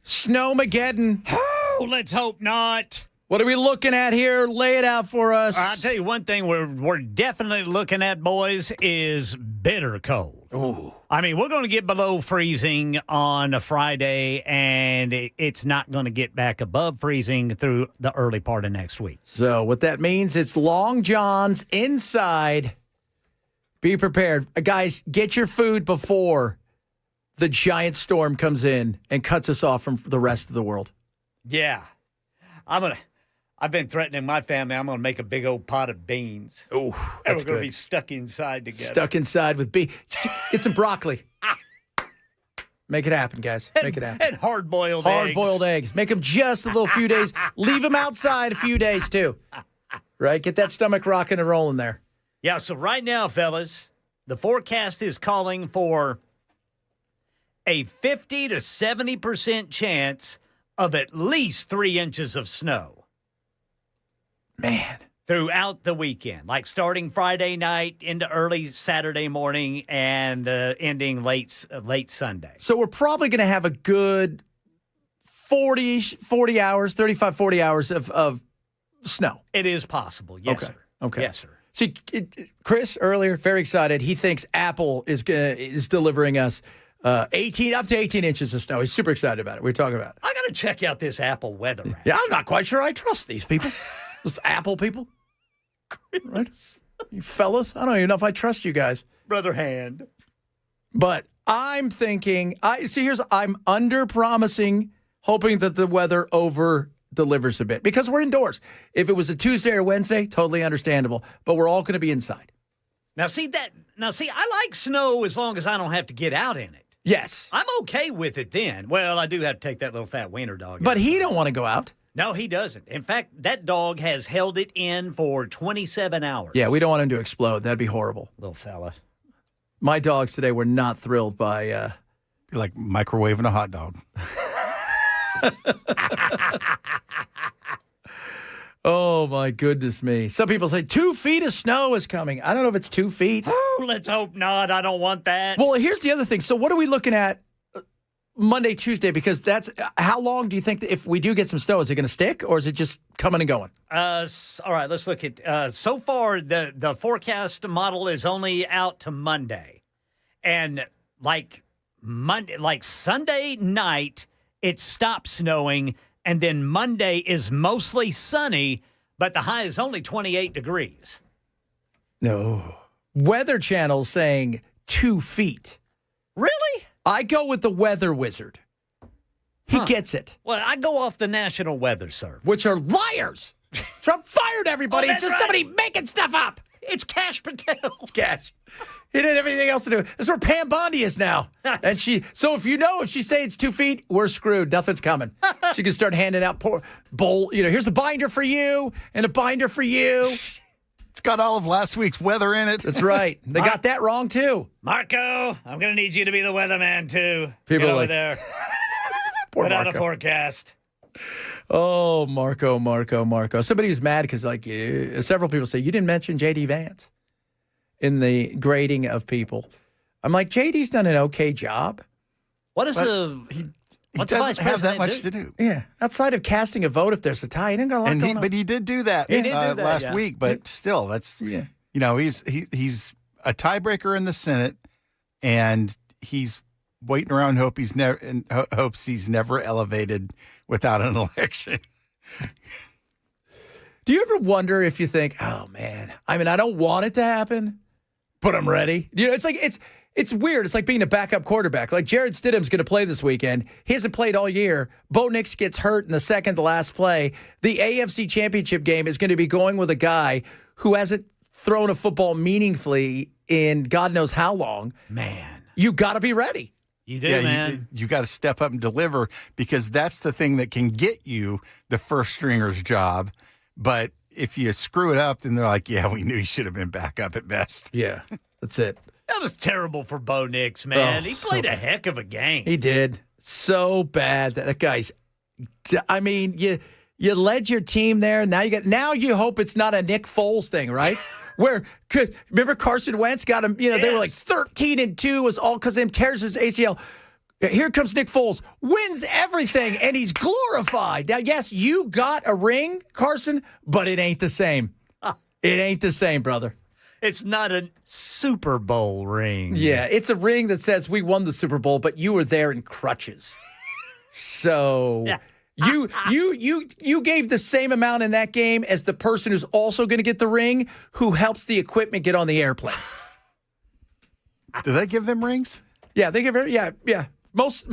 Speaker 2: Snowmageddon.
Speaker 3: Oh, let's hope not.
Speaker 2: What are we looking at here? Lay it out for us.
Speaker 3: I'll tell you one thing we're definitely looking at, boys, is bitter cold.
Speaker 2: Ooh.
Speaker 3: I mean, we're going to get below freezing on a Friday, and it's not going to get back above freezing through the early part of next week.
Speaker 2: So what that means, it's long johns inside. Be prepared. Guys, get your food before the giant storm comes in and cuts us off from the rest of the world.
Speaker 3: Yeah. I've been threatening my family. I'm going to make a big old pot of beans.
Speaker 2: Oh,
Speaker 3: and
Speaker 2: that's
Speaker 3: we're going to
Speaker 2: good.
Speaker 3: be stuck inside together.
Speaker 2: Stuck inside with beans. Get some broccoli. Make it happen, guys. Make it happen.
Speaker 3: And hard-boiled eggs.
Speaker 2: Hard-boiled eggs. Make them just a little few days. Leave them outside a few days, too. Right? Get that stomach rocking and rolling there.
Speaker 3: Yeah, so right now, fellas, the forecast is calling for a 50 to 70% chance of at least 3 inches of snow.
Speaker 2: Man.
Speaker 3: Throughout the weekend, like starting Friday night into early Saturday morning and ending late Sunday.
Speaker 2: So we're probably going to have a good 40 hours, 35, 40 hours of snow.
Speaker 3: It is possible. Yes,
Speaker 2: Okay.
Speaker 3: sir.
Speaker 2: Okay.
Speaker 3: Yes, sir.
Speaker 2: See, Chris earlier, very excited. He thinks Apple is delivering us 18 up to 18 inches of snow. He's super excited about it. We're talking about it.
Speaker 3: I got to check out this Apple weather app.
Speaker 2: Yeah, I'm not quite sure I trust these people. Those Apple people. Right? You fellas, I don't even know if I trust you guys.
Speaker 3: Brother Hand.
Speaker 2: But I'm thinking, I'm under promising, hoping that the weather over delivers a bit because we're indoors. If it was a Tuesday or Wednesday, totally understandable. But we're all going to be inside.
Speaker 3: Now, I like snow as long as I don't have to get out in it.
Speaker 2: Yes.
Speaker 3: I'm okay with it then. Well, I do have to take that little fat wiener dog.
Speaker 2: But he don't want to go out.
Speaker 3: No, he doesn't. In fact, that dog has held it in for 27 hours.
Speaker 2: Yeah, we don't want him to explode. That'd be horrible.
Speaker 3: Little fella.
Speaker 2: My dogs today were not thrilled by...
Speaker 4: Be like microwaving a hot dog.
Speaker 2: Oh, my goodness me. Some people say 2 feet of snow is coming. I don't know if it's 2 feet.
Speaker 3: Oh, let's hope not. I don't want that.
Speaker 2: Well, here's the other thing. So what are we looking at Monday, Tuesday? Because that's how long do you think that if we do get some snow, is it going to stick or is it just coming and going?
Speaker 3: All right, let's look at so far the forecast model is only out to Monday. And like Sunday night, it stops snowing. And then Monday is mostly sunny, but the high is only 28 degrees.
Speaker 2: No. Weather Channel saying 2 feet.
Speaker 3: Really?
Speaker 2: I go with the weather wizard. He gets it.
Speaker 3: Well, I go off the National Weather Service.
Speaker 2: Which are liars. Trump fired everybody.
Speaker 3: Oh,
Speaker 2: It's just somebody making stuff up.
Speaker 3: It's Cash Patel.
Speaker 2: It's Cash. He didn't have anything else to do. That's where Pam Bondi is now. And so if she say it's 2 feet, we're screwed. Nothing's coming. She can start handing out here's a binder for you and a binder for you.
Speaker 4: It's got all of last week's weather in it.
Speaker 2: That's right. They got that wrong too.
Speaker 3: Marco, I'm going to need you to be the weatherman too.
Speaker 2: People
Speaker 3: Get
Speaker 2: are
Speaker 3: over
Speaker 2: like,
Speaker 3: there.
Speaker 2: Poor
Speaker 3: Put out a
Speaker 2: Marco.
Speaker 3: forecast.
Speaker 2: Oh, Marco. Somebody was mad because several people say, you didn't mention J.D. Vance in the grading of people. I'm like, J.D.'s done an okay job.
Speaker 3: What is
Speaker 4: He
Speaker 3: what's the
Speaker 4: doesn't
Speaker 3: vice
Speaker 4: have that
Speaker 3: president
Speaker 4: much
Speaker 3: do?
Speaker 4: to do.
Speaker 2: Yeah. Outside of casting a vote if there's a tie, he didn't got a lot going on.
Speaker 4: But he did do that,
Speaker 3: He did do that,
Speaker 4: last week. But still, that's he's a tiebreaker in the Senate, and he's waiting around. Hopes he's never elevated without an election.
Speaker 2: Do you ever wonder if you think, oh man, I mean, I don't want it to happen, but I'm ready. It's like it's weird. It's like being a backup quarterback. Like Jared Stidham's going to play this weekend. He hasn't played all year. Bo Nix gets hurt in the second to last play. The AFC Championship game is going to be going with a guy who hasn't thrown a football meaningfully in God knows how long.
Speaker 3: Man.
Speaker 2: You got to be ready.
Speaker 3: You do, man.
Speaker 4: You got to step up and deliver because that's the thing that can get you the first stringer's job. But if you screw it up, then they're like, yeah, we knew he should have been back up at best.
Speaker 2: Yeah, that's it.
Speaker 3: That was terrible for Bo Nix, man.
Speaker 2: Oh,
Speaker 3: He played a heck of a game.
Speaker 2: He did. So bad. That guy's, I mean, you led your team there. Now you hope it's not a Nick Foles thing, right? Remember Carson Wentz got him, they were like 13-2 was all because of him tears his ACL. Here comes Nick Foles, wins everything, and he's glorified. Now, yes, you got a ring, Carson, but it ain't the same. It ain't the same, brother.
Speaker 3: It's not a Super Bowl ring.
Speaker 2: Yeah, it's a ring that says we won the Super Bowl, but you were there in crutches. So you gave the same amount in that game as the person who's also going to get the ring, who helps the equipment get on the airplane.
Speaker 4: Do they give them rings?
Speaker 2: Yeah, they give it. Yeah. Most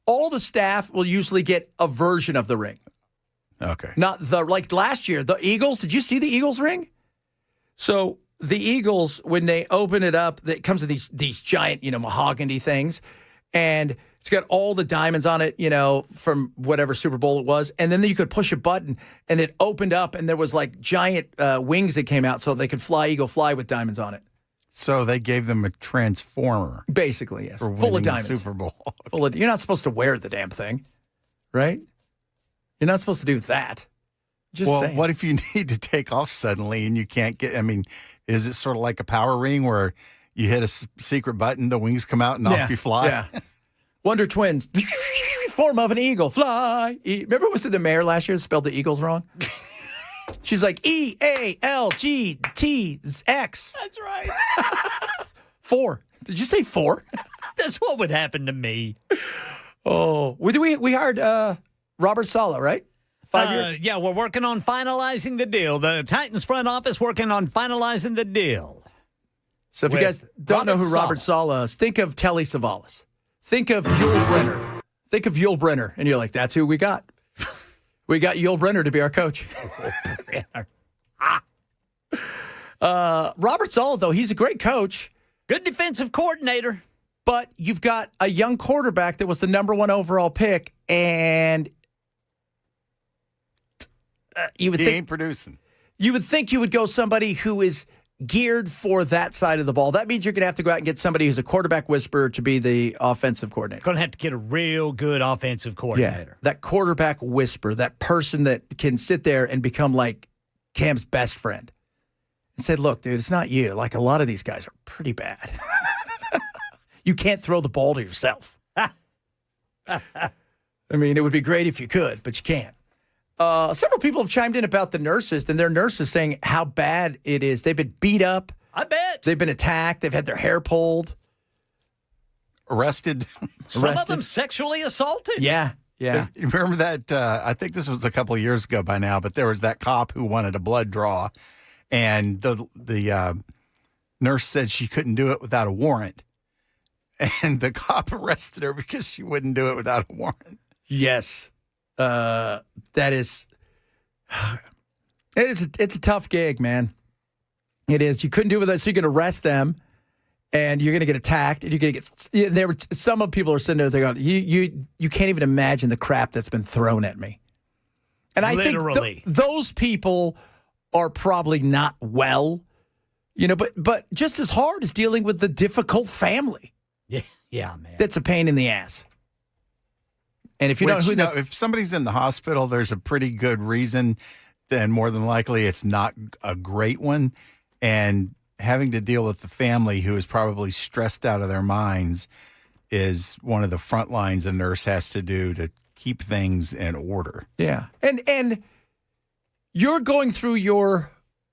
Speaker 2: all the staff will usually get a version of the ring.
Speaker 4: Okay.
Speaker 2: Not like last year, the Eagles. Did you see the Eagles ring? So the Eagles, when they open it up, it comes with these giant, mahogany things, and it's got all the diamonds on it, from whatever Super Bowl it was. And then you could push a button, and it opened up, and there was like giant wings that came out, so they could eagle fly with diamonds on it.
Speaker 4: So they gave them a transformer.
Speaker 2: Basically, yes.
Speaker 4: For
Speaker 2: Full of
Speaker 4: winning the
Speaker 2: diamonds.
Speaker 4: Super Bowl.
Speaker 2: You're not supposed to wear the damn thing, right? You're not supposed to do that. Just saying.
Speaker 4: What if you need to take off suddenly and you can't get? I mean, is it sort of like a power ring where you hit a secret button, the wings come out, and off you fly?
Speaker 2: Yeah. Wonder Twins, form of an eagle, fly. Remember, was it the mayor last year that spelled the Eagles wrong? She's like EALGTX.
Speaker 3: That's right.
Speaker 2: 4. Did you say 4?
Speaker 3: That's what would happen to me.
Speaker 2: Oh, we hired Robert Saleh, right? 5 years.
Speaker 3: Yeah, we're working on finalizing the deal. The Titans front office working on finalizing the deal.
Speaker 2: So if you guys don't know who Robert Saleh is, think of Telly Savalas. Think of Yul Brynner. Think of Yul Brynner, and you're like, that's who we got. We got Yul Brynner to be our coach. Robert Saleh, though, he's a great coach.
Speaker 3: Good defensive coordinator.
Speaker 2: But you've got a young quarterback that was the number 1 overall pick, and you would
Speaker 4: he
Speaker 2: think
Speaker 4: ain't producing.
Speaker 2: You would think you would go somebody who is geared for that side of the ball. That means you're going to have to go out and get somebody who's a quarterback whisperer to be the offensive coordinator.
Speaker 3: Going to have to get a real good offensive coordinator.
Speaker 2: Yeah, that quarterback whisperer, that person that can sit there and become like Cam's best friend and say, look, dude, it's not you. Like, a lot of these guys are pretty bad. You can't throw the ball to yourself. I mean, it would be great if you could, but you can't. Several people have chimed in about the nurses, and their nurses saying how bad it is. They've been beat up.
Speaker 3: I bet.
Speaker 2: They've been attacked. They've had their hair pulled.
Speaker 4: Arrested.
Speaker 3: Some of them sexually assaulted.
Speaker 2: Yeah.
Speaker 4: You remember that? I think this was a couple of years ago by now, but there was that cop who wanted a blood draw, and the nurse said she couldn't do it without a warrant. And the cop arrested her because she wouldn't do it without a warrant.
Speaker 2: Yes. It's a tough gig, man. It is. You couldn't do it with that, so you can arrest them, and you're going to get attacked, and you're going to get. Some of people are sitting there. They're going, you can't even imagine the crap that's been thrown at me. And I think those people are probably not well, but just as hard as dealing with the difficult family.
Speaker 3: Yeah, man.
Speaker 2: That's a pain in the ass. And if you don't know
Speaker 4: if somebody's in the hospital, there's a pretty good reason, then more than likely it's not a great one. And having to deal with the family who is probably stressed out of their minds is one of the front lines a nurse has to do to keep things in order.
Speaker 2: Yeah. And you're going through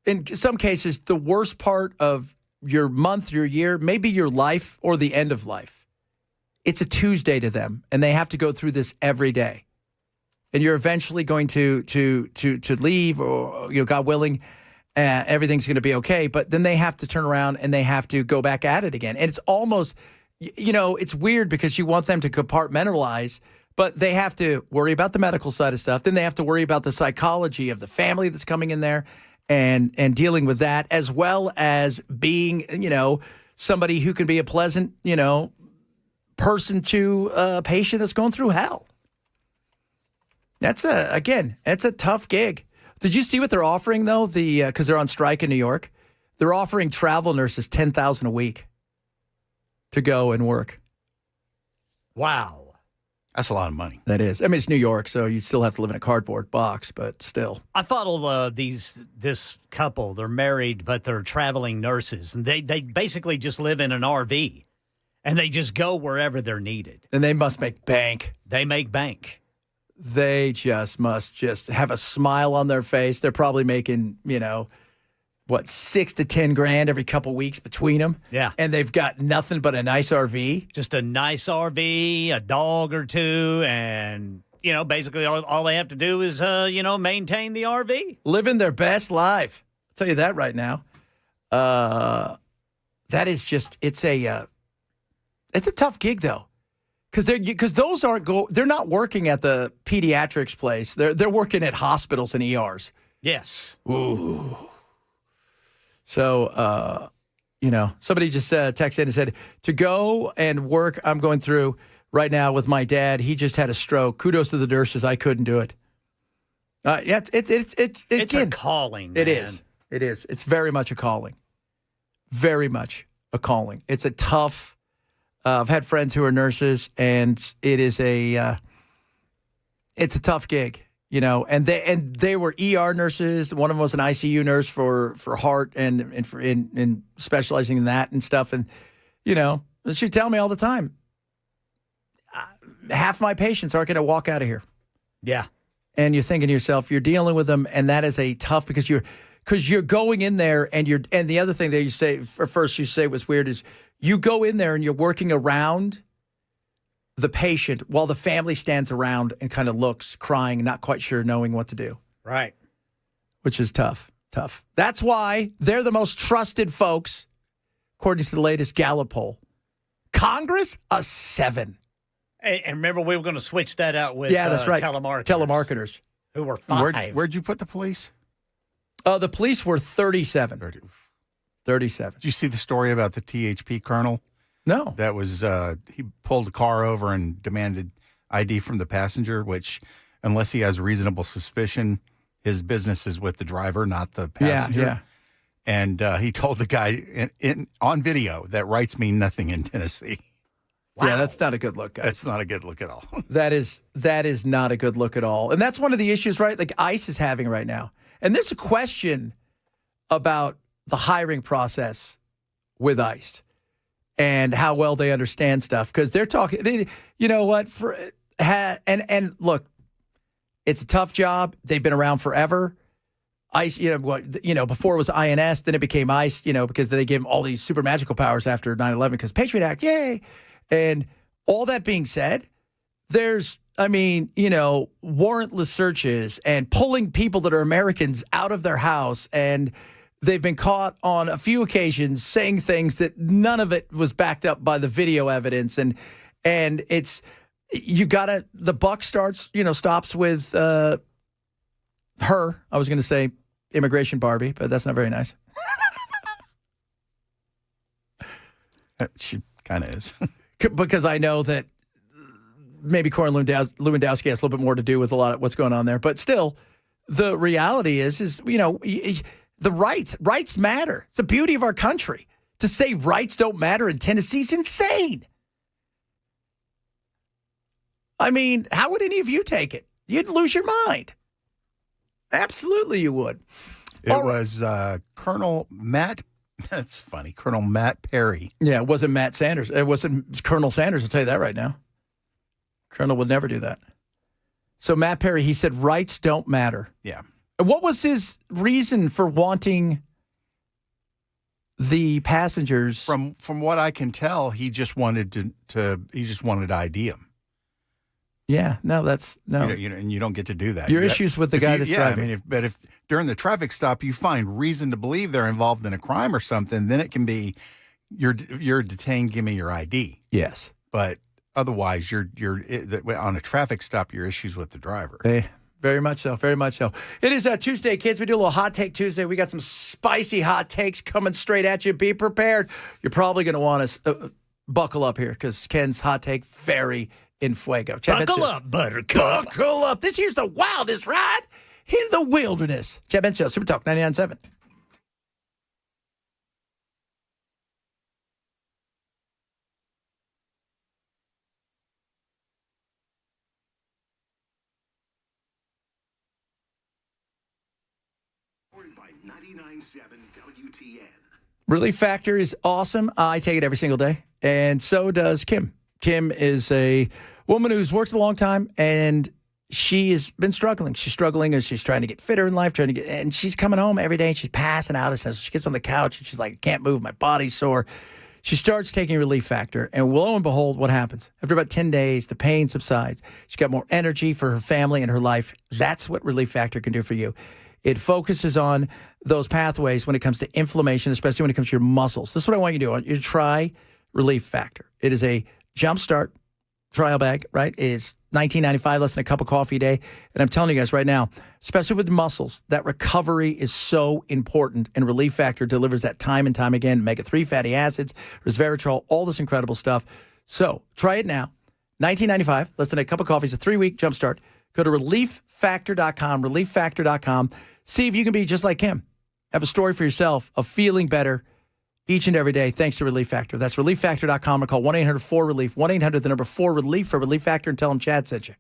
Speaker 2: in some cases, the worst part of your month, your year, maybe your life or the end of life. It's a Tuesday to them, and they have to go through this every day. And you're eventually going to leave, or God willing, everything's going to be okay. But then they have to turn around and they have to go back at it again. And it's almost, it's weird because you want them to compartmentalize, but they have to worry about the medical side of stuff. Then they have to worry about the psychology of the family that's coming in there and dealing with that, as well as being, somebody who can be a pleasant, person to a patient that's going through hell. That's a tough gig. Did you see what they're offering though? Because they're on strike in New York, they're offering travel nurses $10,000 a week to go and work.
Speaker 3: Wow,
Speaker 4: that's a lot of money.
Speaker 2: That is. I mean, it's New York, so you still have to live in a cardboard box, but still.
Speaker 3: I follow this couple. They're married, but they're traveling nurses, and they basically just live in an RV. And they just go wherever they're needed.
Speaker 2: And they must make bank.
Speaker 3: They make bank.
Speaker 2: They just must just have a smile on their face. They're probably making, what, 6 to 10 grand every couple weeks between them.
Speaker 3: Yeah.
Speaker 2: And they've got nothing but a nice RV.
Speaker 3: Just a nice RV, a dog or two, and, basically all they have to do is, maintain the RV.
Speaker 2: Living their best life. I'll tell you that right now. That is just, it's a tough gig, though. Because those they're not working at the pediatrics place. They're working at hospitals and ERs.
Speaker 3: Yes.
Speaker 2: Ooh. So, somebody just texted in and said, to go and work, I'm going through right now with my dad. He just had a stroke. Kudos to the nurses. I couldn't do it. Yeah, it's
Speaker 3: a calling, man.
Speaker 2: It is. It is. It's very much a calling. Very much a calling. It's a tough. I've had friends who are nurses, and it is it's a tough gig, And they were ER nurses. One of them was an ICU nurse for heart and for in specializing in that and stuff. And she'd tell me all the time, half my patients aren't going to walk out of here.
Speaker 3: Yeah,
Speaker 2: and you're thinking to yourself, you're dealing with them, and that is a tough because you're going in there and the other thing that you say was weird is. You go in there and you're working around the patient while the family stands around and kind of looks, crying, not quite sure, knowing what to do.
Speaker 3: Right.
Speaker 2: Which is tough. That's why they're the most trusted folks, according to the latest Gallup poll. Congress, a 7.
Speaker 3: And remember, we were going to switch that out with
Speaker 2: that's right.
Speaker 3: telemarketers. Who were 5.
Speaker 4: Where'd you put the police?
Speaker 2: The police were 37. 37.
Speaker 4: Did you see the story about the THP colonel?
Speaker 2: No.
Speaker 4: That was, he pulled a car over and demanded ID from the passenger, which, unless he has reasonable suspicion, his business is with the driver, not the passenger.
Speaker 2: Yeah.
Speaker 4: And he told the guy on video that rights mean nothing in Tennessee.
Speaker 2: Wow. Yeah, that's not a good look, guys.
Speaker 4: That's not a good look at all.
Speaker 2: That is not a good look at all. And that's one of the issues, right? Like ICE is having right now. And there's a question about the hiring process with ICE and how well they understand stuff because they're talking. You know what? And look, it's a tough job. They've been around forever. ICE, before it was INS, then it became ICE. Because they gave them all these super magical powers after 9/11 because Patriot Act, yay! And all that being said, there's warrantless searches and pulling people that are Americans out of their house and. They've been caught on a few occasions saying things that none of it was backed up by the video evidence. And it's, the buck stops with her. I was going to say immigration Barbie, but that's not very nice.
Speaker 4: She kind of is.
Speaker 2: Because I know that maybe Corey Lewandowski has a little bit more to do with a lot of what's going on there. But still, the reality is the rights matter. It's the beauty of our country. To say rights don't matter in Tennessee is insane. I mean, how would any of you take it? You'd lose your mind. Absolutely you would.
Speaker 4: It was Colonel Matt. That's funny. Colonel Matt Perry.
Speaker 2: Yeah, it wasn't Matt Sanders. It wasn't Colonel Sanders. I'll tell you that right now. Colonel would never do that. So Matt Perry, he said rights don't matter.
Speaker 4: Yeah.
Speaker 2: What was his reason for wanting the passengers?
Speaker 4: From what I can tell, he just wanted to ID them.
Speaker 2: Yeah, no, that's no.
Speaker 4: And you don't get to do that.
Speaker 2: Your issues with the guy that's driving.
Speaker 4: I mean, if during the traffic stop you find reason to believe they're involved in a crime or something, then it can be you're detained. Give me your ID.
Speaker 2: Yes,
Speaker 4: but otherwise, you're on a traffic stop. Your issues with the driver.
Speaker 2: Hey. Very much so. Very much so. It is Tuesday, kids. We do a little Hot Take Tuesday. We got some spicy hot takes coming straight at you. Be prepared. You're probably going to want to buckle up here because Ken's hot take very in fuego.
Speaker 3: Buckle up, Buttercup.
Speaker 2: Buckle up. This here's the wildest ride in the wilderness. Chad Bench Show, Super Talk 99.7.
Speaker 15: By 99.7 WTN.
Speaker 2: Relief Factor is awesome. I take it every single day, and so does Kim. Kim is a woman who's worked a long time, and she has been struggling. She's struggling as she's trying to get fitter in life, and she's coming home every day and she's passing out. She gets on the couch and she's like, I can't move, my body's sore. She starts taking Relief Factor, and lo and behold, what happens? After about 10 days, the pain subsides. She's got more energy for her family and her life. That's what Relief Factor can do for you. It focuses on those pathways when it comes to inflammation, especially when it comes to your muscles. This is what I want you to do. I want you to try Relief Factor. It is a jumpstart trial bag, right? It is $19.95, less than a cup of coffee a day. And I'm telling you guys right now, especially with muscles, that recovery is so important. And Relief Factor delivers that time and time again. Omega-3 fatty acids, resveratrol, all this incredible stuff. So try it now. $19.95, less than a cup of coffee. It's a 3-week jumpstart. Go to relieffactor.com, relieffactor.com. See if you can be just like Kim. Have a story for yourself of feeling better each and every day thanks to Relief Factor. That's relieffactor.com or call 1-800-4RELIEF, 1-800-4RELIEF for Relief Factor, and tell them Chad sent you.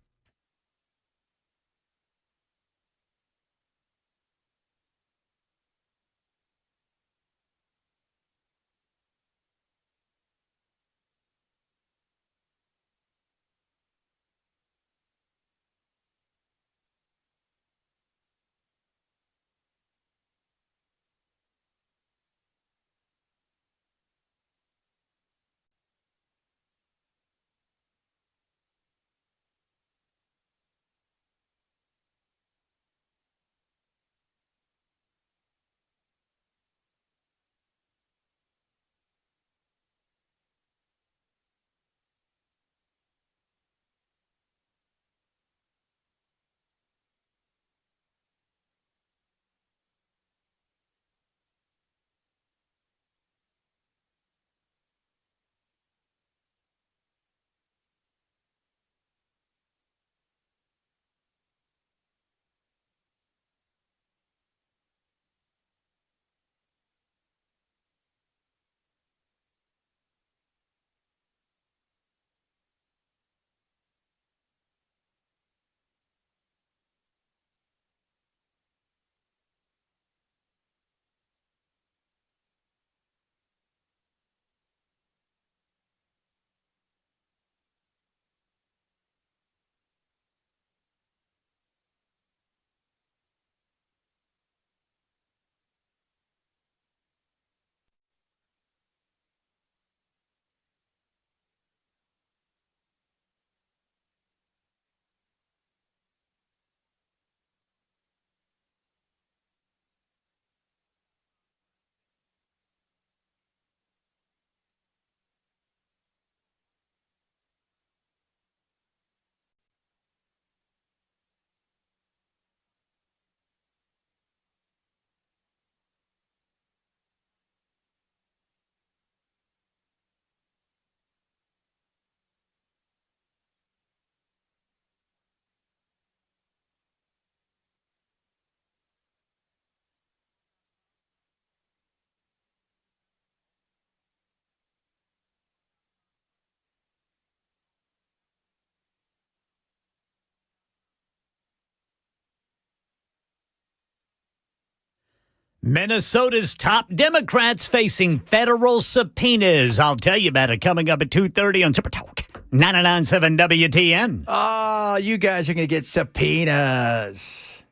Speaker 3: Minnesota's top Democrats facing federal subpoenas. I'll tell you about it coming up at 2:30 on Super Talk 99.7 WTN.
Speaker 2: Oh, you guys are going to get subpoenas.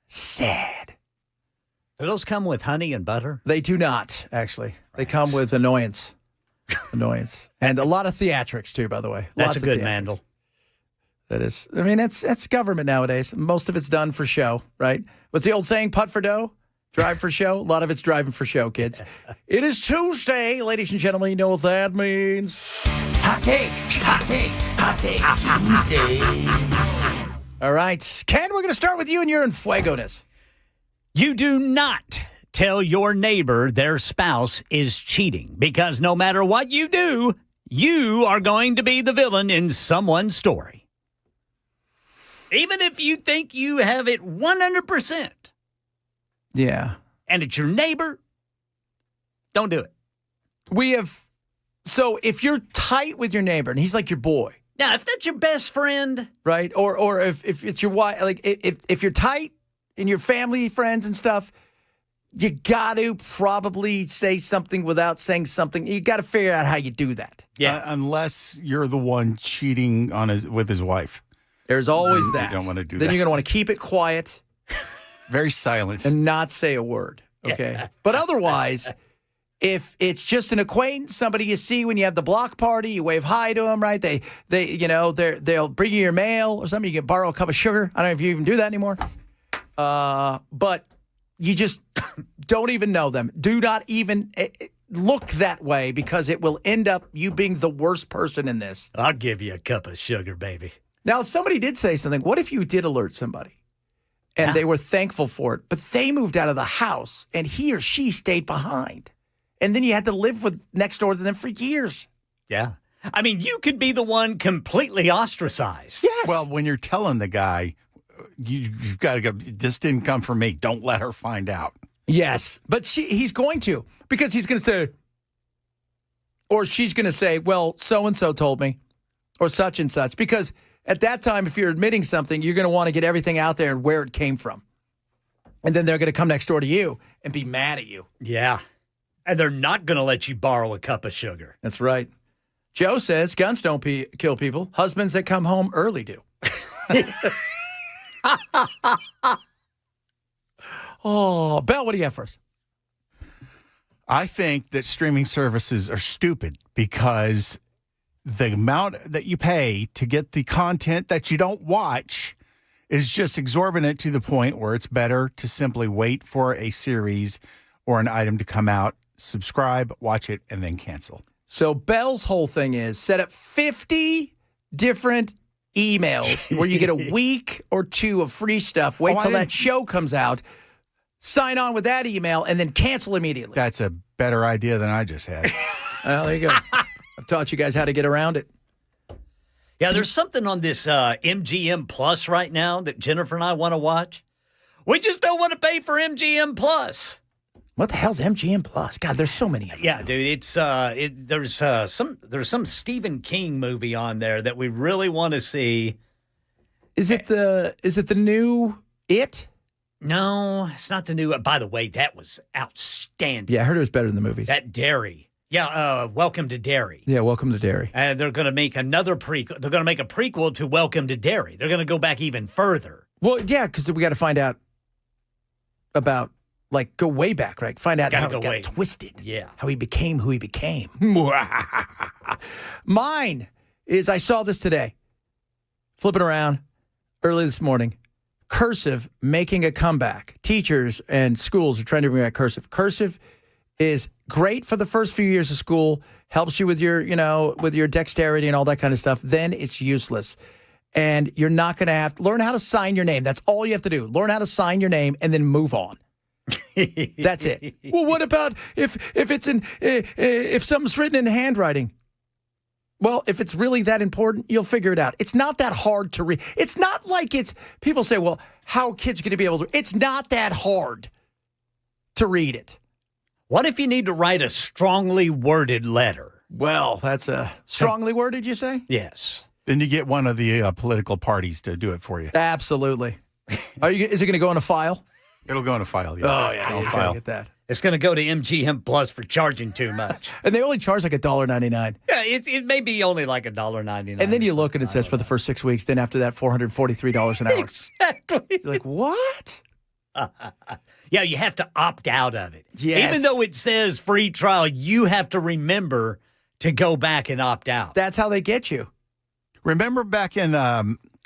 Speaker 2: Sad.
Speaker 3: Do those come with honey and butter?
Speaker 2: They do not, actually. Right. They come with annoyance. And a lot of theatrics, too, by the way.
Speaker 3: That's a good mandel.
Speaker 2: That is. I mean, it's government nowadays. Most of it's done for show, right? What's the old saying? Putt for dough? Drive for show? A lot of it's driving for show, kids. It is Tuesday, ladies and gentlemen. You know what that means.
Speaker 1: Hot take, hot take, hot take Tuesday.
Speaker 2: All right. Ken, we're going to start with you and your enfuego-ness.
Speaker 3: You do not tell your neighbor their spouse is cheating, because no matter what you do, you are going to be the villain in someone's story. Even if you think you have it 100%.
Speaker 2: Yeah.
Speaker 3: And it's your neighbor, don't do it.
Speaker 2: So if you're tight with your neighbor and he's like your boy.
Speaker 3: Now, if that's your best friend.
Speaker 2: Right? Or if it's your wife, like if you're tight and your family, friends and stuff, you got to probably say something without saying something. You got to figure out how you do that.
Speaker 3: Yeah.
Speaker 4: Unless you're the one cheating with his wife.
Speaker 2: There's always that.
Speaker 4: You don't want to do
Speaker 2: then
Speaker 4: that.
Speaker 2: You're going to want to keep it quiet.
Speaker 4: Very silent.
Speaker 2: And not say a word. Okay.
Speaker 3: Yeah.
Speaker 2: But otherwise, if it's just an acquaintance, somebody you see when you have the block party, you wave hi to them, right? They'll bring you your mail or something. You can borrow a cup of sugar. I don't know if you even do that anymore. But you just don't even know them. Do not even look that way because it will end up you being the worst person in this.
Speaker 3: I'll give you a cup of sugar, baby.
Speaker 2: Now, somebody did say something. What if you did alert somebody and they were thankful for it, but they moved out of the house and he or she stayed behind? And then you had to live next door to them for years.
Speaker 3: Yeah. I mean, you could be the one completely ostracized.
Speaker 2: Yes.
Speaker 4: Well, when you're telling the guy, you've got to go, this didn't come from me. Don't let her find out.
Speaker 2: Yes. But he's going to, because he's going to say, or she's going to say, well, so-and-so told me, or such and such. Because at that time, if you're admitting something, you're going to want to get everything out there and where it came from. And then they're going to come next door to you and be mad at you.
Speaker 3: Yeah. And they're not going to let you borrow a cup of sugar.
Speaker 2: That's right. Joe says guns don't kill people. Husbands that come home early do. Oh, Bell, what do you have for us?
Speaker 4: I think that streaming services are stupid because the amount that you pay to get the content that you don't watch is just exorbitant to the point where it's better to simply wait for a series or an item to come out, subscribe, watch it, and then cancel.
Speaker 2: So Bell's whole thing is set up 50 different emails where you get a week or two of free stuff. Wait till that show comes out. Sign on with that email and then cancel immediately.
Speaker 4: That's a better idea than I just had.
Speaker 2: Well, there you go. I've taught you guys how to get around it.
Speaker 3: Yeah, there's something on this MGM Plus right now that Jennifer and I want to watch. We just don't want to pay for MGM Plus.
Speaker 2: What the hell's MGM Plus? God, there's so many of them.
Speaker 3: Yeah, dude, it's there's some Stephen King movie on there that we really want to see.
Speaker 2: Is it the new It?
Speaker 3: No, it's not the new. By the way, that was outstanding.
Speaker 2: Yeah, I heard it was better than the movies.
Speaker 3: That Derry. Yeah, Welcome to Derry.
Speaker 2: Yeah, Welcome to Derry.
Speaker 3: And they're going to make another prequel. They're going to make a prequel to Welcome to Derry. They're going to go back even further.
Speaker 2: Well, yeah, because we got to find out about, like, go way back, right? Find out how it got twisted.
Speaker 3: Yeah.
Speaker 2: How he became who he became. Mine is, I saw this today. Flipping around early this morning. Cursive making a comeback. Teachers and schools are trying to bring back cursive. Cursive is great for the first few years of school, helps you with your, with your dexterity and all that kind of stuff. Then it's useless. And you're not going to have to learn how to sign your name. That's all you have to do. Learn how to sign your name and then move on. That's it. Well, what about if something's written in handwriting? Well, if it's really that important, you'll figure it out. It's not that hard to read. It's not like people say, well, how are kids going to be able to? It's not that hard to read it.
Speaker 3: What if you need to write a strongly worded letter?
Speaker 2: Well, that's a strongly worded, you say?
Speaker 3: Yes.
Speaker 4: Then you get one of the political parties to do it for you.
Speaker 2: Absolutely. Is it going to go in a file?
Speaker 4: It'll go in a file, yes.
Speaker 2: Oh, yeah.
Speaker 4: It's on
Speaker 2: You
Speaker 4: file.
Speaker 2: get that.
Speaker 3: It's going to go to MGM Plus for charging too much.
Speaker 2: And they only charge like $1.99.
Speaker 3: Yeah, it may be only like $1.99.
Speaker 2: And then you look and it says for the first 6 weeks, then after that, $443 an hour.
Speaker 3: Exactly.
Speaker 2: You're like, what?
Speaker 3: Yeah, you have to opt out of it.
Speaker 2: Yes.
Speaker 3: Even though it says free trial, you have to remember to go back and opt out.
Speaker 2: That's how they get you.
Speaker 4: Remember back in,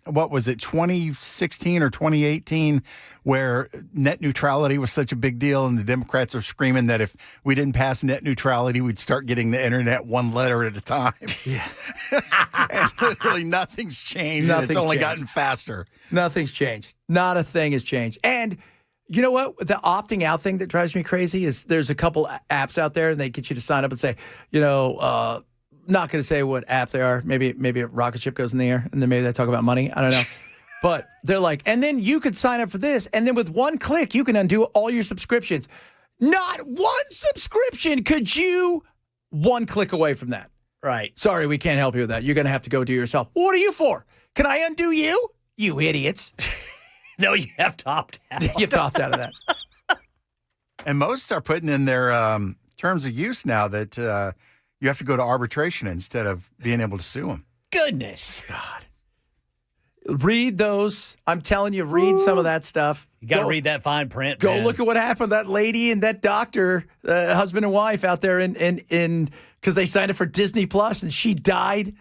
Speaker 4: 2016 or 2018, where net neutrality was such a big deal and the Democrats are screaming that if we didn't pass net neutrality, we'd start getting the internet one letter at a time.
Speaker 2: Yeah.
Speaker 4: And literally nothing's changed. And it's only gotten faster.
Speaker 2: Nothing's changed. Not a thing has changed. And you know what? The opting out thing that drives me crazy is there's a couple apps out there and they get you to sign up and say, not going to say what app they are. Maybe a rocket ship goes in the air, and then maybe they talk about money. I don't know. But they're like, and then you could sign up for this, and then with one click, you can undo all your subscriptions. Not one subscription could you one click away from that.
Speaker 3: Right.
Speaker 2: Sorry, we can't help you with that. You're going to have to go do it yourself. What are you for? Can I undo you? You idiots.
Speaker 3: No, you have to opt out.
Speaker 2: You have to opt out of that.
Speaker 4: And most are putting in their terms of use now that you have to go to arbitration instead of being able to sue them.
Speaker 3: Goodness.
Speaker 2: God. Read those. I'm telling you, read some of that stuff.
Speaker 3: You got to read that fine print.
Speaker 2: Go
Speaker 3: man.
Speaker 2: look at what happened. That lady and that doctor, husband and wife out there in because they signed up for Disney Plus, and she died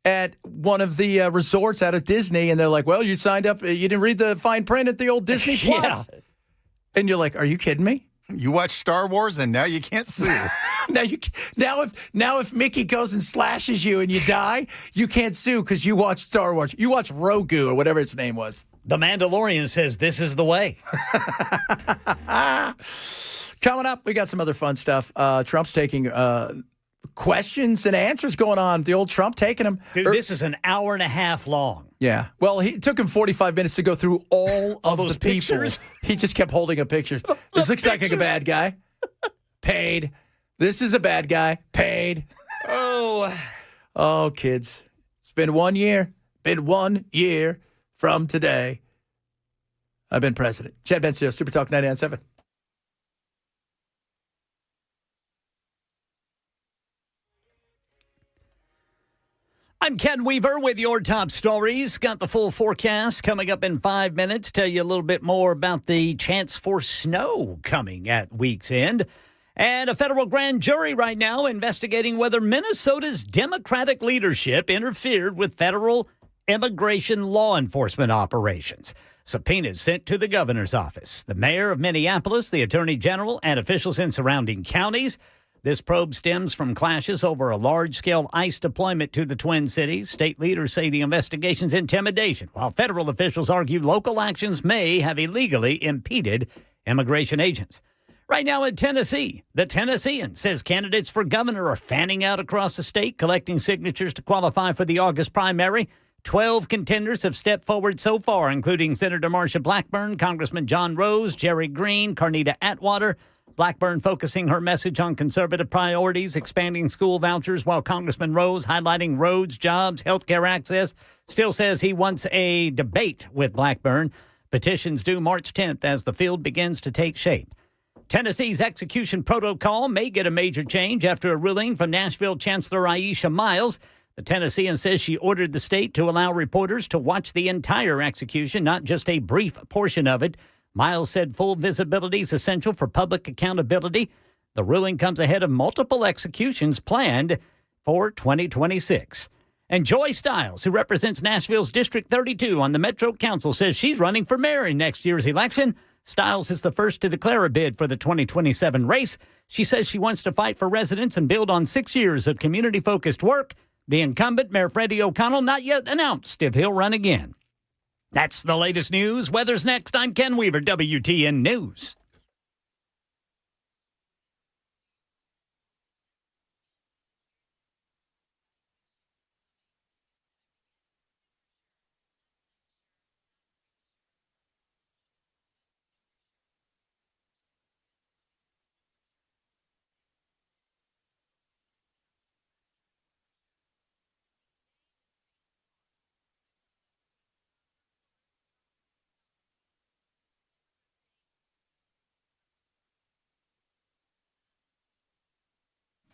Speaker 2: at one of the resorts out of Disney. And they're like, well, you signed up. You didn't read the fine print at the old Disney Plus.
Speaker 3: Yeah.
Speaker 2: And you're like, are you kidding me?
Speaker 4: You watch Star Wars and now you can't sue.
Speaker 2: Now if Mickey goes and slashes you and you die, you can't sue because you watch Star Wars. You watch Grogu or whatever its name was.
Speaker 3: The Mandalorian says this is the way.
Speaker 2: Coming up, we got some other fun stuff. Trump's taking questions and answers going on. The old Trump taking them.
Speaker 3: Dude, this is an hour and a half long.
Speaker 2: Yeah. Well, it took him 45 minutes to go through all of
Speaker 3: those
Speaker 2: the people.
Speaker 3: pictures?
Speaker 2: He just kept holding up pictures. This looks like a bad guy. Paid. This is a bad guy. Paid. Oh, kids. It's been 1 year. Been 1 year from today. I've been president. Chad Bensio, Super Talk 99.7.
Speaker 3: I'm Ken Weaver with your top stories. Got the full forecast coming up in 5 minutes. Tell you a little bit more about the chance for snow coming at week's end. And a federal grand jury right now investigating whether Minnesota's Democratic leadership interfered with federal immigration law enforcement operations. Subpoenas sent to the governor's office, the mayor of Minneapolis, the attorney general, and officials in surrounding counties. This probe stems from clashes over a large-scale ICE deployment to the Twin Cities. State leaders say the investigation's intimidation, while federal officials argue local actions may have illegally impeded immigration agents. Right now in Tennessee, the Tennessean says candidates for governor are fanning out across the state, collecting signatures to qualify for the August primary. 12 contenders have stepped forward so far, including Senator Marsha Blackburn, Congressman John Rose, Jerry Green, Carnita Atwater. Blackburn focusing her message on conservative priorities, expanding school vouchers, while Congressman Rose highlighting roads, jobs, health care access. Still says he wants a debate with Blackburn. Petitions due March 10th as the field begins to take shape. Tennessee's execution protocol may get a major change after a ruling from Nashville Chancellor Aisha Miles. The Tennessean says she ordered the state to allow reporters to watch the entire execution, not just a brief portion of it. Miles said full visibility is essential for public accountability. The ruling comes ahead of multiple executions planned for 2026. And Joy Stiles, who represents Nashville's District 32 on the Metro Council, says she's running for mayor in next year's election. Stiles is the first to declare a bid for the 2027 race. She says she wants to fight for residents and build on 6 years of community-focused work. The incumbent, Mayor Freddie O'Connell, not yet announced if he'll run again. That's the latest news. Weather's next. I'm Ken Weaver, WTN News.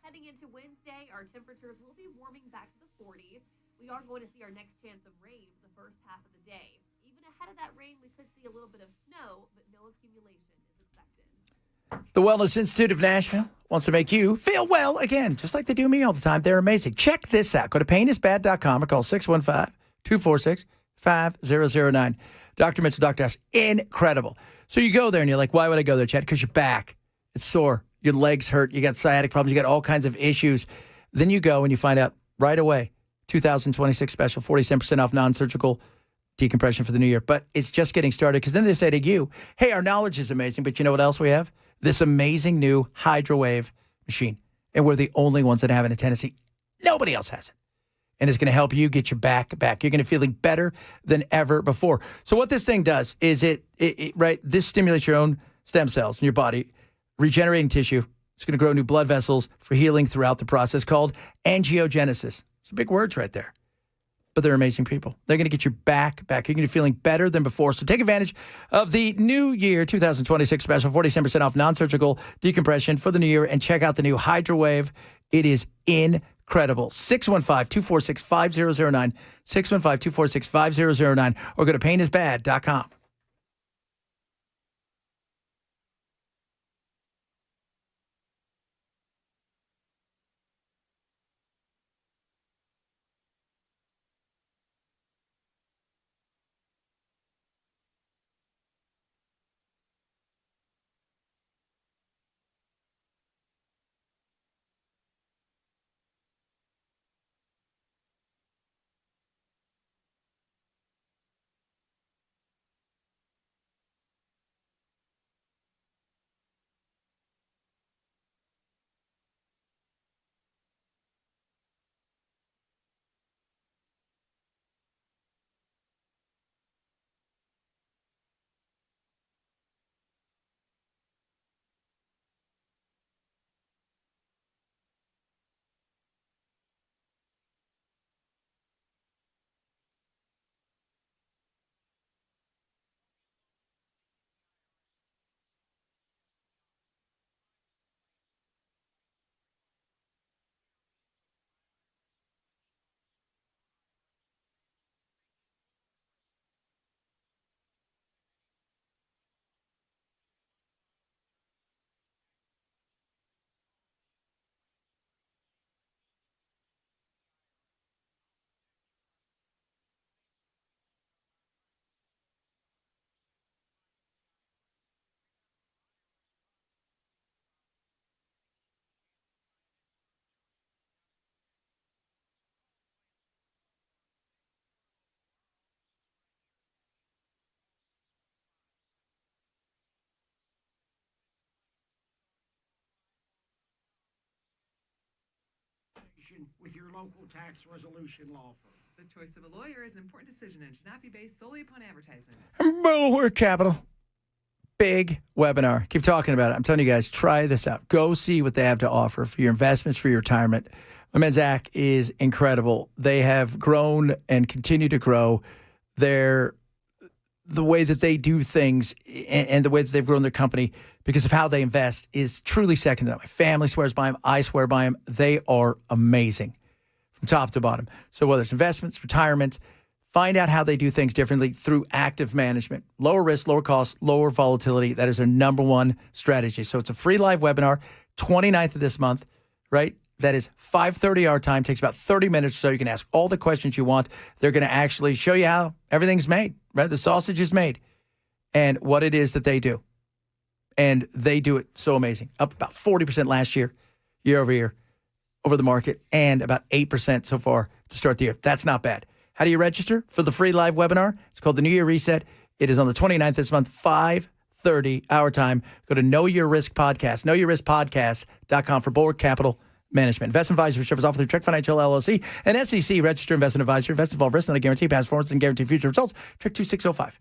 Speaker 18: Heading into Wednesday, our temperatures will be warming back to the 40s. We are going to see our next chance of rain for the first half of the day. Even ahead of that rain, we could see a little bit of snow, but no accumulation is expected.
Speaker 2: The Wellness Institute of Nashville wants to make you feel well again, just like they do me all the time. They're amazing. Check this out. Go to painisbad.com or call 615-246-5009. Dr. Mitchell, Dr. House, incredible. So you go there and you're like, why would I go there, Chad? Because your back, it's sore. Your legs hurt. You got sciatic problems. You got all kinds of issues. Then you go and you find out right away, 2026 special, 47% off non-surgical decompression for the new year. But it's just getting started because then they say to you, hey, our knowledge is amazing, but you know what else we have? This amazing new HydroWave machine. And we're the only ones that have it in Tennessee. Nobody else has it. And it's going to help you get your back. You're going to feel better than ever before. So what this thing does is this stimulates your own stem cells in your body, regenerating tissue. It's going to grow new blood vessels for healing throughout the process called angiogenesis. Some big words right there. but they're amazing people. They're going to get your back. You're going to be feeling better than before. So take advantage of the new year 2026 special, 47% off non-surgical decompression for the new year, and check out the new HydroWave. It is incredible. 615-246-5009, 615-246-5009, or go to painisbad.com.
Speaker 19: With your local tax resolution law firm.
Speaker 20: The choice of a lawyer is an important decision and should not be based solely upon advertisements.
Speaker 2: We're Capital. Big webinar. Keep talking about it. I'm telling you guys, try this out. Go see what they have to offer for your investments, for your retirement. My man Zach is incredible. They have grown and continue to grow. The way that they do things and the way that they've grown their company because of how they invest is truly second to none. My family swears by them. I swear by them. They are amazing from top to bottom. So whether it's investments, retirement, find out how they do things differently through active management. Lower risk, lower cost, lower volatility. That is their number one strategy. So it's a free live webinar, 29th of this month, right? That is 5:30 our time. Takes about 30 minutes so you can ask all the questions you want. They're going to actually show you how everything's made, right? The sausage is made and what it is that they do. And they do it so amazing. Up about 40% last year, year over year, over the market, and about 8% so far to start the year. That's not bad. How do you register for the free live webinar? It's called the New Year Reset. It is on the 29th this month, 5:30 our time. Go to Know Your Risk Podcast, knowyourriskpodcast.com for Bulwark Capital Management. Investment advisory service offered through Trek Financial LLC, an SEC registered investment advisor. Investment involved risk, not a guarantee. Past performance and guarantee future results. Trek 2605.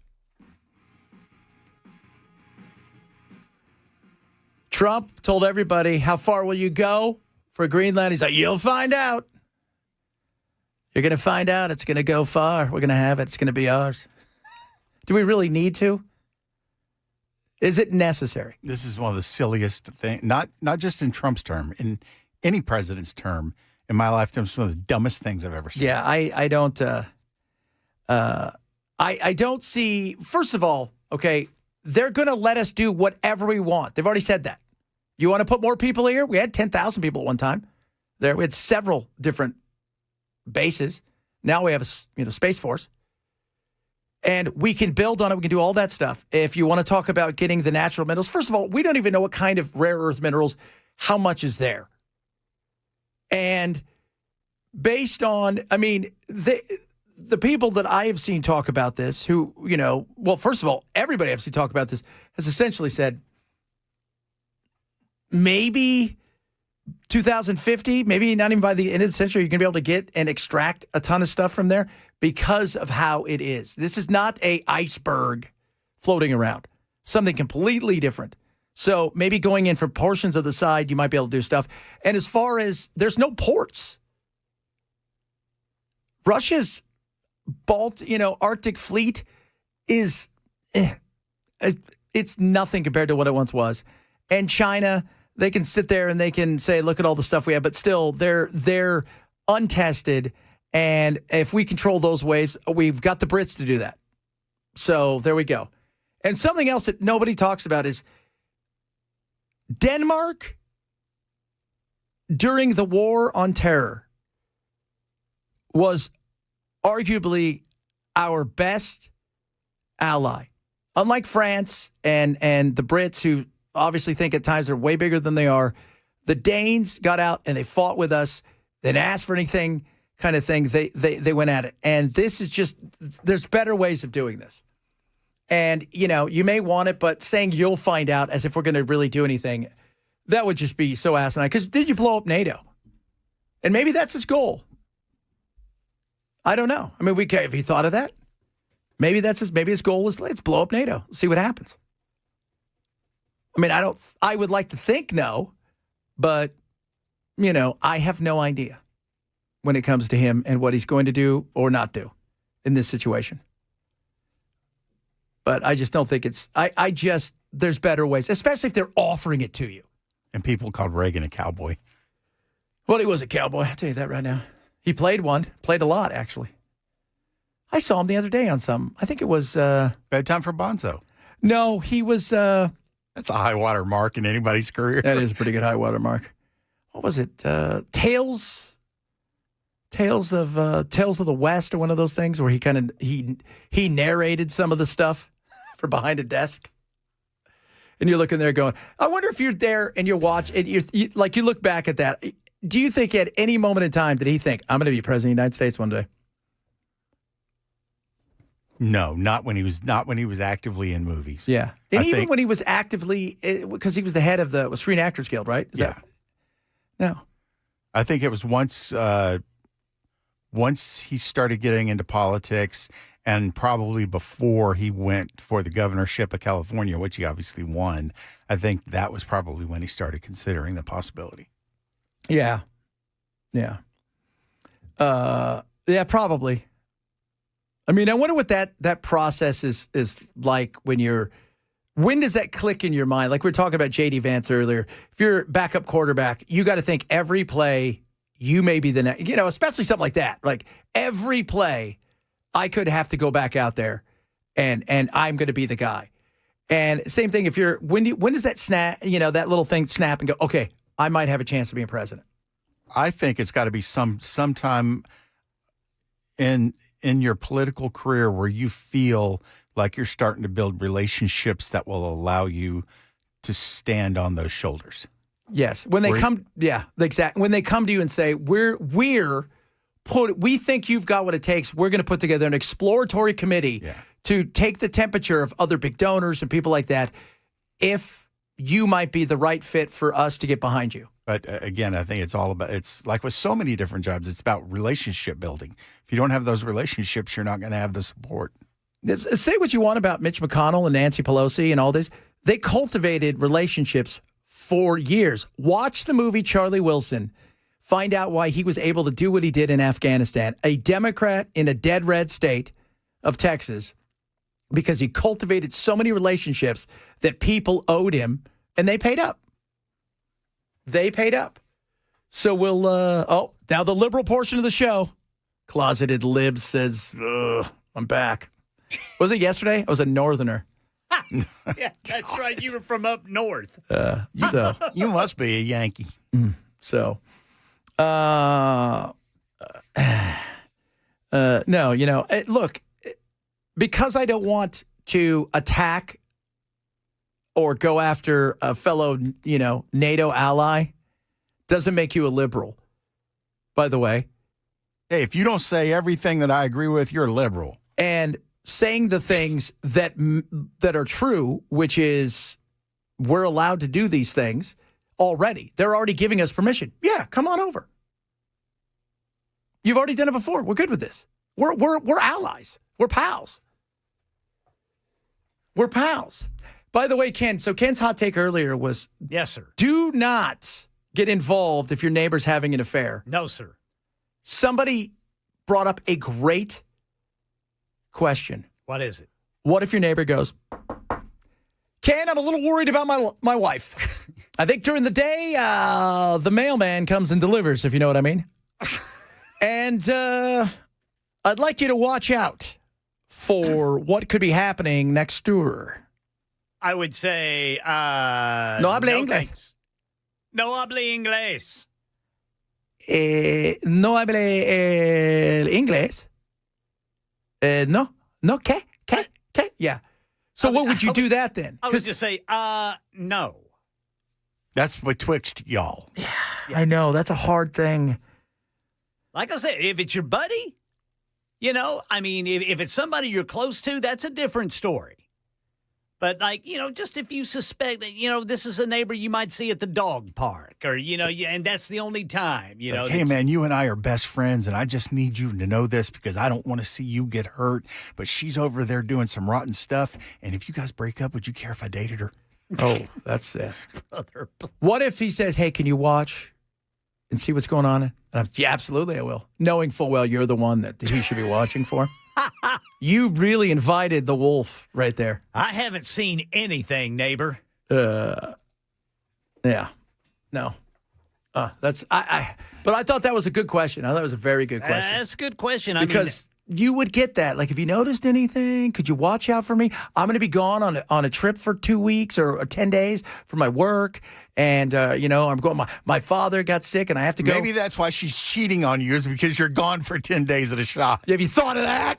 Speaker 2: Trump told everybody, how far will you go for Greenland? He's like, you'll find out. You're going to find out. It's going to go far. We're going to have it. It's going to be ours. Do we really need to? Is it necessary?
Speaker 4: This is one of the silliest things, not just in Trump's term, in any president's term in my lifetime. It's one of the dumbest things I've ever seen.
Speaker 2: Yeah, I don't see, first of all, okay, they're going to let us do whatever we want. They've already said that. You want to put more people here? We had 10,000 people at one time. There, we had several different bases. Now we have a Space Force. And we can build on it. We can do all that stuff. If you want to talk about getting the natural minerals, first of all, we don't even know what kind of rare earth minerals, how much is there. And based on, the people that I have seen talk about this who, well, first of all, everybody I've seen talk about this has essentially said maybe 2050, maybe not even by the end of the century, you're going to be able to get and extract a ton of stuff from there because of how it is. This is not a iceberg floating around, something completely different. So maybe going in from portions of the side, you might be able to do stuff. And as far as there's no ports, Russia's Arctic fleet is, it's nothing compared to what it once was. And China, they can sit there and they can say, look at all the stuff we have, but still they're untested. And if we control those waves, we've got the Brits to do that. So there we go. And something else that nobody talks about is Denmark, during the war on terror, was arguably our best ally. Unlike France and the Brits, who obviously think at times they're way bigger than they are, the Danes got out and they fought with us. They didn't ask for anything kind of thing. They went at it. And this is just, there's better ways of doing this. And, you may want it, but saying you'll find out as if we're going to really do anything, that would just be so asinine. Because did you blow up NATO? And maybe that's his goal. I don't know. I mean, have you thought of that? Maybe his goal is let's blow up NATO. See what happens. I mean, I would like to think no, but, I have no idea when it comes to him and what he's going to do or not do in this situation. But I just don't think there's better ways, especially if they're offering it to you.
Speaker 4: And people called Reagan a cowboy.
Speaker 2: Well, he was a cowboy. I'll tell you that right now. He played a lot, actually. I saw him the other day on some. I think it was
Speaker 4: Bedtime for Bonzo.
Speaker 2: No, he was.
Speaker 4: That's a high water mark in anybody's career.
Speaker 2: That is a pretty good high water mark. What was it? Tales of the West, or one of those things where he narrated some of the stuff for behind a desk. And you're looking there going, I wonder if you're there and you're watching, and you look back at that. Do you think at any moment in time did he think, I'm going to be president of the United States one day?
Speaker 4: No, not when he was actively in movies.
Speaker 2: Yeah. And even when he was actively, because he was the head of the Screen Actors Guild, right? No.
Speaker 4: I think it was once he started getting into politics, and probably before he went for the governorship of California, which he obviously won. I think that was probably when he started considering the possibility.
Speaker 2: Yeah. Yeah. Yeah, probably. I mean, I wonder what that process is like when does that click in your mind? Like we were talking about J.D. Vance earlier. If you're backup quarterback, you got to think every play you may be the next, especially something like that. Like every play I could have to go back out there and I'm going to be the guy. And same thing if when does that snap, that little thing snap and go, okay, I might have a chance of being president?
Speaker 4: I think it's got to be sometime in your political career where you feel like you're starting to build relationships that will allow you to stand on those shoulders.
Speaker 2: Yes. When they come to you and say, we think you've got what it takes. We're going to put together an exploratory committee to take the temperature of other big donors and people like that, if you might be the right fit for us to get behind you.
Speaker 4: But again, I think it's like with so many different jobs, it's about relationship building. If you don't have those relationships, you're not going to have the support.
Speaker 2: Say what you want about Mitch McConnell and Nancy Pelosi and all this. They cultivated relationships for years. Watch the movie Charlie Wilson. Find out why he was able to do what he did in Afghanistan. A Democrat in a dead red state of Texas, because he cultivated so many relationships that people owed him, and they paid up. They paid up. So we'll, now the liberal portion of the show. Closeted Lib says, I'm back. Was it yesterday? I was a northerner.
Speaker 3: Yeah, that's right. You were from up north.
Speaker 2: So
Speaker 4: you must be a Yankee.
Speaker 2: So, no, look, because I don't want to attack or go after a fellow, NATO ally, doesn't make you a liberal, by the way.
Speaker 4: Hey, if you don't say everything that I agree with, you're a liberal.
Speaker 2: And saying the things that are true, which is we're allowed to do these things already. They're already giving us permission. Yeah, come on over. You've already done it before. We're good with this. We're allies. We're pals. We're pals. By the way, Ken, so Ken's hot take earlier was,
Speaker 3: yes, sir.
Speaker 2: Do not get involved if your neighbor's having an affair.
Speaker 3: No, sir.
Speaker 2: Somebody brought up a great question.
Speaker 3: What is it?
Speaker 2: What if your neighbor goes, Ken, I'm a little worried about my wife. I think during the day, the mailman comes and delivers, if you know what I mean. And I'd like you to watch out for what could be happening next door.
Speaker 3: I would say,
Speaker 2: no habla inglés.
Speaker 3: Thanks. No habla inglés.
Speaker 2: No hable inglés. No, ¿qué? Yeah. So what would you do that then?
Speaker 3: I would just say, no.
Speaker 4: That's betwixt y'all.
Speaker 2: Yeah, I know. That's a hard thing.
Speaker 3: Like I said, if it's your buddy, I mean, if it's somebody you're close to, that's a different story. But, just if you suspect that, this is a neighbor you might see at the dog park or, and that's the only time,
Speaker 4: Like, hey, man, you and I are best friends, and I just need you to know this because I don't want to see you get hurt. But she's over there doing some rotten stuff, and if you guys break up, would you care if I dated her?
Speaker 2: Oh, that's it. Brother. What if he says, hey, can you watch and see what's going on? And yeah, absolutely, I will. Knowing full well you're the one that he should be watching for. You really invited the wolf right there.
Speaker 3: I haven't seen anything, neighbor.
Speaker 2: Yeah. No. But I thought that was a good question. I thought it was a very good question.
Speaker 3: That's a good question.
Speaker 2: Because you would get that. Like, if you noticed anything, could you watch out for me? I'm going to be gone on a trip for 2 weeks or 10 days for my work. And, I'm going, my father got sick and I have to go.
Speaker 4: Maybe that's why she's cheating on you is because you're gone for 10 days at a shot.
Speaker 2: Have you thought of that?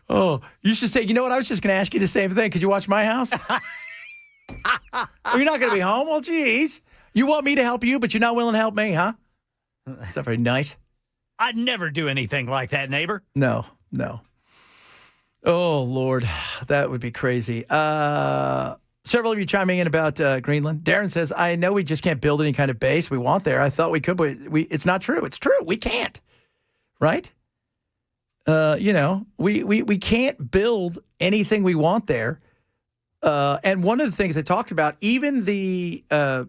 Speaker 2: Oh, you should say, you know what? I was just going to ask you the same thing. Could you watch my house? Well, you're not going to be home? Well, geez. You want me to help you, but you're not willing to help me, huh? That's not very nice.
Speaker 3: I'd never do anything like that, neighbor.
Speaker 2: No. Oh, Lord. That would be crazy. Several of you chiming in about Greenland. Darren says, I know we just can't build any kind of base we want there. I thought we could, but it's not true. It's true. We can't. Right? We can't build anything we want there. And one of the things they talked about, even so I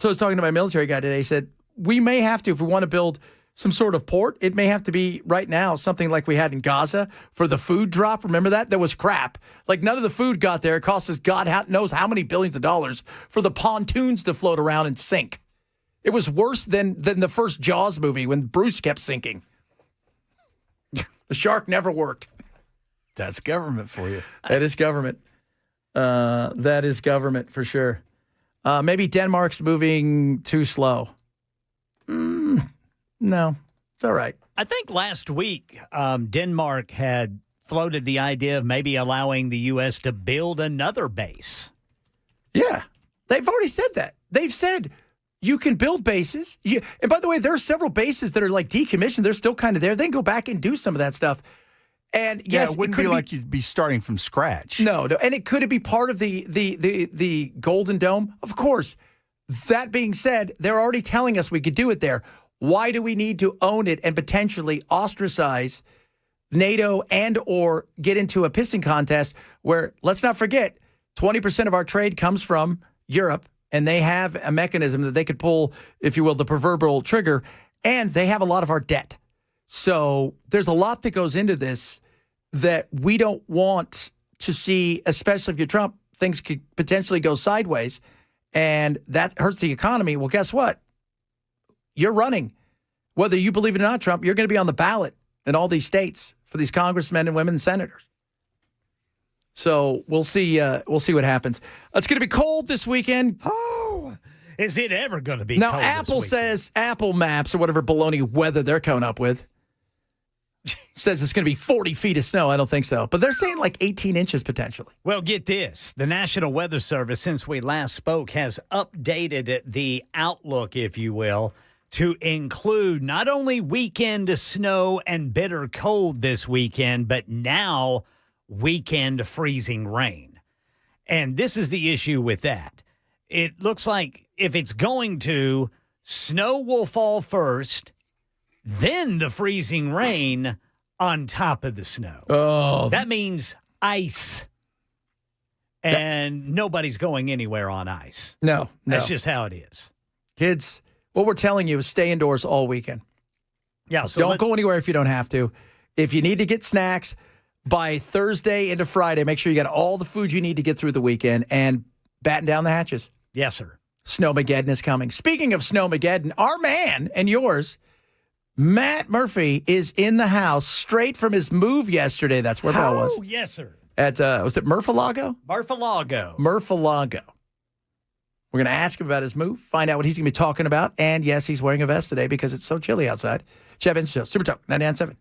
Speaker 2: was talking to my military guy today, he said, we may have to, if we want to build some sort of port, it may have to be right now something like we had in Gaza for the food drop. Remember that? That was crap. Like, none of the food got there. It cost us God knows how many billions of dollars for the pontoons to float around and sink. It was worse than the first Jaws movie when Bruce kept sinking. The shark never worked.
Speaker 4: That's government for you.
Speaker 2: That is government. That is government for sure. Maybe Denmark's moving too slow. No, it's all right.
Speaker 3: I think last week Denmark had floated the idea of maybe allowing the U.S. to build another base.
Speaker 2: Yeah, they've already said that. They've said you can build bases. And by the way, there are several bases that are like decommissioned. They're still kind of there. They can go back and do some of that stuff. And yes,
Speaker 4: it wouldn't be like you'd be starting from scratch.
Speaker 2: No, and it could be part of the Golden Dome, of course. That being said, they're already telling us we could do it there. Why do we need to own it and potentially ostracize NATO and or get into a pissing contest where, let's not forget, 20% of our trade comes from Europe, and they have a mechanism that they could pull, if you will, the proverbial trigger, and they have a lot of our debt. So there's a lot that goes into this that we don't want to see, especially if you're Trump, things could potentially go sideways, and that hurts the economy. Well, guess what? You're running. Whether you believe it or not, Trump, you're going to be on the ballot in all these states for these congressmen and women and senators. So we'll see what happens. It's going to be cold this weekend.
Speaker 3: Oh, is it ever going to be
Speaker 2: now,
Speaker 3: cold
Speaker 2: Apple
Speaker 3: this
Speaker 2: says, Apple Maps or whatever baloney weather they're coming up with, says it's going to be 40 feet of snow. I don't think so. But they're saying like 18 inches potentially.
Speaker 3: Well, get this. The National Weather Service, since we last spoke, has updated the outlook, if you will, to include not only weekend snow and bitter cold this weekend, but now weekend freezing rain. And this is the issue with that. It looks like if it's going to, snow will fall first, then the freezing rain on top of the snow.
Speaker 2: Oh.
Speaker 3: That means ice. And nobody's going anywhere on ice.
Speaker 2: No.
Speaker 3: That's just how it is.
Speaker 2: Kids, what we're telling you is stay indoors all weekend.
Speaker 3: Yeah, so
Speaker 2: don't go anywhere if you don't have to. If you need to get snacks by Thursday into Friday, make sure you got all the food you need to get through the weekend and batten down the hatches.
Speaker 3: Yes, sir.
Speaker 2: Snowmageddon is coming. Speaking of Snowmageddon, our man and yours, Matt Murphy, is in the house straight from his move yesterday. That's where Bell was.
Speaker 3: Oh, yes, sir.
Speaker 2: At, was it Murphy-Lago?
Speaker 3: Murphy-Lago.
Speaker 2: Murphy-Lago. We're going to ask him about his move, find out what he's going to be talking about. And yes, he's wearing a vest today because it's so chilly outside. Chad Benson Show, Super Talk 99.7.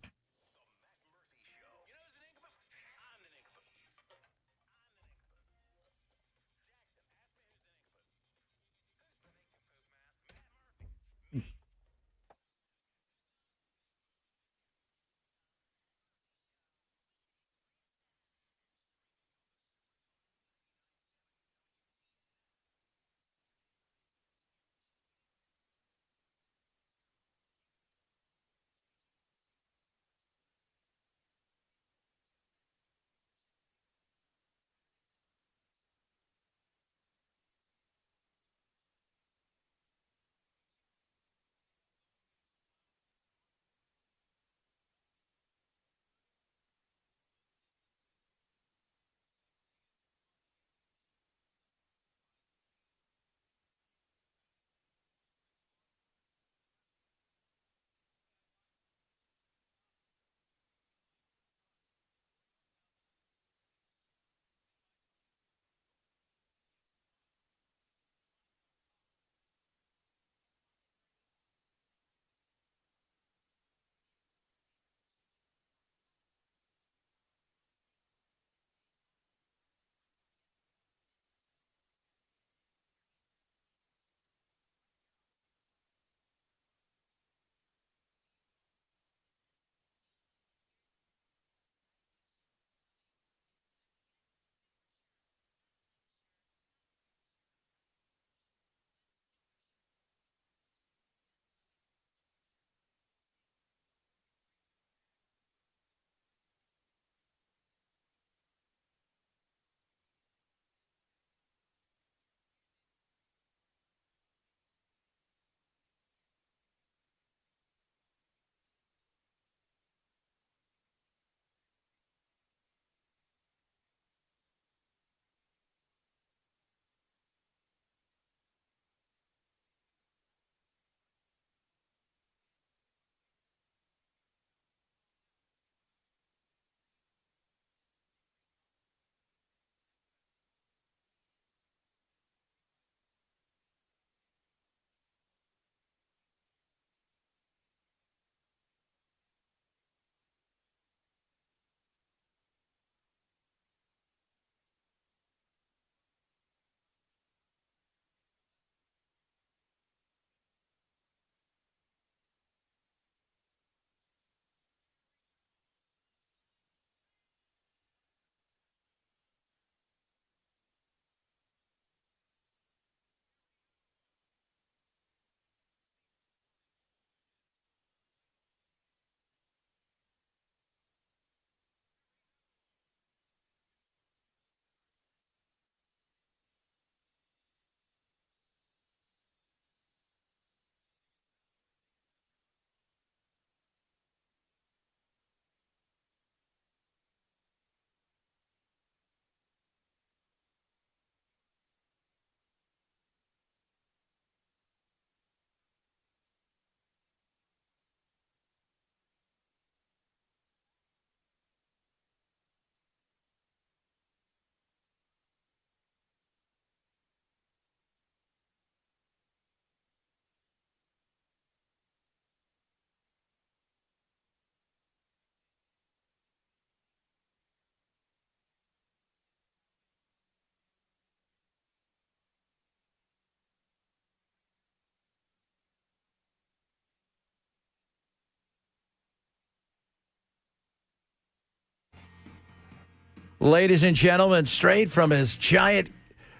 Speaker 2: Ladies and gentlemen, straight from his giant,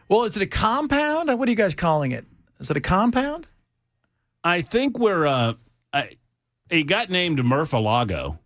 Speaker 2: well, is it a compound? What are you guys calling it? Is it a compound?
Speaker 21: I think it got named Murphy-Lago,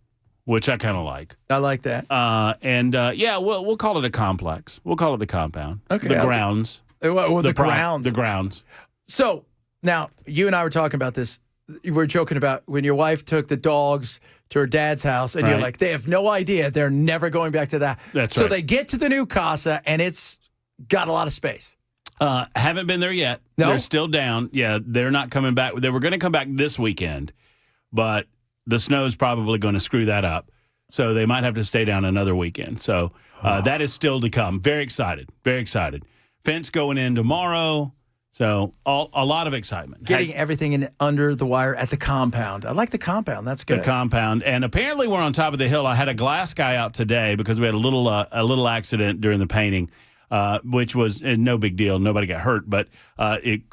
Speaker 21: which I kind of like.
Speaker 2: I like that.
Speaker 21: Yeah, we'll call it a complex. We'll call it the compound.
Speaker 2: Okay.
Speaker 21: The grounds.
Speaker 2: The grounds.
Speaker 21: The grounds.
Speaker 2: So now you and I were talking about this we're joking about when your wife took the dogs to her dad's house, and you're
Speaker 21: Right.
Speaker 2: like, they have no idea. They're never going back to that.
Speaker 21: That's
Speaker 2: so
Speaker 21: right.
Speaker 2: they get to the new casa, and it's got a lot of space.
Speaker 21: Haven't been there yet.
Speaker 2: No?
Speaker 21: They're still down. Yeah, they're not coming back. They were going to come back this weekend, but the snow's probably going to screw that up. So they might have to stay down another weekend. So that is still to come. Very excited. Very excited. Fence going in tomorrow. So a lot of excitement.
Speaker 2: Getting everything in under the wire at the compound. I like the compound. That's
Speaker 21: The
Speaker 2: good.
Speaker 21: compound, and apparently we're on top of the hill. I had a glass guy out today because we had a little accident during the painting, which was no big deal. Nobody got hurt, but it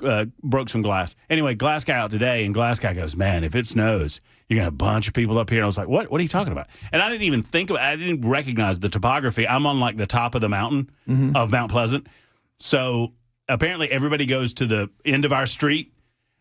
Speaker 21: broke some glass. Anyway, glass guy out today, and glass guy goes, "Man, if it snows, you're gonna have a bunch of people up here." And I was like, "What? What are you talking about?" And I didn't even I didn't recognize the topography. I'm on like the top of the mountain of Mount Pleasant, so apparently everybody goes to the end of our street.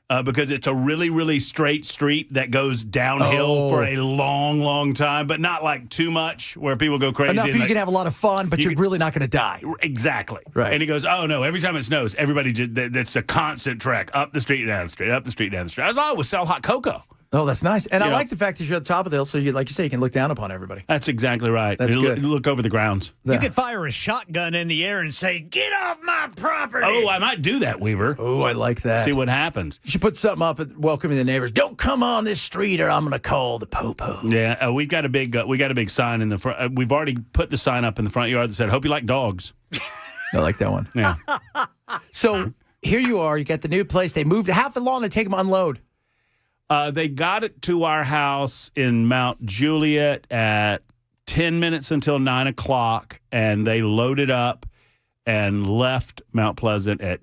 Speaker 21: Because it's a really, really straight street that goes downhill for a long, long time, but not like too much where people go crazy.
Speaker 2: Enough you can have a lot of fun, but you're really not going to die.
Speaker 21: Exactly.
Speaker 2: Right.
Speaker 21: And he goes, "Oh, no, every time it snows, everybody that's a constant trek up the street, down the street, up the street, down the street." I was like, "Oh, we'll sell hot cocoa."
Speaker 2: Oh, that's nice. And I
Speaker 21: You know?
Speaker 2: like the fact that you're at the top of the hill, so like you say, you can look down upon everybody.
Speaker 21: That's exactly right.
Speaker 2: That's good.
Speaker 21: Look over the grounds.
Speaker 3: You could fire a shotgun in the air and say, "Get off my property."
Speaker 21: Oh, I might do that, Weaver.
Speaker 2: Oh, I like that.
Speaker 21: See what happens.
Speaker 2: You should put something up welcoming the neighbors. Don't come on this street, or I'm going to call the popo.
Speaker 21: Yeah, we got a big sign in the front. We've already put the sign up in the front yard that said, "Hope you like dogs."
Speaker 2: I like that one.
Speaker 21: Yeah.
Speaker 2: So here you are. You got the new place. They moved. How long did it take them to unload?
Speaker 21: They got it to our house in Mount Juliet at 10 minutes until 9 o'clock, and they loaded up and left Mount Pleasant at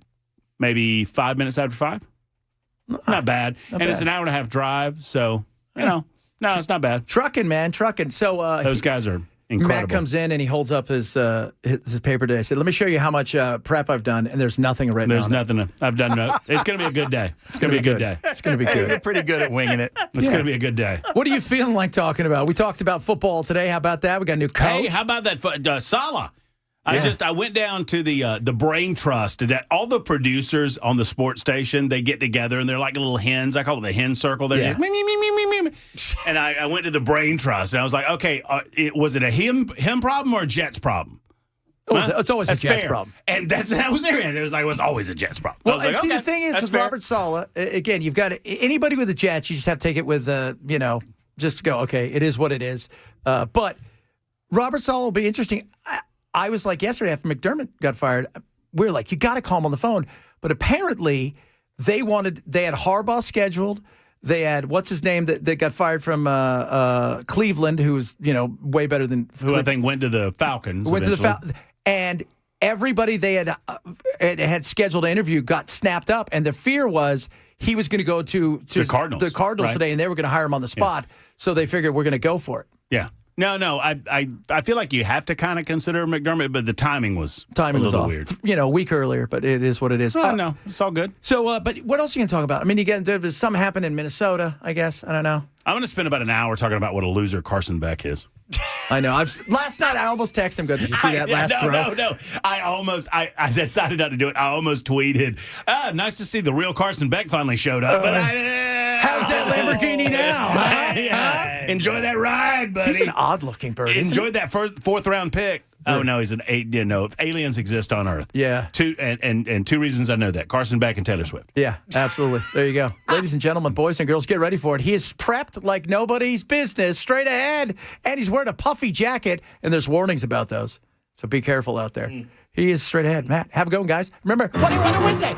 Speaker 21: maybe 5 minutes after 5. Not bad. It's an hour and a half drive, so, no, it's not bad.
Speaker 2: Trucking, man, trucking. So
Speaker 21: those guys are incredible.
Speaker 2: Matt comes in and he holds up his paper today. I said, "Let me show you how much prep I've done," and there's nothing written
Speaker 21: There's
Speaker 2: on
Speaker 21: nothing. I've done no. It's going to be a good day. It's going to be a good day.
Speaker 2: It's going to be
Speaker 4: You're
Speaker 2: good.
Speaker 4: pretty good at winging it.
Speaker 21: It's going to be a good day.
Speaker 2: What are you feeling like talking about? We talked about football today. How about that? We got a new coach.
Speaker 21: Hey, how about that Salah? I went down to the Brain Trust. All the producers on the sports station, they get together and they're like little hens. I call it the hen circle. They're just me, me, me, me, me, me. And I went to the Brain Trust and I was like, okay, was it a him problem or a Jets problem?
Speaker 2: It's always
Speaker 21: That's
Speaker 2: a Jets
Speaker 21: fair.
Speaker 2: problem.
Speaker 21: And that was their end. It was always a Jets problem.
Speaker 2: Well,
Speaker 21: I was like,
Speaker 2: and see,
Speaker 21: okay,
Speaker 2: the thing is,
Speaker 21: that's
Speaker 2: with
Speaker 21: fair.
Speaker 2: Robert Saleh, again, you've got anybody with the Jets, you just have to take it with, just go, okay, it is what it is. But Robert Saleh will be interesting. I was like yesterday after McDermott got fired, we were like, you got to call him on the phone. But apparently they had Harbaugh scheduled. They had, what's his name that got fired from Cleveland, who was, way better than.
Speaker 21: Who I think went to the Falcons.
Speaker 2: And everybody they had scheduled to interview got snapped up. And the fear was he was going to go to
Speaker 21: the Cardinals,
Speaker 2: right? Today, and they were going to hire him on the spot. Yeah. So they figured we're going to go for it.
Speaker 21: Yeah. No. I feel like you have to kind of consider McDermott, but the timing was a little
Speaker 2: off.
Speaker 21: weird.
Speaker 2: A week earlier, but it is what it is.
Speaker 21: No, it's all good.
Speaker 2: So, but what else are you going to talk about? I mean, there's something happened in Minnesota, I guess. I don't know.
Speaker 21: I'm going to spend about an hour talking about what a loser Carson Beck is.
Speaker 2: I know. Last night, I almost texted him. Did you see that last throw?
Speaker 21: No. I decided not to do it. I almost tweeted, nice to see the real Carson Beck finally showed up. But
Speaker 2: how's that Lamborghini now? Huh?
Speaker 21: Enjoy that ride, buddy.
Speaker 2: He's an odd-looking bird.
Speaker 21: Enjoyed that fourth-round pick. Oh, no, he's an eight. Aliens exist on Earth.
Speaker 2: Yeah.
Speaker 21: Two reasons I know that. Carson Beck and Taylor Swift.
Speaker 2: Yeah, absolutely. There you go. Ladies and gentlemen, boys and girls, get ready for it. He is prepped like nobody's business, straight ahead, and he's wearing a puffy jacket, and there's warnings about those. So be careful out there. He is straight ahead. Matt, have a go, guys. Remember, what do you want to Wednesday?